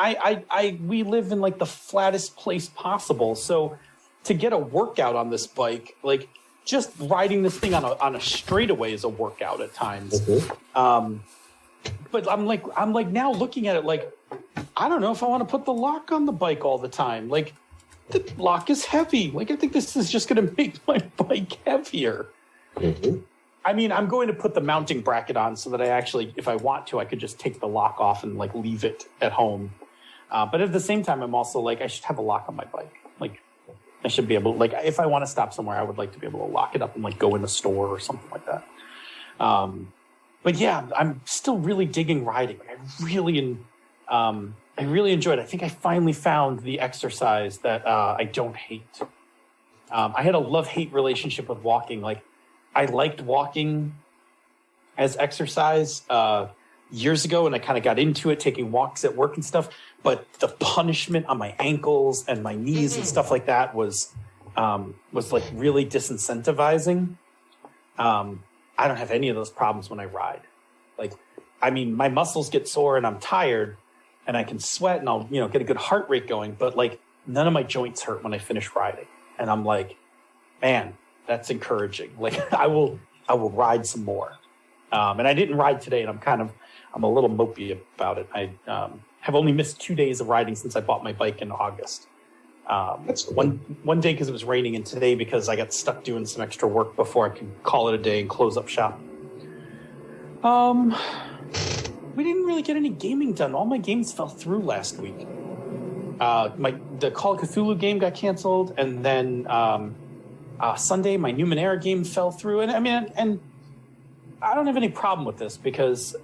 we live in like the flattest place possible. So to get a workout on this bike, like just riding this thing on a straightaway is a workout at times. Mm-hmm. But I'm like now looking at it like, I don't know if I want to put the lock on the bike all the time. Like the lock is heavy. Like I think this is just going to make my bike heavier. Mm-hmm. I mean, I'm going to put the mounting bracket on so that I actually, if I want to, I could just take the lock off and like leave it at home. But at the same time, I'm also like, I should have a lock on my bike. Like I should be able to, like, if I want to stop somewhere, I would like to be able to lock it up and like go in a store or something like that. But yeah, I'm still really digging riding. I really enjoyed it. I think I finally found the exercise that I don't hate. I had a love-hate relationship with walking. Like, I liked walking as exercise, years ago, and I kind of got into it, taking walks at work and stuff. But the punishment on my ankles and my knees and stuff like that was like really disincentivizing. I don't have any of those problems when I ride. Like, I mean, my muscles get sore and I'm tired and I can sweat and I'll, get a good heart rate going, but like none of my joints hurt when I finish riding. And I'm like, man, that's encouraging. Like I will ride some more. And I didn't ride today and I'm a little mopey about it. I have only missed 2 days of riding since I bought my bike in August. That's cool. One day because it was raining, and today because I got stuck doing some extra work before I could call it a day and close up shop. We didn't really get any gaming done. All my games fell through last week. The Call of Cthulhu game got canceled, and then Sunday my Numenera game fell through. And I don't have any problem with this because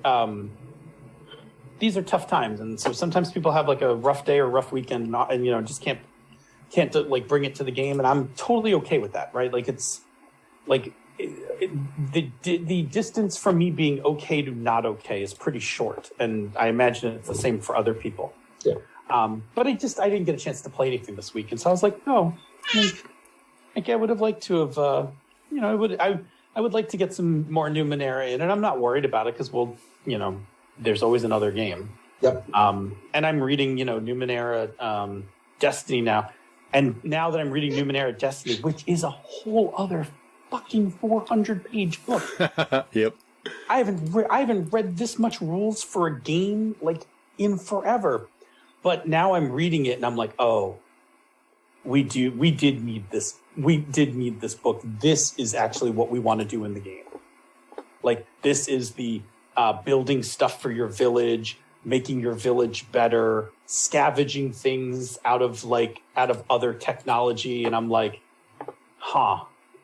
these are tough times, and so sometimes people have like a rough day or rough weekend, and just can't like bring it to the game, and I'm totally okay with that, right? Like it's like the distance from me being okay to not okay is pretty short, and I imagine it's the same for other people. Yeah. But I didn't get a chance to play anything this week, and so I was like, oh, like I would have liked to have, I would like to get some more Numenera in, and I'm not worried about it because there's always another game. Yep. And I'm reading, Numenera Destiny now. And now that I'm reading Numenera Destiny, which is a whole other fucking 400-page book. Yep. I haven't read this much rules for a game like in forever. But now I'm reading it and I'm like, oh, we did need this. We did need this book. This is actually what we want to do in the game. Like this is the building stuff for your village, making your village better, scavenging things out of other technology. And I'm like,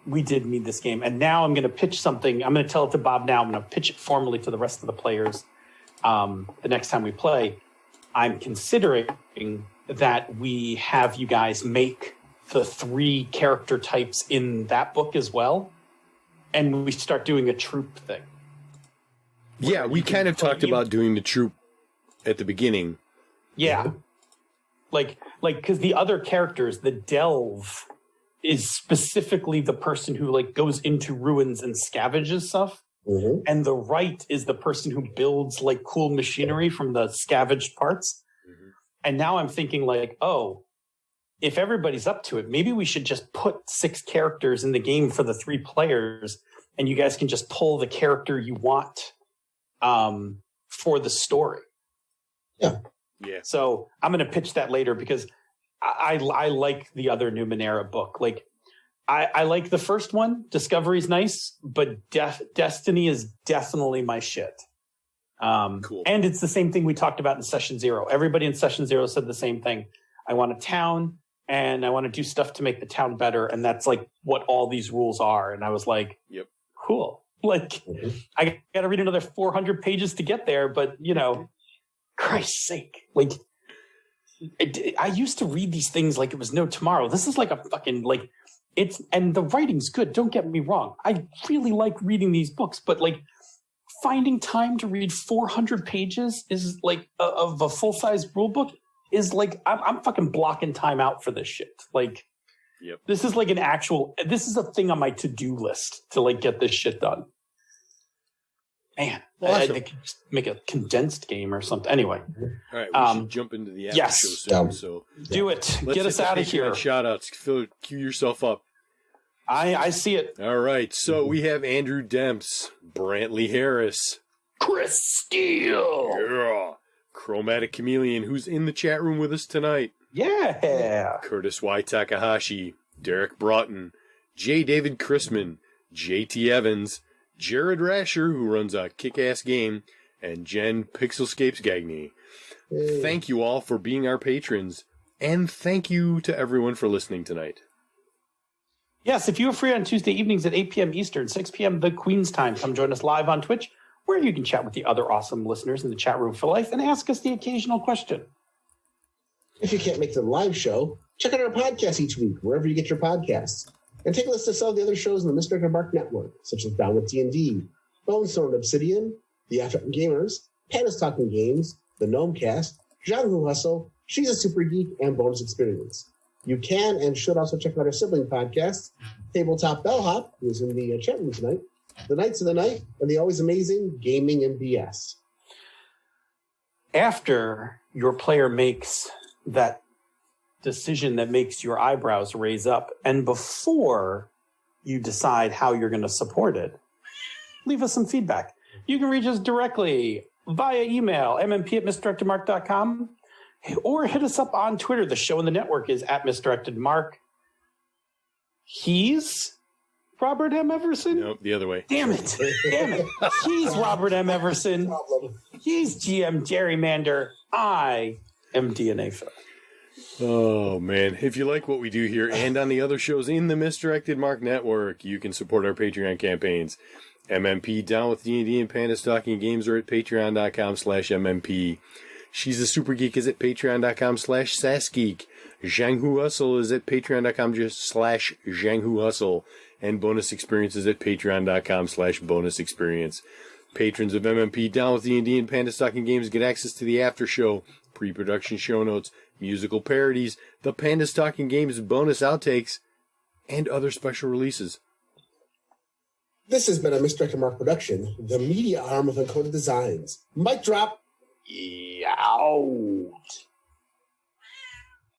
we did need this game. And now I'm going to pitch something. I'm going to tell it to Bob now. I'm going to pitch it formally to the rest of the players the next time we play. I'm considering that we have you guys make the 3 character types in that book as well. And we start doing a troop thing. Yeah, we kind of talked about doing the troop at the beginning. Yeah. Like, because the other characters, the Delve is specifically the person who like goes into ruins and scavenges stuff. Mm-hmm. And the Right is the person who builds like cool machinery from the scavenged parts. Mm-hmm. And now I'm thinking like, oh, if everybody's up to it, maybe we should just put 6 characters in the game for the 3 players, and you guys can just pull the character you want for the story. Yeah. Yeah. So I'm going to pitch that later because I like the other Numenera book. Like I like the first one. Discovery's nice, but Destiny is definitely my shit. Cool. And it's the same thing we talked about in Session 0. Everybody in Session 0 said the same thing. I want a town and I want to do stuff to make the town better. And that's like what all these rules are. And I was like, yep, cool. Like I got to read another 400 pages to get there. But, Christ's sake, like I used to read these things like it was no tomorrow. This is like a fucking like and the writing's good. Don't get me wrong. I really like reading these books, but like finding time to read 400 pages is like of a full size rule book is like, I'm fucking blocking time out for this shit. Like, yep. This is like this is a thing on my to-do list to like get this shit done. Man, I could just make a condensed game or something. Anyway. All right, we should jump into the after show soon. So do it. Get us out of here. Shout outs. Phil, cue yourself up. I see it. All right. So we have Andrew Demps, Brantley Harris, Chris Steele, yeah, Chromatic Chameleon, who's in the chat room with us tonight. Yeah. Curtis Y. Takahashi, Derek Broughton, J. David Chrisman, J.T. Evans, Jared Rasher, who runs a kick-ass game, and Jen Pixelscapes Gagny. Hey. Thank you all for being our patrons, and thank you to everyone for listening tonight. Yes, if you are free on Tuesday evenings at 8 p.m. Eastern, 6 p.m. the Queen's Time, come join us live on Twitch, where you can chat with the other awesome listeners in the chat room for life and ask us the occasional question. If you can't make the live show, check out our podcast each week, wherever you get your podcasts. And take a listen to some of the other shows in the Misdirected Mark Network, such as Down with D&D, Bone Sword Obsidian, The After Gamers, Panda's Talking Games, The Gnome Cast, Zhang Hustle, She's a Super Geek, and Bonus Experience. You can and should also check out our sibling podcasts, Tabletop Bellhop, who's in the chat room tonight, The Knights of the Night, and the always amazing GMing and BS. After your player makes that decision that makes your eyebrows raise up, and before you decide how you're going to support it, leave us some feedback. You can reach us directly via email, mmp@misdirectedmark.com, or hit us up on Twitter. The show in the network is @misdirectedmark. He's Robert M. Everson? Nope, the other way. Damn it. He's Robert M. Everson. He's GM Gerrymander. I am DNA Phil. Oh, man. If you like what we do here and on the other shows in the Misdirected Mark Network, you can support our Patreon campaigns. MMP Down with D&D and Panda's Talking Games are at patreon.com/MMP. She's a Super Geek is at patreon.com/SassGeek. Zhang Hustle is at patreon.com/Zhang Hustle. And Bonus Experience is at patreon.com/Bonus Experience. Patrons of MMP Down with D&D and Panda's Talking Games get access to the after show, pre-production show notes, musical parodies, the Panda's Talking Games bonus outtakes, and other special releases. This has been a Misdirected Mark production, the media arm of Encoded Designs. Mic drop. Out.